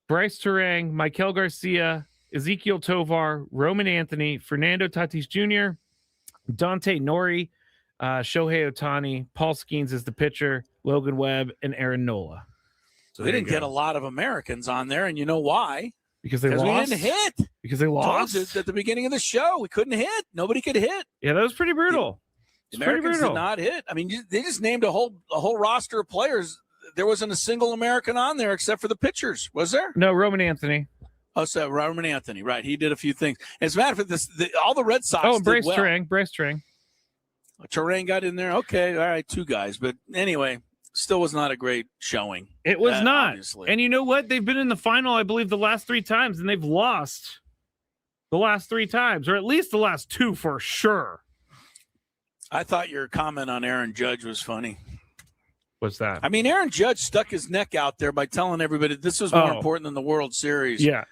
Bryce Terang, Maikel Garcia, Ezekiel Tovar, Roman Anthony, Fernando Tatis Jr., Dante Nori, Shohei Ohtani, Paul Skeens is the pitcher, Logan Webb, and Aaron Nola. So they didn't get a lot of Americans on there, and you know why? Because they lost. We didn't hit. Because they lost at the beginning of the show. We couldn't hit. Nobody could hit. Yeah, that was pretty brutal. Americans did not hit. I mean, they just named a whole roster of players. There wasn't a single American on there except for the pitchers, was there? No, Roman Anthony. Oh, so Roman Anthony, right? He did a few things. As a matter of fact, all the Red Sox. Oh, Bryce did well. Turang. Turang got in there. Okay, all right, 2 guys. But anyway, still was not a great showing. It was not. Obviously. And you know what? They've been in the final, I believe, the last 3 times, and they've lost the last 3 times, or at least the last 2 for sure. I thought your comment on Aaron Judge was funny. What's that? I mean, Aaron Judge stuck his neck out there by telling everybody this was more important than the World Series. Yeah.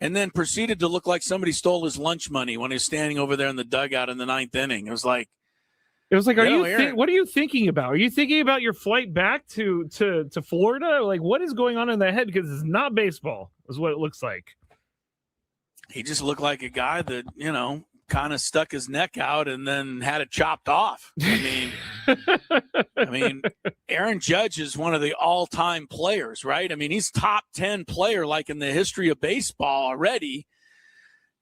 And then proceeded to look like somebody stole his lunch money when he was standing over there in the dugout in the 9th inning. It was like, what are you thinking about? Are you thinking about your flight back to Florida? Like, what is going on in that head? Because it's not baseball, is what it looks like. He just looked like a guy that, kind of stuck his neck out and then had it chopped off. I mean, Aaron Judge is one of the all-time players, right? I mean, he's top 10 player like in the history of baseball already.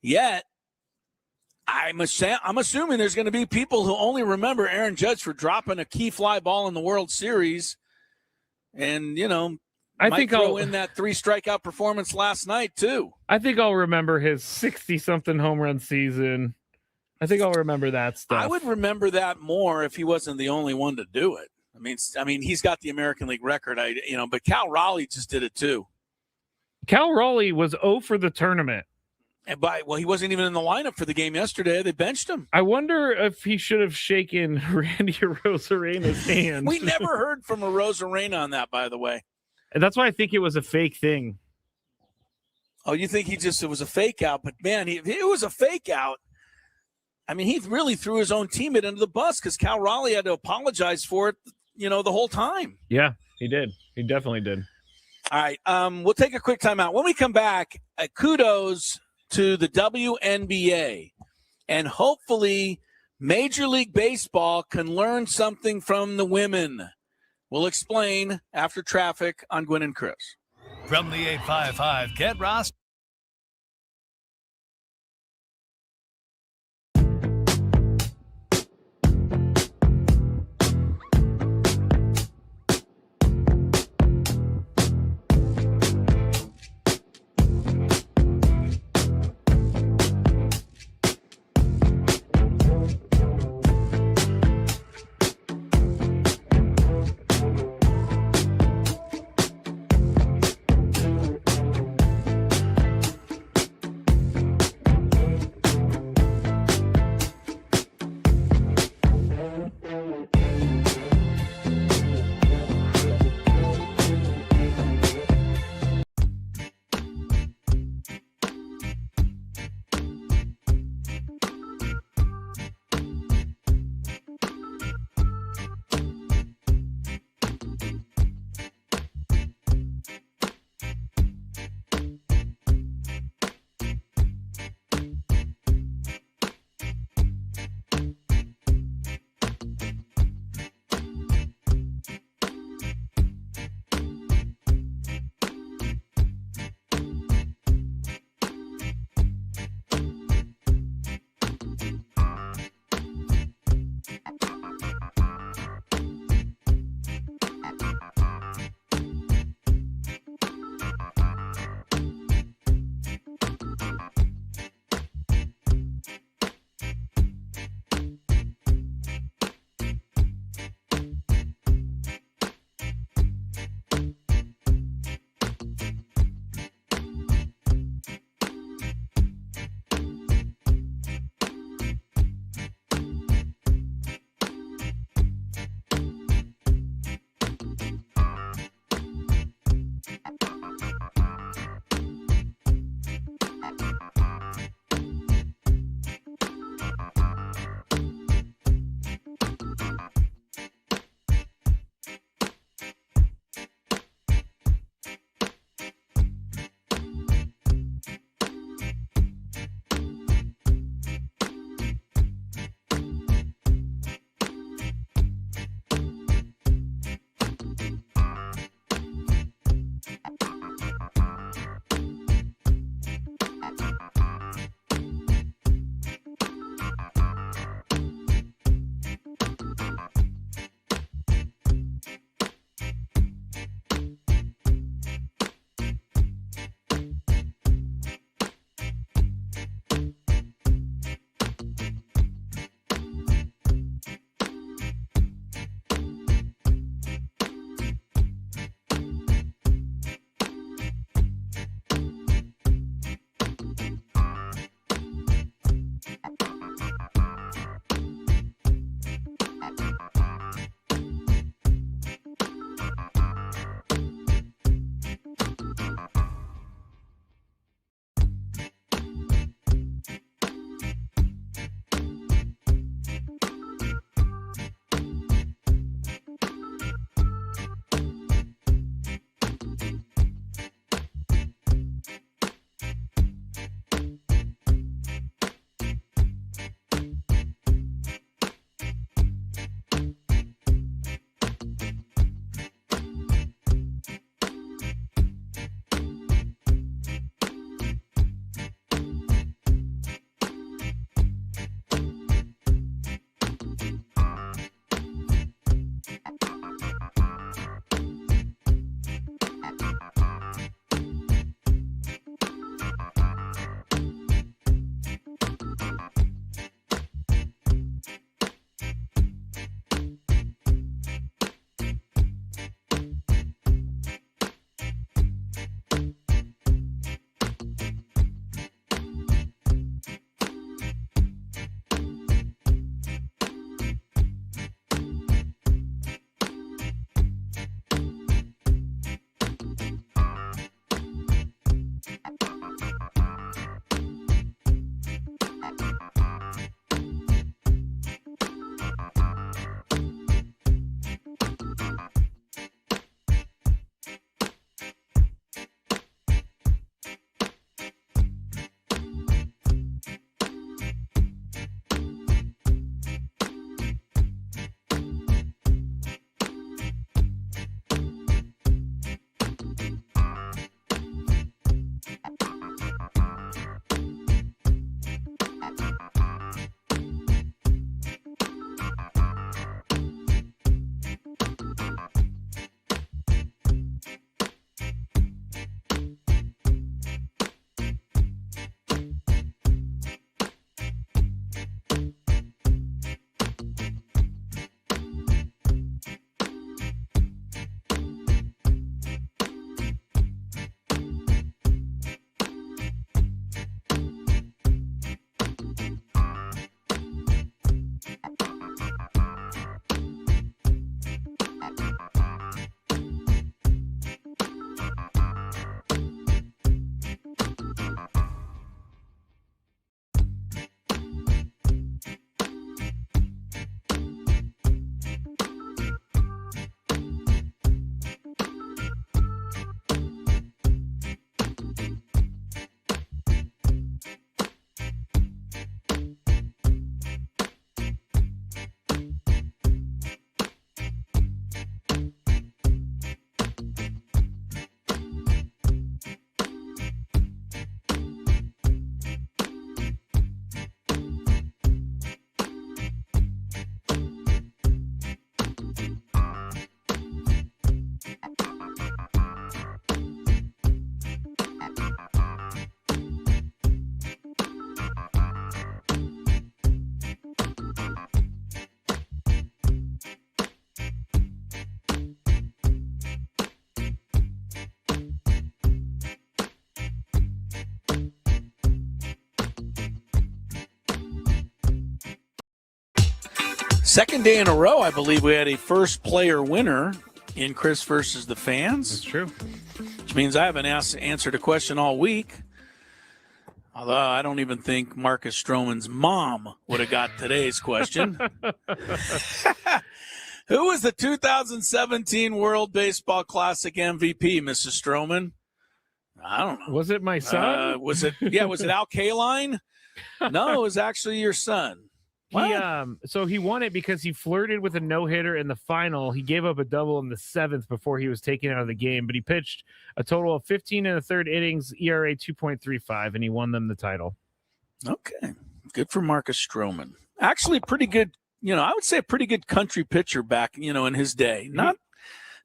Yet, I'm assuming there's going to be people who only remember Aaron Judge for dropping a key fly ball in the World Series, and I think throw in that 3 strikeout performance last night too. I think I'll remember his 60-something home run season. I think I'll remember that stuff. I would remember that more if he wasn't the only one to do it. I mean, he's got the American League record. But Cal Raleigh just did it too. Cal Raleigh was 0 for the tournament. And he wasn't even in the lineup for the game yesterday. They benched him. I wonder if he should have shaken Randy Arozarena's hand. We never heard from Arozarena on that, by the way. And that's why I think it was a fake thing. Oh, you think it was a fake out? But man, it was a fake out. I mean, he really threw his own teammate under the bus because Cal Raleigh had to apologize for it, the whole time. Yeah, he did. He definitely did. All right, we'll take a quick timeout. When we come back, kudos to the WNBA, and hopefully Major League Baseball can learn something from the women. We'll explain after traffic on Gwynn and Chris. From the 855, get Ross. Second day in a row, I believe we had a first player winner in Chris versus the fans. That's true. Which means I haven't answered a question all week. Although I don't even think Marcus Stroman's mom would have got today's question. Who was the 2017 World Baseball Classic MVP, Mrs. Stroman? I don't know. Was it my son? Was it Al Kaline? No, it was actually your son. So he won it because he flirted with a no-hitter in the final. He gave up a double in the 7th before he was taken out of the game, but he pitched a total of 15 and a third innings, ERA 2.35, and he won them the title. Okay. Good for Marcus Stroman. Actually, pretty good, I would say a pretty good country pitcher back, in his day.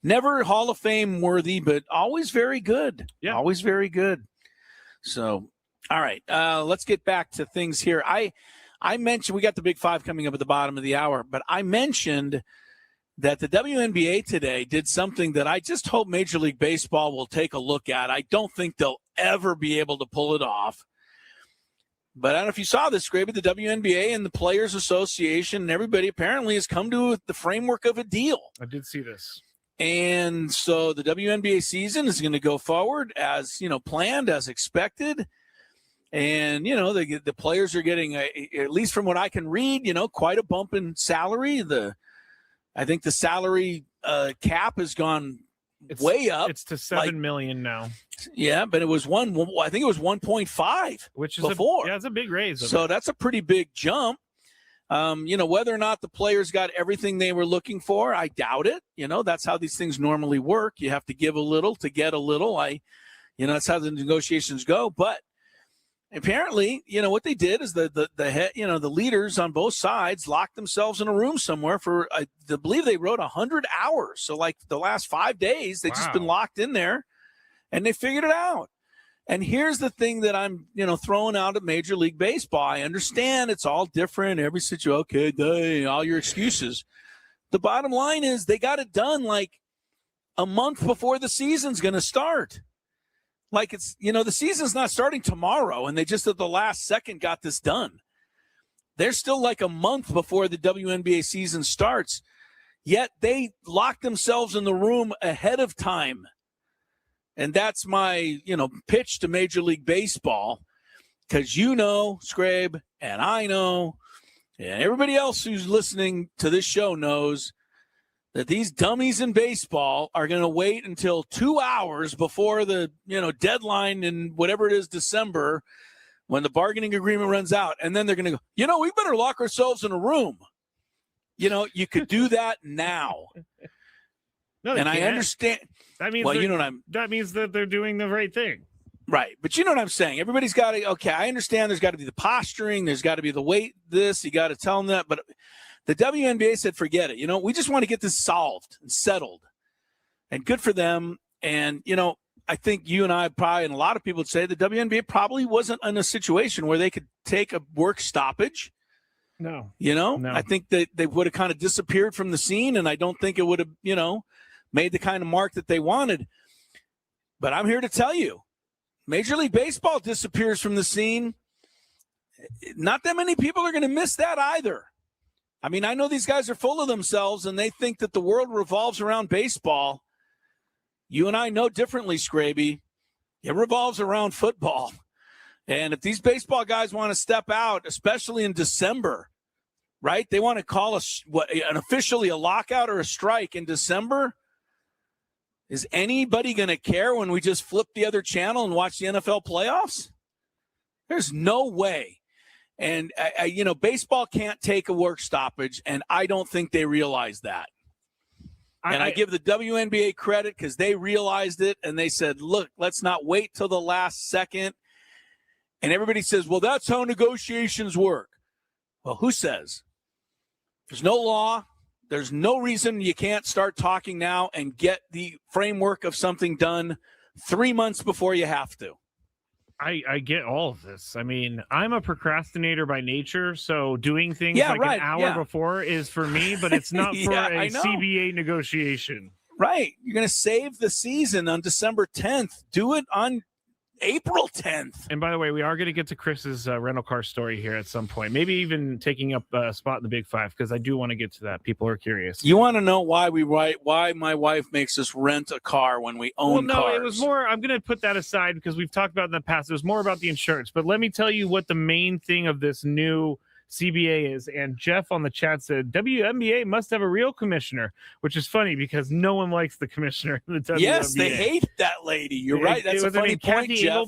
Never Hall of Fame worthy, but always very good. Yeah. Always very good. So, all right, let's get back to things here. I mentioned we got the Big Five coming up at the bottom of the hour, but I mentioned that the WNBA today did something that I just hope Major League Baseball will take a look at. I don't think they'll ever be able to pull it off. But I don't know if you saw this, Skraby, the WNBA and the Players Association and everybody apparently has come to the framework of a deal. I did see this. And so the WNBA season is going to go forward as, planned, as expected. And, the players are getting, at least from what I can read, quite a bump in salary. I think the salary cap has gone way up. It's to $7 million now. Yeah, but it was I think it was 1.5, which is before. It's a big raise. So that's a pretty big jump. Whether or not the players got everything they were looking for, I doubt it. That's how these things normally work. You have to give a little to get a little. That's how the negotiations go. But apparently, what they did is the head, the leaders on both sides locked themselves in a room somewhere for, I believe they wrote 100 hours. So like the last 5 days, they've just been locked in there and they figured it out. And here's the thing that I'm, throwing out at Major League Baseball. I understand it's all different. Every situation, okay, all your excuses. The bottom line is they got it done like a month before the season's going to start. Like it's, the season's not starting tomorrow, and they just at the last second got this done. They're still like a month before the WNBA season starts, yet they locked themselves in the room ahead of time. And that's my, pitch to Major League Baseball, because Scrabe, and I know, and everybody else who's listening to this show knows that these dummies in baseball are going to wait until 2 hours before the, deadline in whatever it is, December, when the bargaining agreement runs out. And then they're going to go, we better lock ourselves in a room. You could do that now. No, and I understand. That means that means that they're doing the right thing. Right. But you know what I'm saying? Everybody's got to, okay, I understand there's got to be the posturing. There's got to be the weight, this. You got to tell them that. But the WNBA said, forget it. We just want to get this solved and settled. And good for them. And, I think you and I probably, and a lot of people would say the WNBA probably wasn't in a situation where they could take a work stoppage. No. No. I think that they would have kind of disappeared from the scene, and I don't think it would have, made the kind of mark that they wanted. But I'm here to tell you, Major League Baseball disappears from the scene. Not that many people are going to miss that either. I mean, I know these guys are full of themselves and they think that the world revolves around baseball. You and I know differently, Skraby. It revolves around football. And if these baseball guys want to step out, especially in December, right? They want to call officially a lockout or a strike in December. Is anybody going to care when we just flip the other channel and watch the NFL playoffs? There's no way. And, baseball can't take a work stoppage, and I don't think they realize that. I give the WNBA credit because they realized it, and they said, look, let's not wait till the last second. And everybody says, well, that's how negotiations work. Well, who says? There's no law. There's no reason you can't start talking now and get the framework of something done 3 months before you have to. I get all of this. I mean, I'm a procrastinator by nature, so doing things an hour before is for me, but it's not for a CBA negotiation. Right. You're going to save the season on December 10th. Do it on April 10th. And by the way, we are going to get to Chris's rental car story here at some point. Maybe even taking up a spot in the Big Five, because I do want to get to that. People are curious. You want to know why my wife makes us rent a car when we own cars? It was more, I'm going to put that aside because we've talked about it in the past. It was more about the insurance. But let me tell you what the main thing of this new CBA is. And Jeff on the chat said, WNBA must have a real commissioner, which is funny because no one likes the commissioner in the WNBA. Yes, they hate that lady. You're right. That's a funny point, Jeff.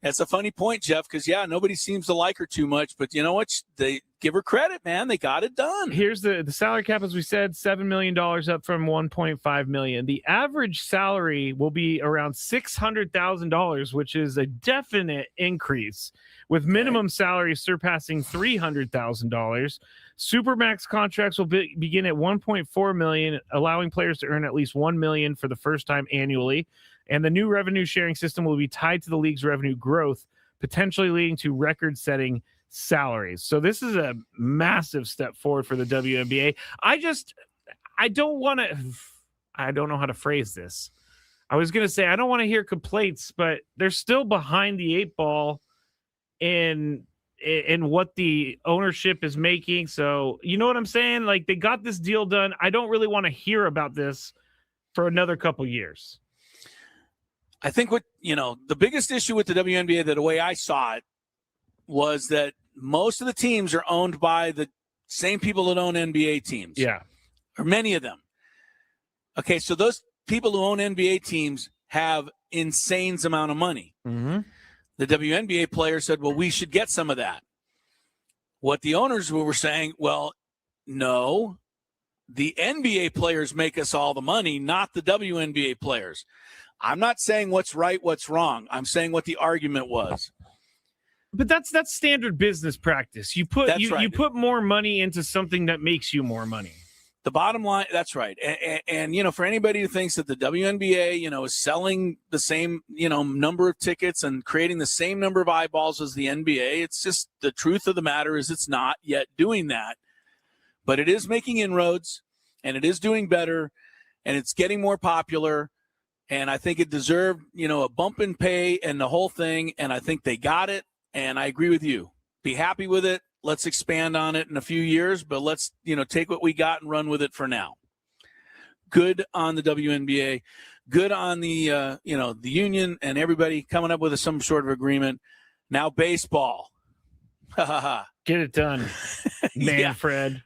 That's a funny point, Jeff, because, nobody seems to like her too much. But you know what? They give her credit, man. They got it done. Here's the salary cap, as we said, $7 million up from $1.5 million. The average salary will be around $600,000, which is a definite increase, with minimum salaries surpassing $300,000. Supermax contracts will begin at $1.4 million, allowing players to earn at least $1 million for the first time annually. And the new revenue sharing system will be tied to the league's revenue growth, potentially leading to record-setting salaries. So this is a massive step forward for the WNBA. I don't know how to phrase this. I was going to say, I don't want to hear complaints, but they're still behind the 8 ball in what the ownership is making. So you know what I'm saying? Like, they got this deal done. I don't really want to hear about this for another couple years. I think the biggest issue with the WNBA, the way I saw it, was that most of the teams are owned by the same people that own NBA teams. Yeah. Or many of them. Okay, so those people who own NBA teams have insane amount of money. Mm-hmm. The WNBA players said, well, we should get some of that. What the owners were saying, well, no, the NBA players make us all the money, not the WNBA players. I'm not saying what's right, what's wrong. I'm saying what the argument was. But that's standard business practice. You put you put more money into something that makes you more money. The bottom line, that's right. And for anybody who thinks that the WNBA, is selling the same, number of tickets and creating the same number of eyeballs as the NBA, it's just the truth of the matter is it's not yet doing that. But it is making inroads, and it is doing better, and it's getting more popular. And I think it deserved, a bump in pay and the whole thing. And I think they got it. And I agree with you. Be happy with it. Let's expand on it in a few years, but let's, take what we got and run with it for now. Good on the WNBA. Good on the, the union and everybody coming up with some sort of agreement. Now baseball. Get it done, Manfred.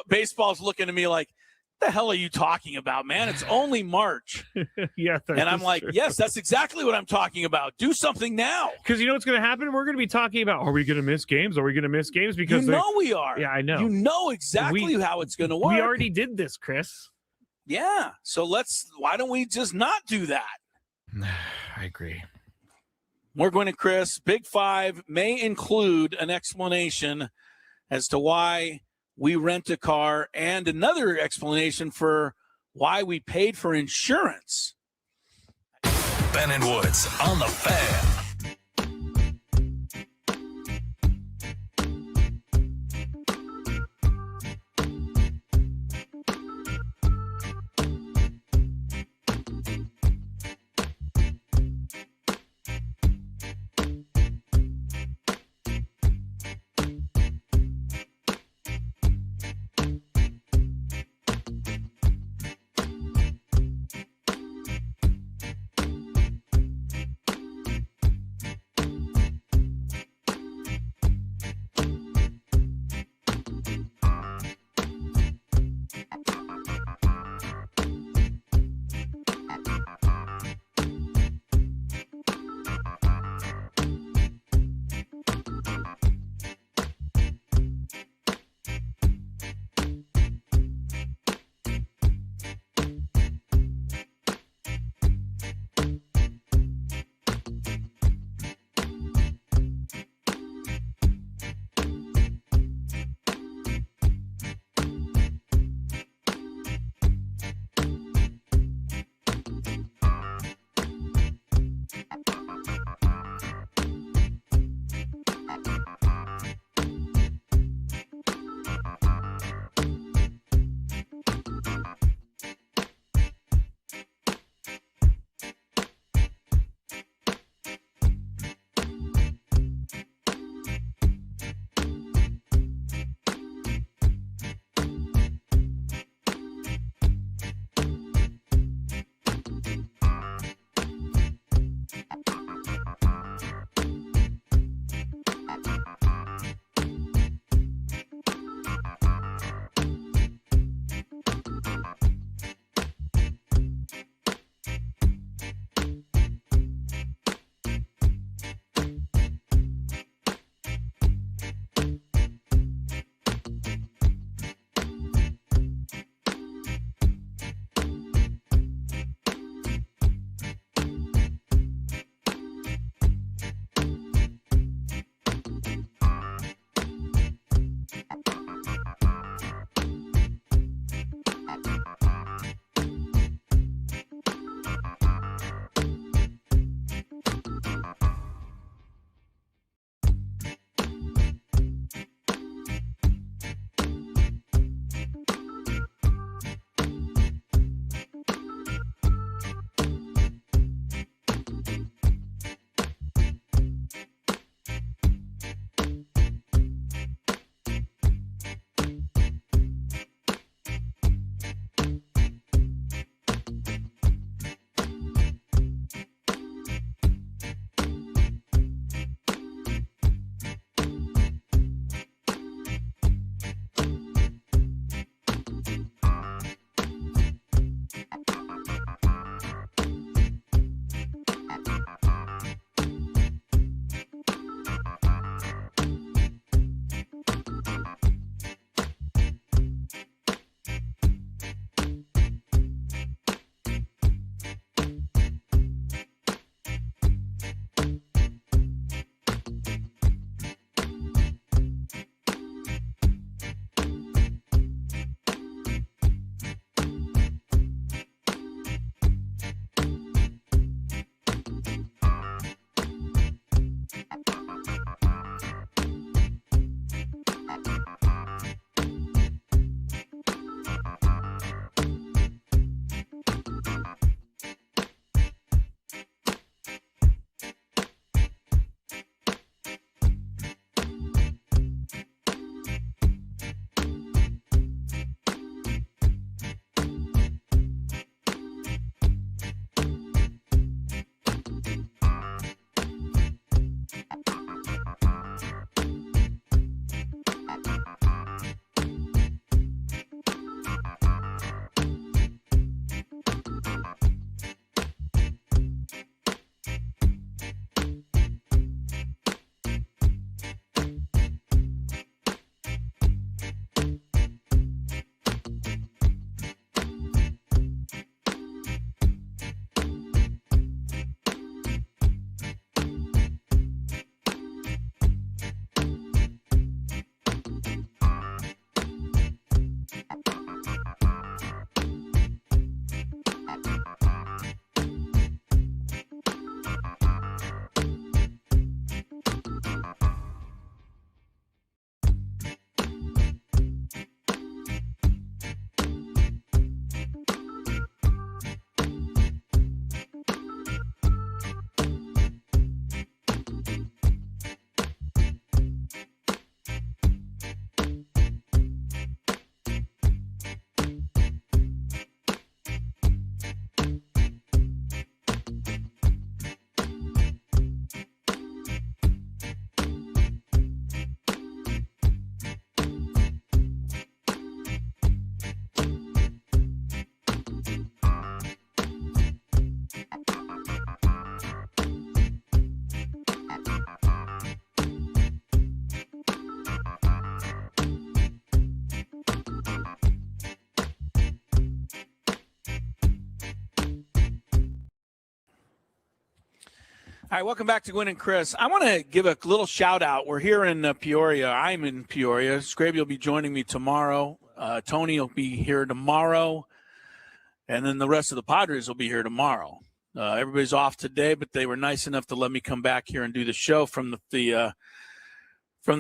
Baseball's looking at me like, the hell are you talking about, man? It's only March. Yeah. And I'm like, yes, that's exactly what I'm talking about. Do something now. Because you know what's going to happen? We're going to be talking about, are we going to miss games? Are we going to miss games? Because we are. Yeah, I know. You know exactly how it's going to work. We already did this, Chris. Yeah. So why don't we just not do that? I agree. We're going to Chris. Big Five may include an explanation as to why we rent a car and another explanation for why we paid for insurance. Ben and Woods on the Fan. All right, welcome back to Gwynn and Chris. I want to give a little shout out. We're here in Peoria. I'm in Peoria. Skraby will be joining me tomorrow. Tony will be here tomorrow. And then the rest of the Padres will be here tomorrow. Everybody's off today, but they were nice enough to let me come back here and do the show from the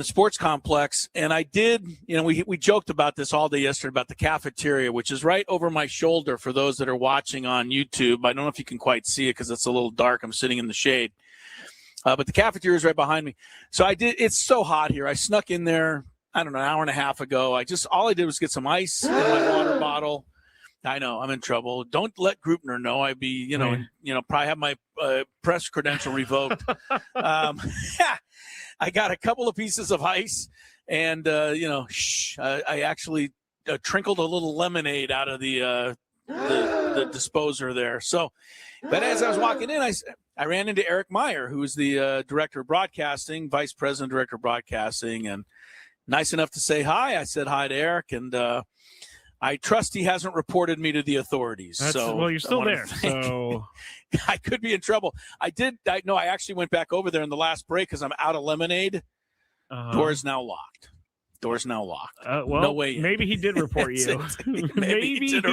sports complex. And I did, we joked about this all day yesterday about the cafeteria, which is right over my shoulder for those that are watching on YouTube. I don't know if you can quite see it because it's a little dark. I'm sitting in the shade. But the cafeteria is right behind me. So it's so hot here. I snuck in there, I don't know, an hour and a half ago. All I did was get some ice in my water bottle. I know I'm in trouble. Don't let Grupner know. I'd be, probably have my press credential revoked. I got a couple of pieces of ice, and I actually trickled a little lemonade out of the disposer there. So, but as I was walking in, I ran into Eric Meyer, who is the director of broadcasting, vice president, director of broadcasting, and nice enough to say hi. I said hi to Eric, and I trust he hasn't reported me to the authorities. Well, you're still there, so I could be in trouble. I actually went back over there in the last break because I'm out of lemonade. Door is now locked. No way. Maybe he did report you. Maybe he did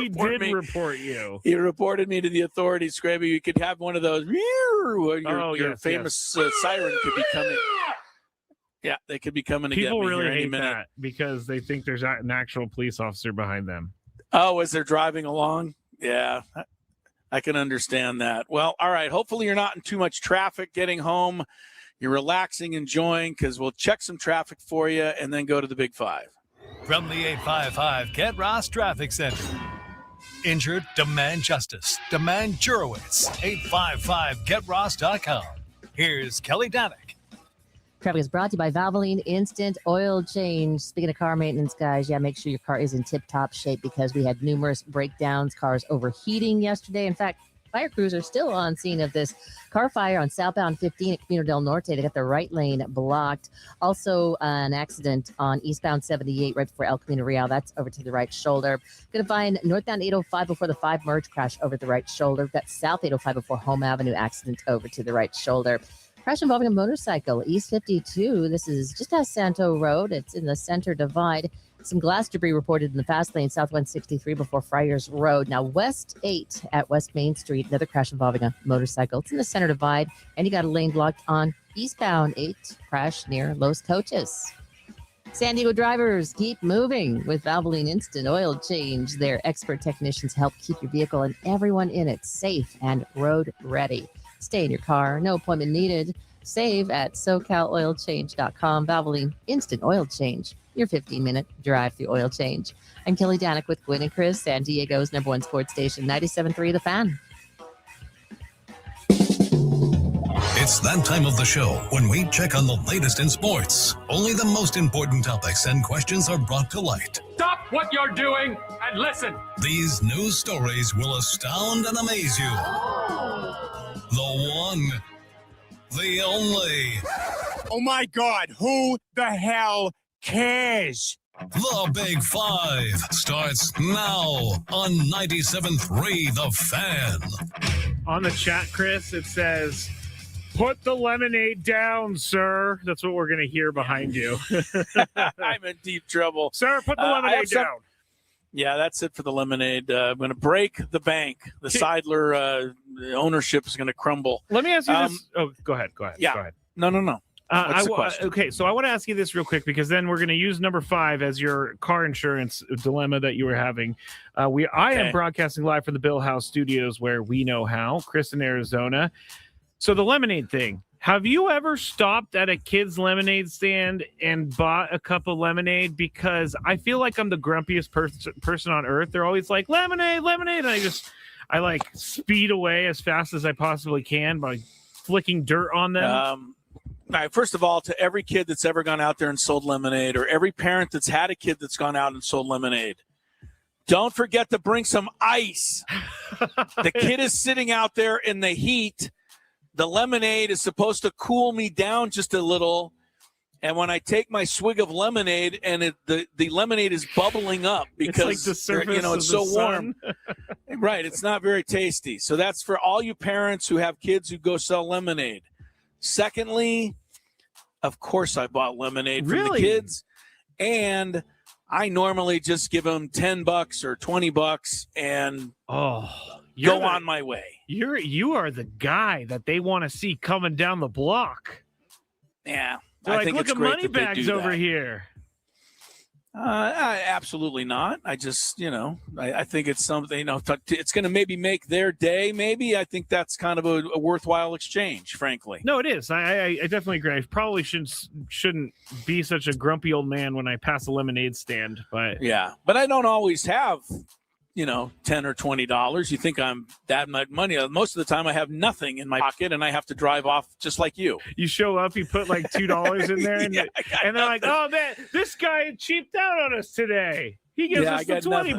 report you. He reported me to the authorities, Skraby. You could have one of those. Your famous siren could be coming. Yeah, they could be coming to get me. People really hate that because they think there's an actual police officer behind them. Oh, as they're driving along? Yeah, I can understand that. Well, all right. Hopefully you're not in too much traffic getting home. You're relaxing, enjoying, because we'll check some traffic for you and then go to the Big Five. From the 855 Get Ross Traffic Center. Injured? Demand justice. Demand Jurowitz. 855GetRoss.com. Here's Kelly Danick. Traffic is brought to you by Valvoline Instant Oil Change. Speaking of car maintenance, guys, make sure your car is in tip-top shape because we had numerous breakdowns, cars overheating yesterday. In fact, fire crews are still on scene of this car fire on southbound 15 at Camino del Norte. They got the right lane blocked. Also, an accident on eastbound 78 right before El Camino Real. That's over to the right shoulder. Going to find northbound 805 before the 5 merge crash over the right shoulder. We've got south 805 before Home Avenue accident over to the right shoulder. Crash involving a motorcycle, East 52. This is just past Santo Road. It's in the center divide. Some glass debris reported in the fast lane, south 163 before Friars Road. Now, West 8 at West Main Street, another crash involving a motorcycle. It's in the center divide, and you got a lane blocked on eastbound 8, crash near Los Coches. San Diego drivers, keep moving with Valvoline Instant Oil Change. Their expert technicians help keep your vehicle and everyone in it safe and road ready. Stay in your car. No appointment needed. Save at SoCalOilChange.com. Valvoline Instant Oil Change. Your 15-minute drive-through oil change. I'm Kelly Danick with Gwynn and Chris, San Diego's #1 sports station, 97.3 The Fan. It's that time of the show when we check on the latest in sports. Only the most important topics and questions are brought to light. Stop what you're doing and listen. These news stories will astound and amaze you. The one, the only. Oh my God, who the hell cares? The Big Five starts now on 97.3 The Fan. On the chat, Chris, it says, "Put the lemonade down, sir." That's what we're going to hear behind you. I'm in deep trouble. Sir, put the lemonade down. Yeah, that's it for the lemonade. I'm going to break the bank. The Seidler ownership is going to crumble. Let me ask you this. Oh, go ahead. Yeah. Go ahead. No. What's the question? Okay, so I want to ask you this real quick because then we're going to use number 5 as your car insurance dilemma that you were having. I am broadcasting live from the Bill House Studios where we know how, Chris in Arizona. So the lemonade thing. Have you ever stopped at a kid's lemonade stand and bought a cup of lemonade? Because I feel like I'm the grumpiest person on earth. They're always like, lemonade. And I like speed away as fast as I possibly can by flicking dirt on them. All right, first of all, to every kid that's ever gone out there and sold lemonade, or every parent that's had a kid that's gone out and sold lemonade, don't forget to bring some ice. The kid is sitting out there in the heat. The lemonade is supposed to cool me down just a little. And when I take my swig of lemonade and the lemonade is bubbling up because it's like the surface it's so warm. Right. It's not very tasty. So that's for all you parents who have kids who go sell lemonade. Secondly, of course I bought lemonade from the kids. And I normally just give them $10 or $20 and go on my way. You are the guy that they want to see coming down the block. Yeah. They're I think look it's at great money bags over here. Absolutely not. I just, I think it's something, it's going to maybe make their day. Maybe I think that's kind of a worthwhile exchange, frankly. No, it is. I definitely agree. I probably shouldn't be such a grumpy old man when I pass a lemonade stand, but yeah, but I don't always have, $10 or $20. You think I'm that much money. Most of the time I have nothing in my pocket and I have to drive off just like you. You show up, you put like $2 in there and, Yeah, and they're like, oh man, this guy cheaped out on us today. He gives us the $20.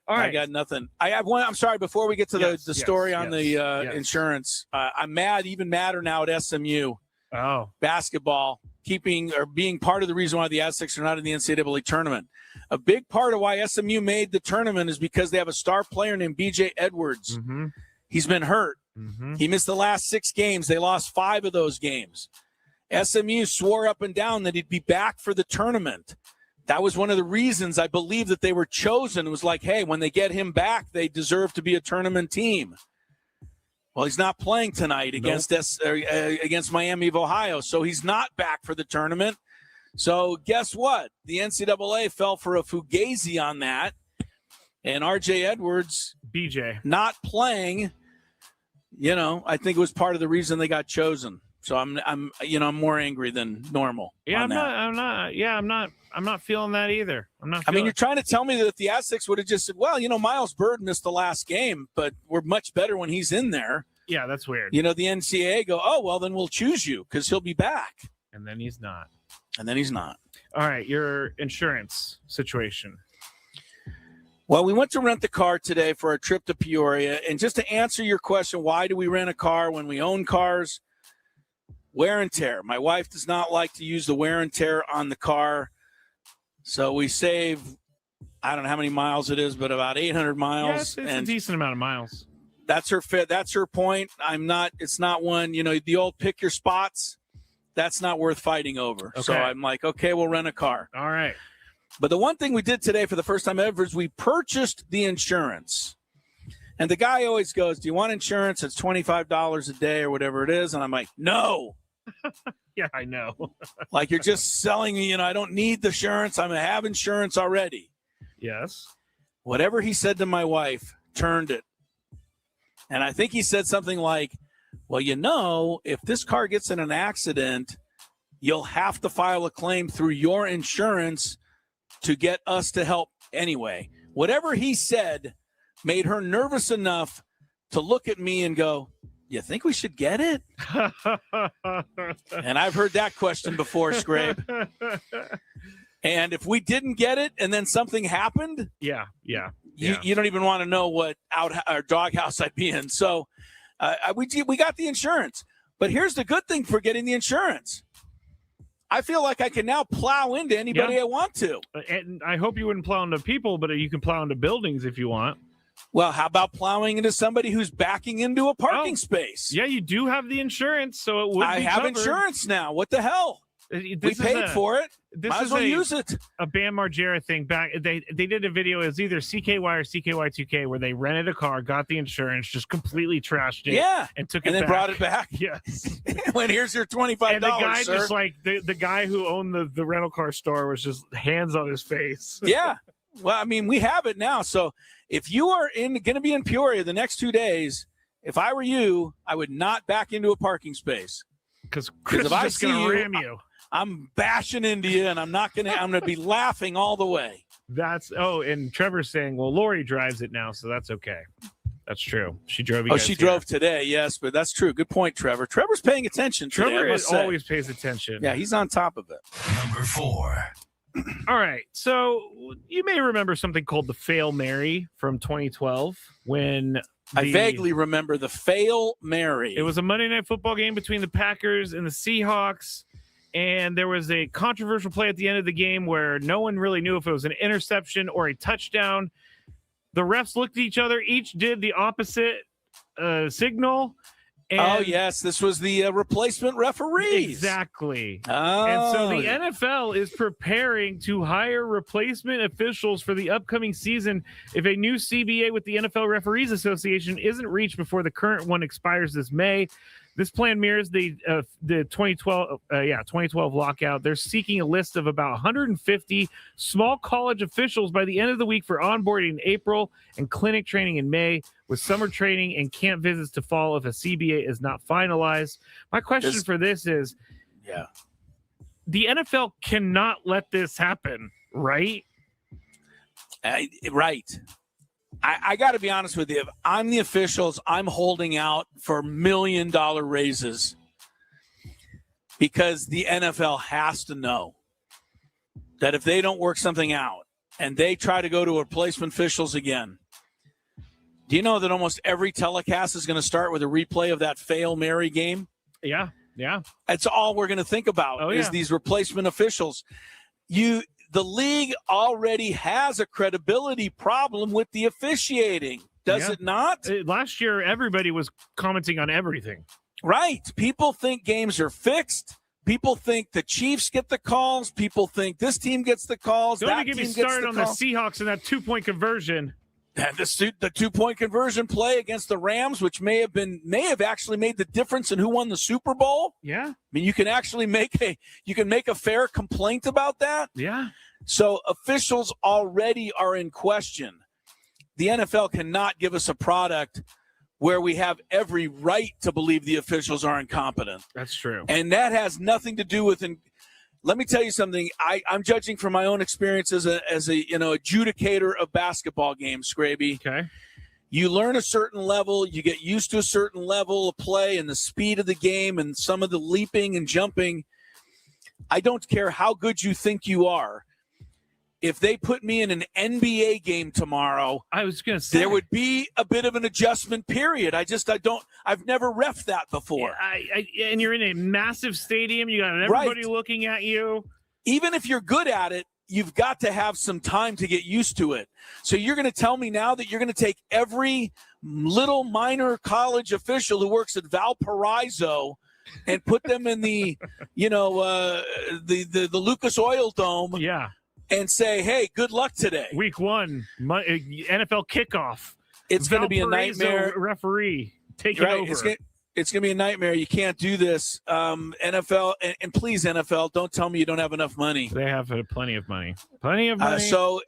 All right. I got nothing. I have one. I'm sorry. Before we get to the story on the insurance, I'm mad, even madder now at SMU. Oh, basketball, being part of the reason why the Aztecs are not in the NCAA tournament. A big part of why SMU made the tournament is because they have a star player named BJ Edwards. Mm-hmm. He's been hurt. Mm-hmm. He missed the last 6 games. They lost 5 of those games. SMU swore up and down that he'd be back for the tournament. That was one of the reasons I believe that they were chosen. It was like, hey, when they get him back, they deserve to be a tournament team. Well, he's not playing tonight against Miami of Ohio, so he's not back for the tournament. So guess what? The NCAA fell for a fugazi on that, and RJ Edwards, BJ, not playing. I think it was part of the reason they got chosen. So I'm more angry than normal. Yeah, I'm not feeling that either. You're trying to tell me that the Aztecs would have just said, well, Miles Bird missed the last game, but we're much better when he's in there. Yeah, that's weird. The NCAA go, oh, well, then we'll choose you because he'll be back. And then he's not. All right, your insurance situation. Well, we went to rent the car today for our trip to Peoria. And just to answer your question, why do we rent a car when we own cars? Wear and tear. My wife does not like to use the wear and tear on the car. So we save, I don't know how many miles it is, but about 800 miles. Yes, it's a decent amount of miles. That's her point. It's not one, the old pick your spots. That's not worth fighting over. Okay. So I'm like, okay, we'll rent a car. All right. But the one thing we did today for the first time ever is we purchased the insurance. And the guy always goes, do you want insurance? It's $25 a day or whatever it is. And I'm like, no. Yeah, I know. Like you're just selling me, I don't need the insurance. I have insurance already. Yes. Whatever he said to my wife turned it. And I think he said something like, well, if this car gets in an accident, you'll have to file a claim through your insurance to get us to help anyway. Whatever he said made her nervous enough to look at me and go, you think we should get it? And I've heard that question before, Scrape. And if we didn't get it and then something happened, yeah. You don't even want to know what doghouse I'd be in. So we got the insurance. But here's the good thing for getting the insurance. I feel like I can now plow into anybody I want to. And I hope you wouldn't plow into people, but you can plow into buildings if you want. Well, how about plowing into somebody who's backing into a parking space? Yeah, you do have the insurance, so it would I be have covered. Insurance now. What the hell? We paid for it. Might as well use it. A Bam Margera thing back. They did a video. It was either CKY or CKY2K where they rented a car, got the insurance, just completely trashed it. Yeah, and took and it then back. brought it back. Yes. When here's your $25. And the guy sir. just like the guy who owned the rental car store was just hands on his face. Yeah. Well, we have it now. So if you are going to be in Peoria the next 2 days, if I were you, I would not back into a parking space. Because Chris is just going to ram you. I'm bashing into you, and I'm going to be laughing all the way. And Trevor's saying, well, Lori drives it now, so that's okay. That's true. She drove you. She drove today, yes, but that's true. Good point, Trevor. Trevor's paying attention today, Trevor I must say. always pays attention. Yeah, he's on top of it. Number 4. All right. So you may remember something called the Fail Mary from 2012 when I vaguely remember the Fail Mary. It was a Monday Night Football game between the Packers and the Seahawks. And there was a controversial play at the end of the game where no one really knew if it was an interception or a touchdown. The refs looked at each other. Each did the opposite signal. And yes, this was the replacement referees. Exactly. Oh, and so the NFL is preparing to hire replacement officials for the upcoming season if a new CBA with the NFL Referees Association isn't reached before the current one expires this May. This plan mirrors the 2012 lockout. They're seeking a list of about 150 small college officials by the end of the week for onboarding in April and clinic training in May, with summer training and camp visits to fall if a CBA is not finalized. My question for this is, the NFL cannot let this happen, right? Right. I got to be honest with you. If I'm the officials, I'm holding out for $1 million raises because the NFL has to know that if they don't work something out and they try to go to replacement officials again, do you know that almost every telecast is going to start with a replay of that Fail Mary game? Yeah. That's all we're going to think about is these replacement officials. The league already has a credibility problem with the officiating, does it not? Last year, everybody was commenting on everything. Right. People think games are fixed. People think the Chiefs get the calls. People think this team gets the calls. Don't get me started on the Seahawks and that 2-point conversion. And the 2-point conversion play against the Rams, which may have actually made the difference in who won the Super Bowl. Yeah. I mean, you can actually make a fair complaint about that. Yeah. So officials already are in question. The NFL cannot give us a product where we have every right to believe the officials are incompetent. That's true. And that has nothing to do with let me tell you something. I'm judging from my own experience as a adjudicator of basketball games, Skraby. Okay. You learn a certain level, you get used to a certain level of play and the speed of the game and some of the leaping and jumping. I don't care how good you think you are. If they put me in an NBA game tomorrow, I was going to say there would be a bit of an adjustment period. I've never reffed that before. And you're in a massive stadium. You got everybody looking at you. Even if you're good at it, you've got to have some time to get used to it. So you're going to tell me now that you're going to take every little minor college official who works at Valparaiso and put them in the Lucas Oil Dome. Yeah. And say, hey, good luck today. Week 1, NFL kickoff. It's going to be a nightmare. Referee, take it over. It's going to be a nightmare. You can't do this. NFL, and please, NFL, don't tell me you don't have enough money. They have plenty of money. Plenty of money. So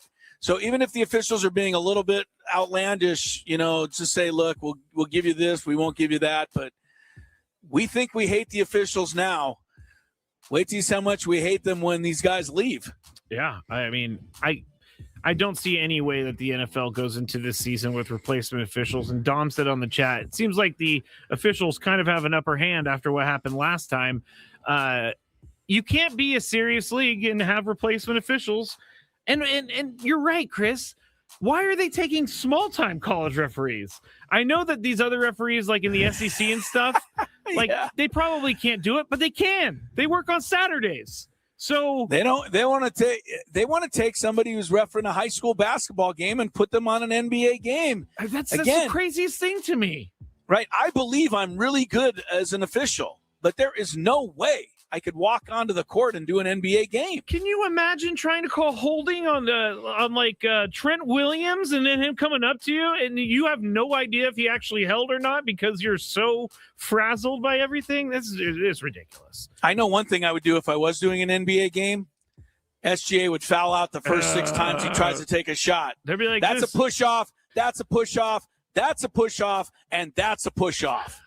even if the officials are being a little bit outlandish, just say, look, we'll give you this, we won't give you that. But we think we hate the officials now. Wait till you see how much we hate them when these guys leave. Yeah, I mean, I don't see any way that the NFL goes into this season with replacement officials. And Dom said on the chat, it seems like the officials kind of have an upper hand after what happened last time. You can't be a serious league and have replacement officials. And you're right, Chris. Why are they taking small-time college referees? I know that these other referees, like in the SEC and stuff, they probably can't do it, but they can. They work on Saturdays. So they want to take somebody who's refereeing a high school basketball game and put them on an NBA game. That's the craziest thing to me. Right. I believe I'm really good as an official, but there is no way I could walk onto the court and do an NBA game. Can you imagine trying to call holding on Trent Williams and then him coming up to you and you have no idea if he actually held or not because you're so frazzled by everything? It's ridiculous. I know one thing I would do if I was doing an NBA game. SGA would foul out the first 6 times he tries to take a shot. They'd be like, that's a push off. That's a push off. That's a push off, and that's a push off.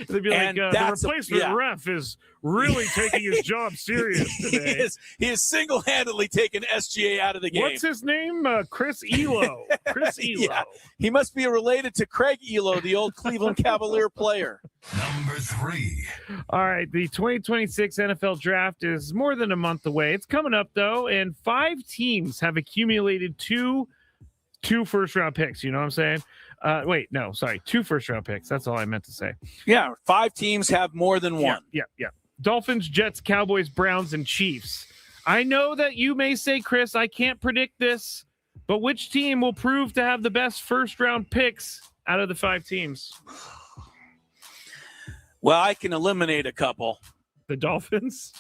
They'd be like, the replacement ref is really taking his job serious today. He is single-handedly taking SGA out of the game. What's his name? Chris Elo. Chris Elo. Yeah. He must be related to Craig Elo, the old Cleveland Cavalier player. Number 3. All right, the 2026 NFL Draft is more than a month away. It's coming up, though, and 5 teams have accumulated two first-round picks. You know what I'm saying? 2 first-round picks. That's all I meant to say. Yeah, 5 teams have more than one. Yeah. Dolphins, Jets, Cowboys, Browns, and Chiefs. I know that you may say, Chris, I can't predict this, but which team will prove to have the best first-round picks out of the 5 teams? Well, I can eliminate a couple. The Dolphins?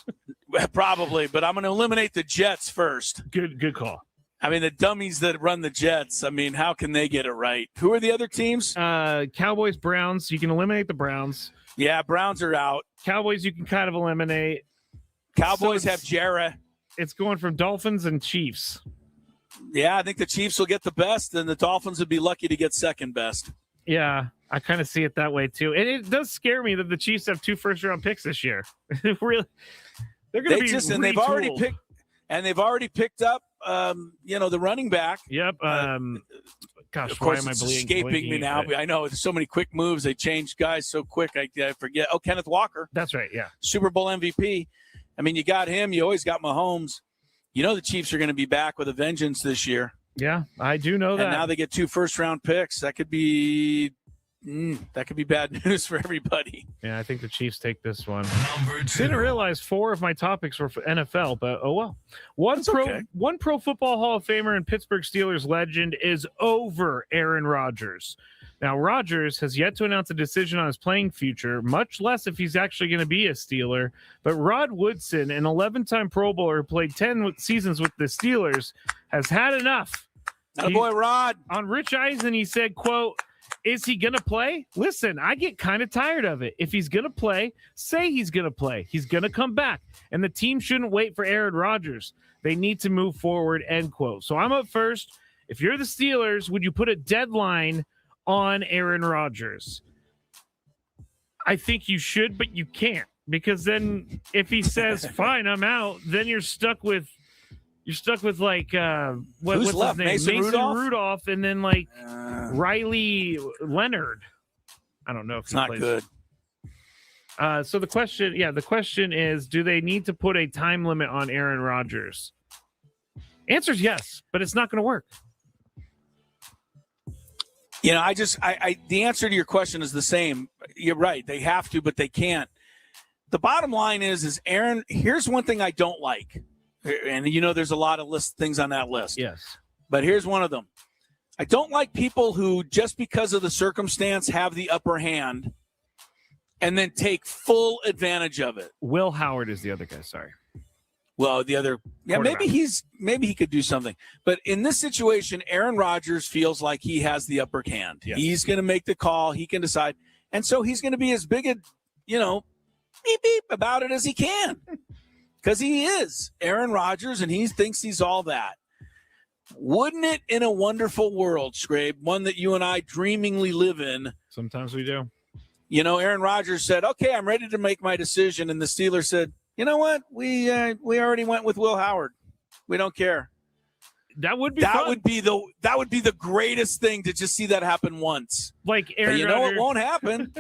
Probably, but I'm going to eliminate the Jets first. Good call. I mean, the dummies that run the Jets, I mean, how can they get it right? Who are the other teams? Cowboys, Browns. You can eliminate the Browns. Yeah, Browns are out. Cowboys, you can kind of eliminate. Cowboys have Jarrah. It's going from Dolphins and Chiefs. Yeah, I think the Chiefs will get the best, and the Dolphins would be lucky to get second best. Yeah, I kind of see it that way too. And it does scare me that the Chiefs have 2 first-round picks this year. Really, they're going to be retooled. And they've already picked up, the running back. Yep. Gosh, of course, why am I it's escaping me now? But I know there's so many quick moves. They changed guys so quick. I forget. Oh, Kenneth Walker. That's right. Yeah. Super Bowl MVP. I mean, you got him. You always got Mahomes. You know the Chiefs are going to be back with a vengeance this year. Yeah, I do know that. And now they get 2 first-round picks. That could be bad news for everybody. Yeah, I think the Chiefs take this one. Didn't realize 4 of my topics were for NFL, but oh well. One Pro Football Hall of Famer and Pittsburgh Steelers legend is over Aaron Rodgers. Now, Rodgers has yet to announce a decision on his playing future, much less if he's actually going to be a Steeler. But Rod Woodson, an 11-time Pro Bowler who played 10 seasons with the Steelers, has had enough. Boy, Rod. On Rich Eisen, he said, quote, "Is he going to play? Listen, I get kind of tired of it. If he's going to play, say he's going to play. He's going to come back. And the team shouldn't wait for Aaron Rodgers. They need to move forward," end quote. So I'm up first. If you're the Steelers, would you put a deadline on Aaron Rodgers? I think you should, but you can't, because then if he says, fine, I'm out, then you're stuck with like what's left? His name? Mason Rudolph, and then like Riley Leonard. I don't know if it's not good. So the question is, do they need to put a time limit on Aaron Rodgers? Answer's yes, but it's not going to work. The answer to your question is the same. You're right. They have to, but they can't. The bottom line is Aaron, here's one thing I don't like. And there's a lot of things on that list. Yes. But here's one of them. I don't like people who, just because of the circumstance, have the upper hand and then take full advantage of it. Will Howard is the other guy. Sorry. Well, the other, maybe he could do something. But in this situation, Aaron Rodgers feels like he has the upper hand. Yes. He's going to make the call. He can decide. And so he's going to be as big a, beep, beep about it as he can. Because he is Aaron Rodgers, and he thinks he's all that. Wouldn't it, in a wonderful world, Scrabe, one that you and I dreamingly live in? Sometimes we do. Aaron Rodgers said, okay, I'm ready to make my decision. And the Steelers said, you know what? We already went with Will Howard. We don't care. That would be the greatest thing to just see that happen once. Like Aaron Rodgers, Rodgers, it won't happen.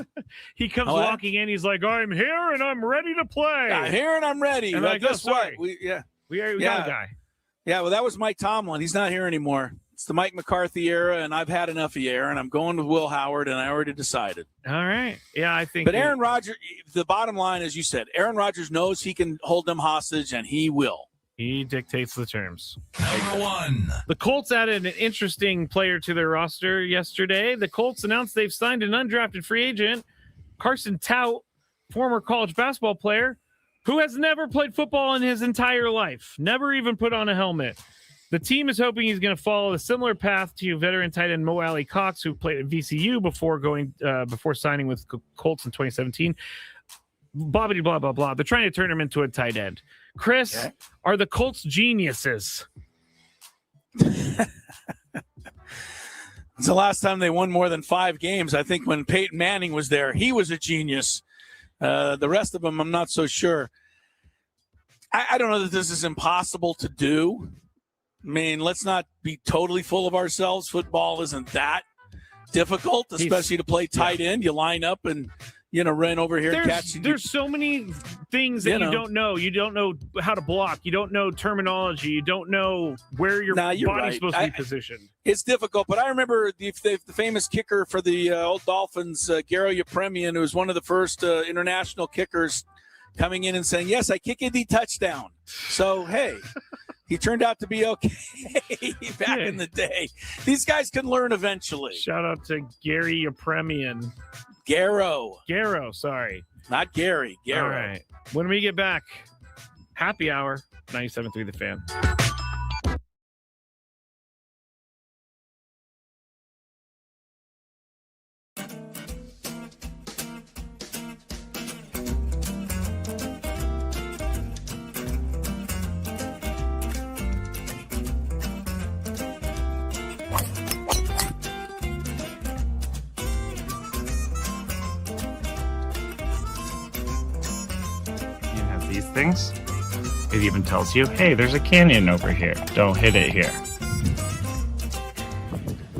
He comes walking in. He's like, "I'm here and I'm ready to play. I'm here and I'm ready." And guess what? We got a guy. Yeah, well, that was Mike Tomlin. He's not here anymore. It's the Mike McCarthy era, and I've had enough of you, Aaron. I'm going with Will Howard, and I already decided. All right. Yeah, I think. But Aaron Rodgers, the bottom line, as you said, Aaron Rodgers knows he can hold them hostage, and he will. He dictates the terms. Number 1. The Colts added an interesting player to their roster yesterday. The Colts announced they've signed an undrafted free agent, Carson Tout, former college basketball player, who has never played football in his entire life, never even put on a helmet. The team is hoping he's going to follow a similar path to veteran tight end Mo Alley Cox, who played at VCU before signing with Colts in 2017. Blah, blah, blah, blah. They're trying to turn him into a tight end. Chris, are the Colts geniuses? It's the last time they won more than 5 games. I think when Peyton Manning was there, he was a genius. The rest of them, I'm not so sure. I don't know that this is impossible to do. I mean, let's not be totally full of ourselves. Football isn't that difficult, especially to play tight end. You line up and, run over here and catch. There's so many things that you don't know. You don't know how to block. You don't know terminology. You don't know where your body's supposed to be positioned. It's difficult, but I remember the famous kicker for the old Dolphins, Garo Yepremian, who was one of the first international kickers, coming in and saying, yes, I kick the touchdown. So, hey, he turned out to be okay back in the day. These guys can learn eventually. Shout out to Gary Yepremian. Garo, sorry. Not Gary. All right. When we get back, happy hour, 97.3 The Fan. These things. It even tells you, hey, there's a canyon over here. Don't hit it here.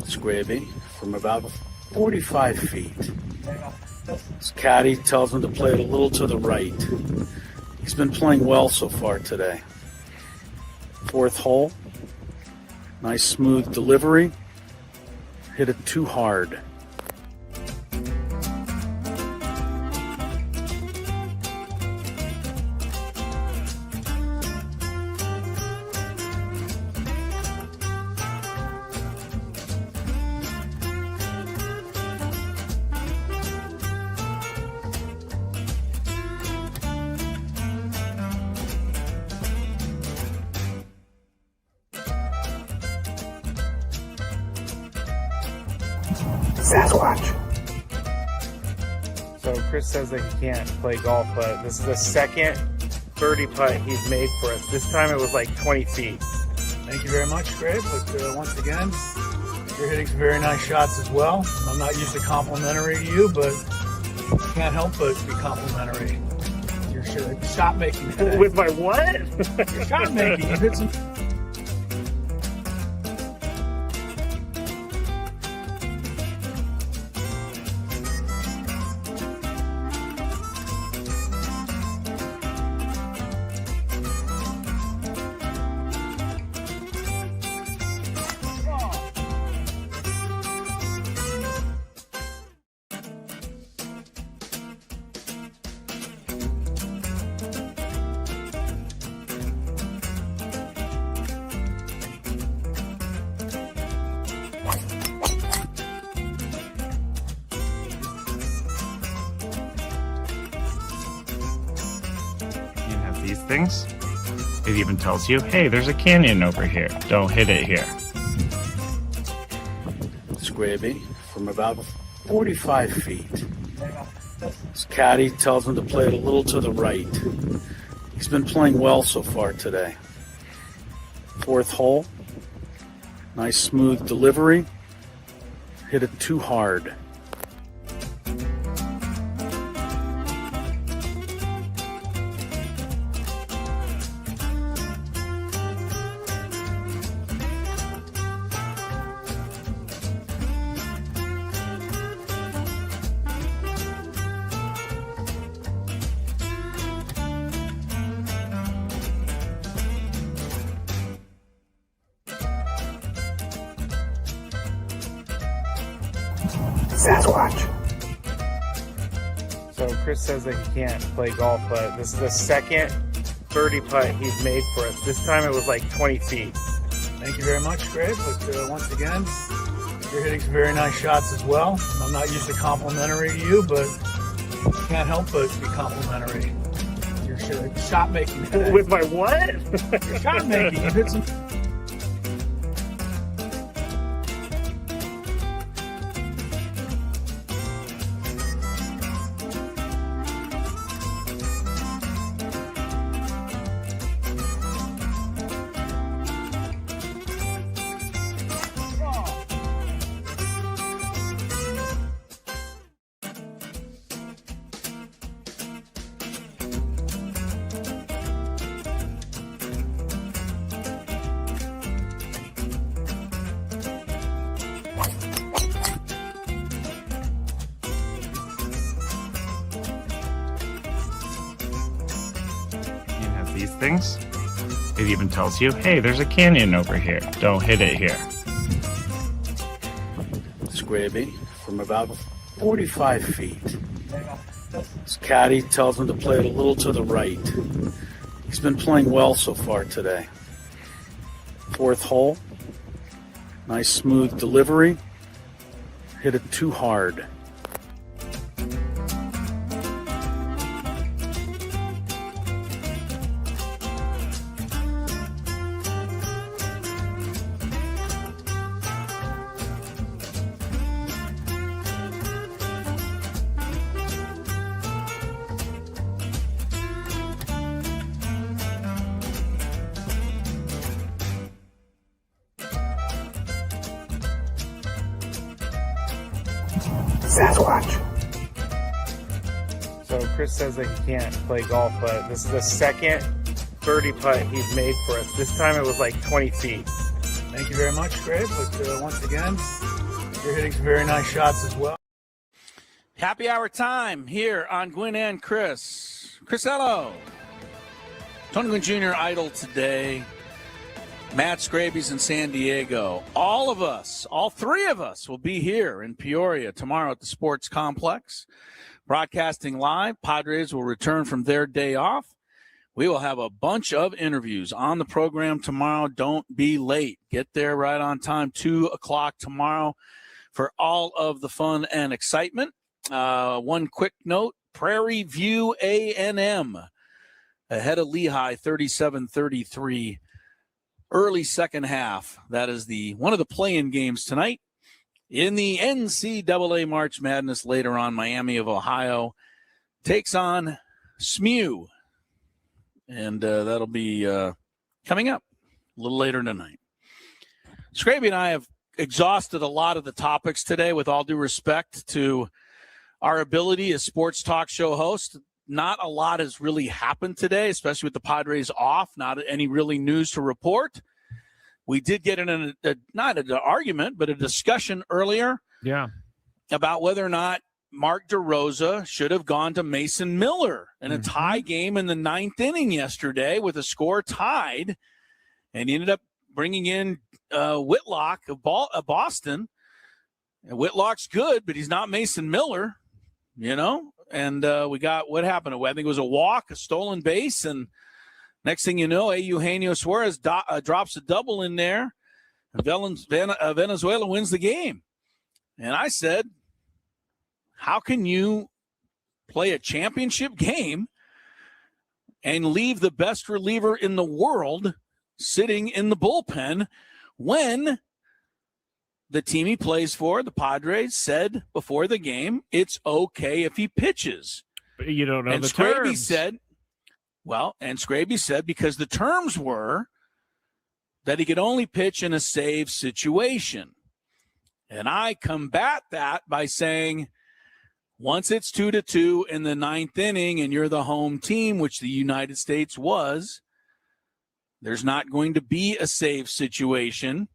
Skraby from about 45 feet. His caddy tells him to play it a little to the right. He's been playing well so far today. Fourth hole. Nice smooth delivery. Hit it too hard. Sasquatch. So Chris says that he can't play golf, but this is the second birdie putt he's made for us. This time it was like 20 feet. Thank you very much, Greg. But once again, you're hitting some very nice shots as well. I'm not usually complimentary to you, but can't help but be complimentary. Your shot making today. With my what? Your shot making. You hit some. These things. It even tells you, hey, there's a canyon over here. Don't hit it here. Skraby from about 45 feet. His caddy tells him to play it a little to the right. He's been playing well so far today. Fourth hole. Nice smooth delivery. Hit it too hard. Sasquatch. So Chris says that he can't play golf, but this is the second birdie putt he's made for us. This time it was like 20 feet. Thank you very much, Greg. But once again, you're hitting some very nice shots as well. I'm not usually complimentary to you, but can't help but be complimentary. Your shot making today. With my what? Your shot making. You hit some. These things. It even tells you, hey, there's a canyon over here. Don't hit it here. Skraby from about 45 feet. His caddy tells him to play it a little to the right. He's been playing well so far today. Fourth hole. Nice smooth delivery. Hit it too hard. Sasquatch. So Chris says that he can't play golf, but this is the second birdie putt he's made for us. This time it was like 20 feet. Thank you very much, Greg. But once again, you're hitting some very nice shots as well. Happy hour time here on Gwynn and Chris. Chrisello. Tony Gwynn Jr. idle today. Matt Skraby's in San Diego. All of us, all three of us, will be here in Peoria tomorrow at the Sports Complex. Broadcasting live. Padres will return from their day off. We will have a bunch of interviews on the program tomorrow. Don't be late. Get there right on time, 2 o'clock tomorrow for all of the fun and excitement. One quick note, Prairie View A&M ahead of Lehigh 37-33. Early second half. That is one of the play-in games tonight. In the NCAA March Madness later on, Miami of Ohio takes on SMU. And that'll be coming up a little later tonight. Skraby and I have exhausted a lot of the topics today with all due respect to our ability as sports talk show host. Not a lot has really happened today, especially with the Padres off. Not any really news to report. We did get in not an argument, but a discussion earlier about whether or not Mark DeRosa should have gone to Mason Miller in a tie game in the 9th inning yesterday with a score tied, and he ended up bringing in Whitlock of Boston. And Whitlock's good, but he's not Mason Miller, And we got what happened. I think it was a walk, a stolen base, and next thing you know, Eugenio Suarez drops a double in there. Venezuela wins the game. And I said, how can you play a championship game and leave the best reliever in the world sitting in the bullpen when the team he plays for, the Padres, said before the game, it's okay if he pitches? But you don't know and the Skraby terms. Skraby said because the terms were that he could only pitch in a save situation. And I combat that by saying, once it's 2-2 in the 9th inning and you're the home team, which the United States was, there's not going to be a save situation.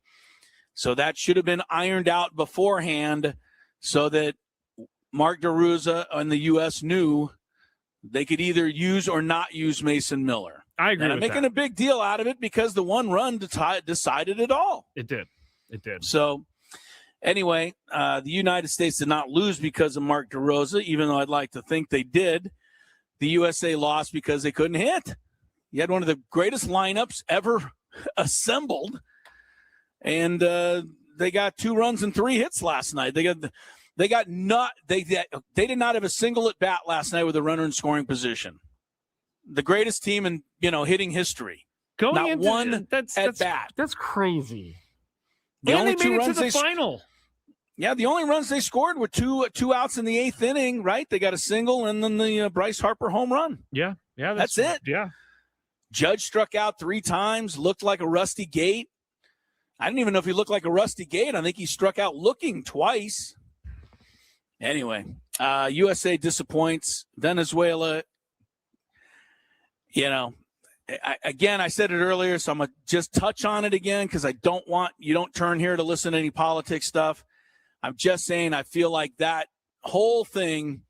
So that should have been ironed out beforehand so that Mark DeRosa and the U.S. knew they could either use or not use Mason Miller. I agree. And I'm making a big deal out of it because the one run decided it all. It did. So anyway, the United States did not lose because of Mark DeRosa, even though I'd like to think they did. The USA lost because they couldn't hit. You had one of the greatest lineups ever assembled, and they got 2 runs and 3 hits last night. They did not have a single at bat last night with a runner in scoring position. The greatest team in hitting history. Not one at bat. That's crazy. The and only they 2 made it runs to the final. Yeah, the only runs they scored were two outs in the 8th inning. Right, they got a single and then the Bryce Harper home run. Yeah, that's it. Yeah. Judge struck out 3 times. Looked like a rusty gate. I didn't even know if he looked like a rusty gate. I think he struck out looking twice. Anyway, USA disappoints. Venezuela, I said it earlier, so I'm going to just touch on it again because I don't want you don't turn here to listen to any politics stuff. I'm just saying I feel like that whole thing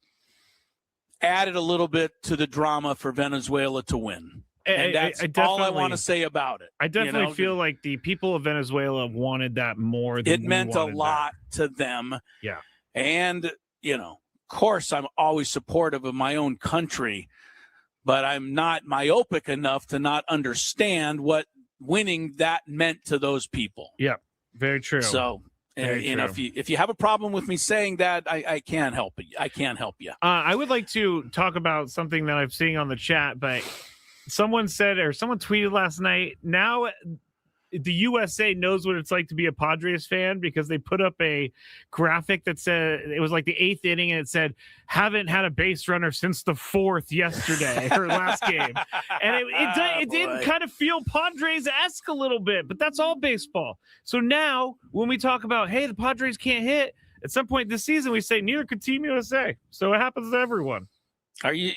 added a little bit to the drama for Venezuela to win. And that's all I want to say about it. I definitely feel like the people of Venezuela wanted that more than it meant a lot to them. Yeah. And, of course, I'm always supportive of my own country, but I'm not myopic enough to not understand what winning that meant to those people. Yeah, very true. So, if you have a problem with me saying that, I can't help it. I can't help you. I would like to talk about something that I'm seeing on the chat, but someone tweeted last night, now the USA knows what it's like to be a Padres fan because they put up a graphic that said it was like the 8th inning and it said, haven't had a base runner since the 4th yesterday or last game. And it did kind of feel Padres-esque a little bit, but that's all baseball. So now when we talk about, hey, the Padres can't hit, at some point this season, we say neither could Team USA. So it happens to everyone.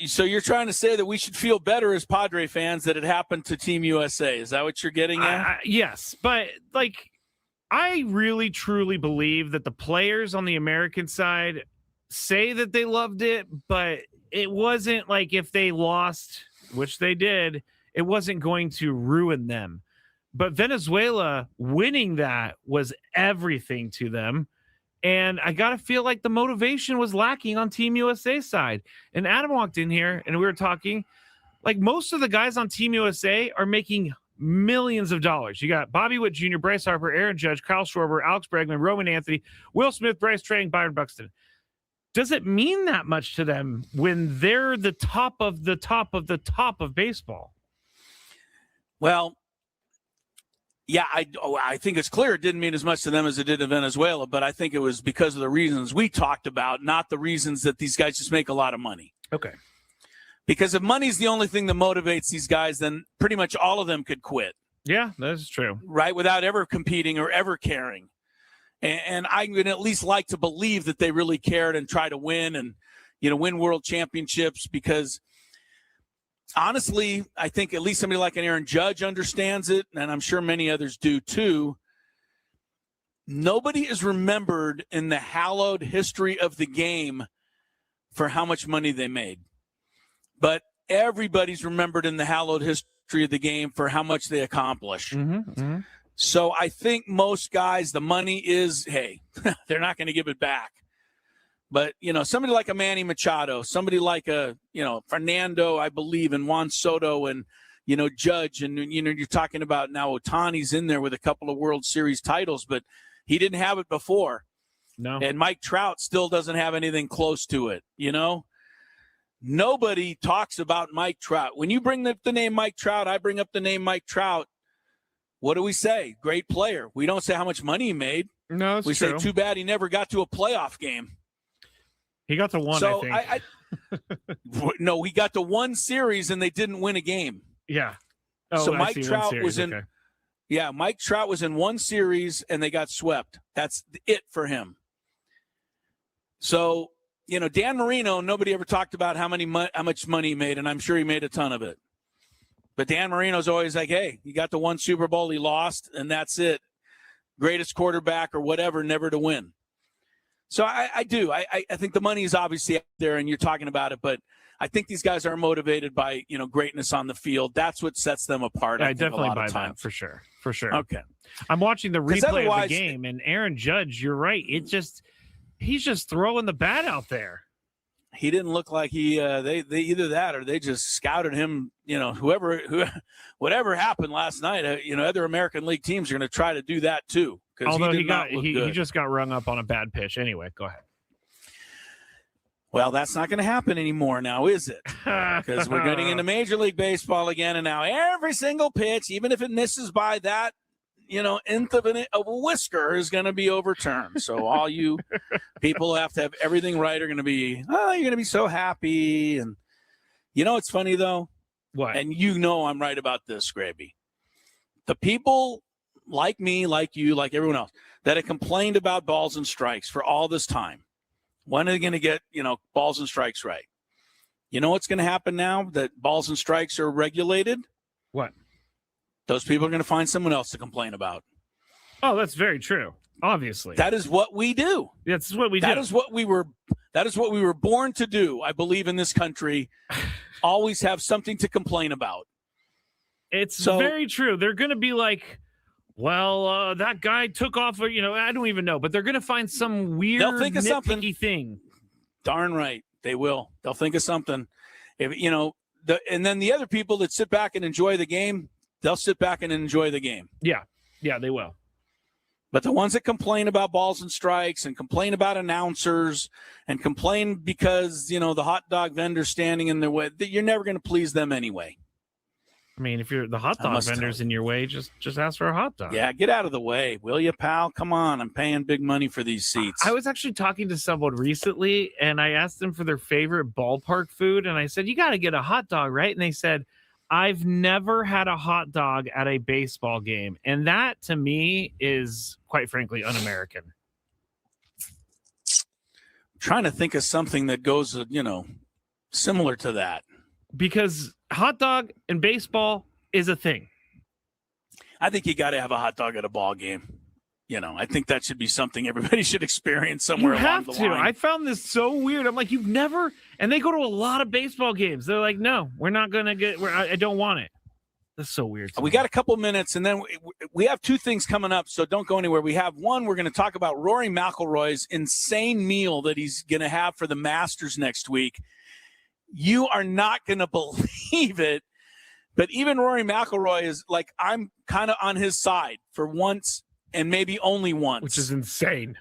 So you're trying to say that we should feel better as Padre fans that it happened to Team USA? Is that what you're getting at? Yes, but I really truly believe that the players on the American side say that they loved it, but it wasn't like if they lost, which they did, it wasn't going to ruin them. But Venezuela winning that was everything to them. And I got to feel like the motivation was lacking on Team USA side. And Adam walked in here and we were talking, like most of the guys on Team USA are making millions of dollars. You got Bobby Witt Jr., Bryce Harper, Aaron Judge, Kyle Schwarber, Alex Bregman, Roman Anthony, Will Smith, Bryce Trang, Byron Buxton. Does it mean that much to them when they're the top of the top of the top of baseball? Well, yeah, I think it's clear it didn't mean as much to them as it did to Venezuela, but I think it was because of the reasons we talked about, not the reasons that these guys just make a lot of money. Okay. Because if money's the only thing that motivates these guys, then pretty much all of them could quit. Yeah, that's true. Right, without ever competing or ever caring. And I would at least like to believe that they really cared and try to win and, win world championships because – honestly, I think at least somebody like an Aaron Judge understands it, and I'm sure many others do too. Nobody is remembered in the hallowed history of the game for how much money they made. But everybody's remembered in the hallowed history of the game for how much they accomplish. So I think most guys, the money is, hey, they're not going to give it back. But, somebody like a Manny Machado, somebody like a, Fernando, I believe, and Juan Soto and, Judge. And, you're talking about now Ohtani's in there with a couple of World Series titles, but he didn't have it before. No. And Mike Trout still doesn't have anything close to it, Nobody talks about Mike Trout. When you bring up the name Mike Trout, I bring up the name Mike Trout. What do we say? Great player. We don't say how much money he made. No, it's we true. say too bad he never got to a playoff game. He got to one, so I think. No, he got to one series and they didn't win a game. Yeah. So Mike Trout was in. Okay. Yeah, Mike Trout was in one series and they got swept. That's it for him. So Dan Marino, nobody ever talked about how much money he made, and I'm sure he made a ton of it. But Dan Marino's always like, hey, he got to one Super Bowl, he lost, and that's it. Greatest quarterback or whatever, never to win. So I do. I think the money is obviously out there, and you're talking about it, but I think these guys are motivated by, greatness on the field. That's what sets them apart. Yeah, I think definitely a lot buy of times. That for sure. Okay. I'm watching the replay of the game, and Aaron Judge, you're right. He's just throwing the bat out there. He didn't look like he they either that or they just scouted him. Whatever happened last night. Other American League teams are going to try to do that too. Although he just got rung up on a bad pitch. Anyway, go ahead. Well, that's not going to happen anymore now, is it? Because we're getting into Major League Baseball again, and now every single pitch, even if it misses by that, nth of a whisker, is going to be overturned. So all you people who have to have everything right are going to be, you're going to be so happy. And it's funny though. What? And I'm right about this, Skraby. The people like me, like you, like everyone else, that have complained about balls and strikes for all this time. When are they going to get, balls and strikes right? You know what's going to happen now that balls and strikes are regulated? What? Those people are going to find someone else to complain about. Oh, that's very true. Obviously. That is what we do. That's what we do. That is what we were born to do. I believe in this country, always have something to complain about. It's very true. They're going to be like, well, that guy took off, I don't even know, but they're going to find some weird They'll think of something. Thing. Darn right. They will. They'll think of something. If and then the other people that sit back and enjoy the game, they'll sit back and enjoy the game. Yeah. Yeah, they will. But the ones that complain about balls and strikes and complain about announcers and complain because, the hot dog vendor standing in their way, you're never going to please them anyway. I mean, if you're the hot dog vendor's in your way, just ask for a hot dog. Yeah, get out of the way, will you, pal? Come on, I'm paying big money for these seats. I was actually talking to someone recently, and I asked them for their favorite ballpark food, and I said, you got to get a hot dog, right? And they said, I've never had a hot dog at a baseball game. And that, to me, is, quite frankly, un-American. trying to think of something that goes, similar to that. Because hot dog and baseball is a thing. I think you got to have a hot dog at a ball game. I think that should be something everybody should experience somewhere along the line. I found this so weird. I'm like, you've never, and they go to a lot of baseball games. They're like, no, we're not going to get, I don't want it. That's so weird. We got a couple minutes, and then we have two things coming up, so don't go anywhere. We have one, we're going to talk about Rory McIlroy's insane meal that he's going to have for the Masters next week. You are not going to believe it, but even Rory McIlroy is like, I'm kind of on his side for once and maybe only once. Which is insane.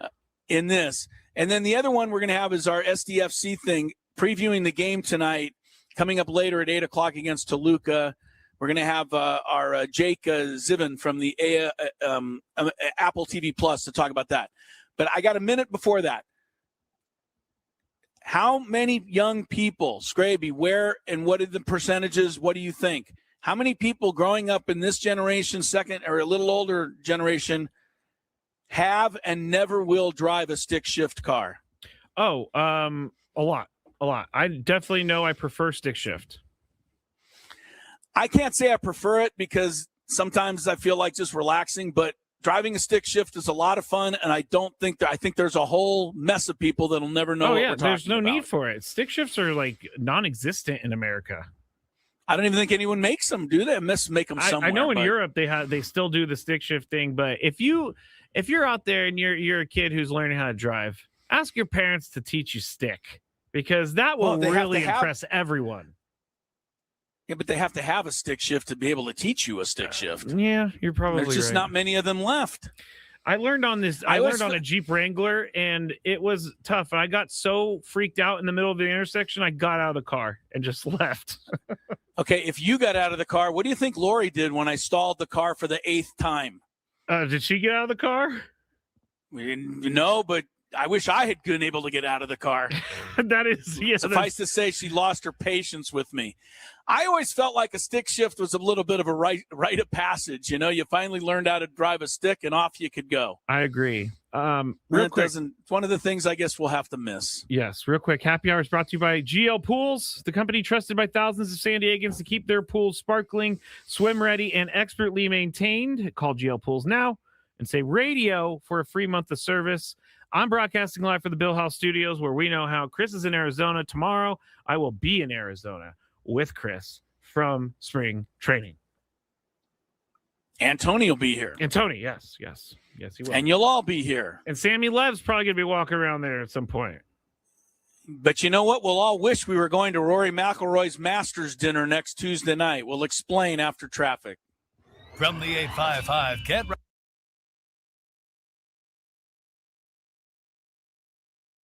In this. And then the other one we're going to have is our SDFC thing, previewing the game tonight, coming up later at 8 o'clock against Toluca. We're going to have our Jake Zivin from the Apple TV Plus to talk about that. But I got a minute before that. How many young people, Skraby, where and what are the percentages? What do you think? How many people growing up in this generation, second or a little older generation, have and never will drive a stick shift car? Oh, a lot. I definitely know I prefer stick shift. I can't say I prefer it because sometimes I feel like just relaxing, but driving a stick shift is a lot of fun, and I think there's a whole mess of people that'll never know what we're talking there's no about. need for it. Stick shifts are like non-existent in America. I don't even think anyone makes them, do they? Make them somewhere. I know in Europe they still do the stick shift thing, but if you're out there and you're a kid who's learning how to drive, ask your parents to teach you stick, because that will really impress everyone. Yeah, but they have to have a stick shift to be able to teach you a stick shift. Yeah, you're probably There's just right. not many of them left. I learned on this. I learned on a Jeep Wrangler, and it was tough. I got so freaked out in the middle of the intersection, I got out of the car and just left. Okay, if you got out of the car, what do you think Lori did when I stalled the car for the 8th time? Did she get out of the car? We didn't know, but I wish I had been able to get out of the car. That is, yes. Suffice to say, she lost her patience with me. I always felt like a stick shift was a little bit of a rite of passage. You finally learned how to drive a stick, and off you could go. I agree. Real quick, it's one of the things I guess we'll have to miss. Yes, real quick. Happy Hour is brought to you by GL Pools, the company trusted by thousands of San Diegans to keep their pools sparkling, swim ready, and expertly maintained. Call GL Pools now and say radio for a free month of service. I'm broadcasting live for the Bill House Studios, where we know how. Chris is in Arizona. Tomorrow, I will be in Arizona with Chris from spring training. And Tony will be here. And Tony, yes, he will. And you'll all be here. And Sammy Lev's probably going to be walking around there at some point. But you know what? We'll all wish we were going to Rory McIlroy's Masters dinner next Tuesday night. We'll explain after traffic. From the 855, get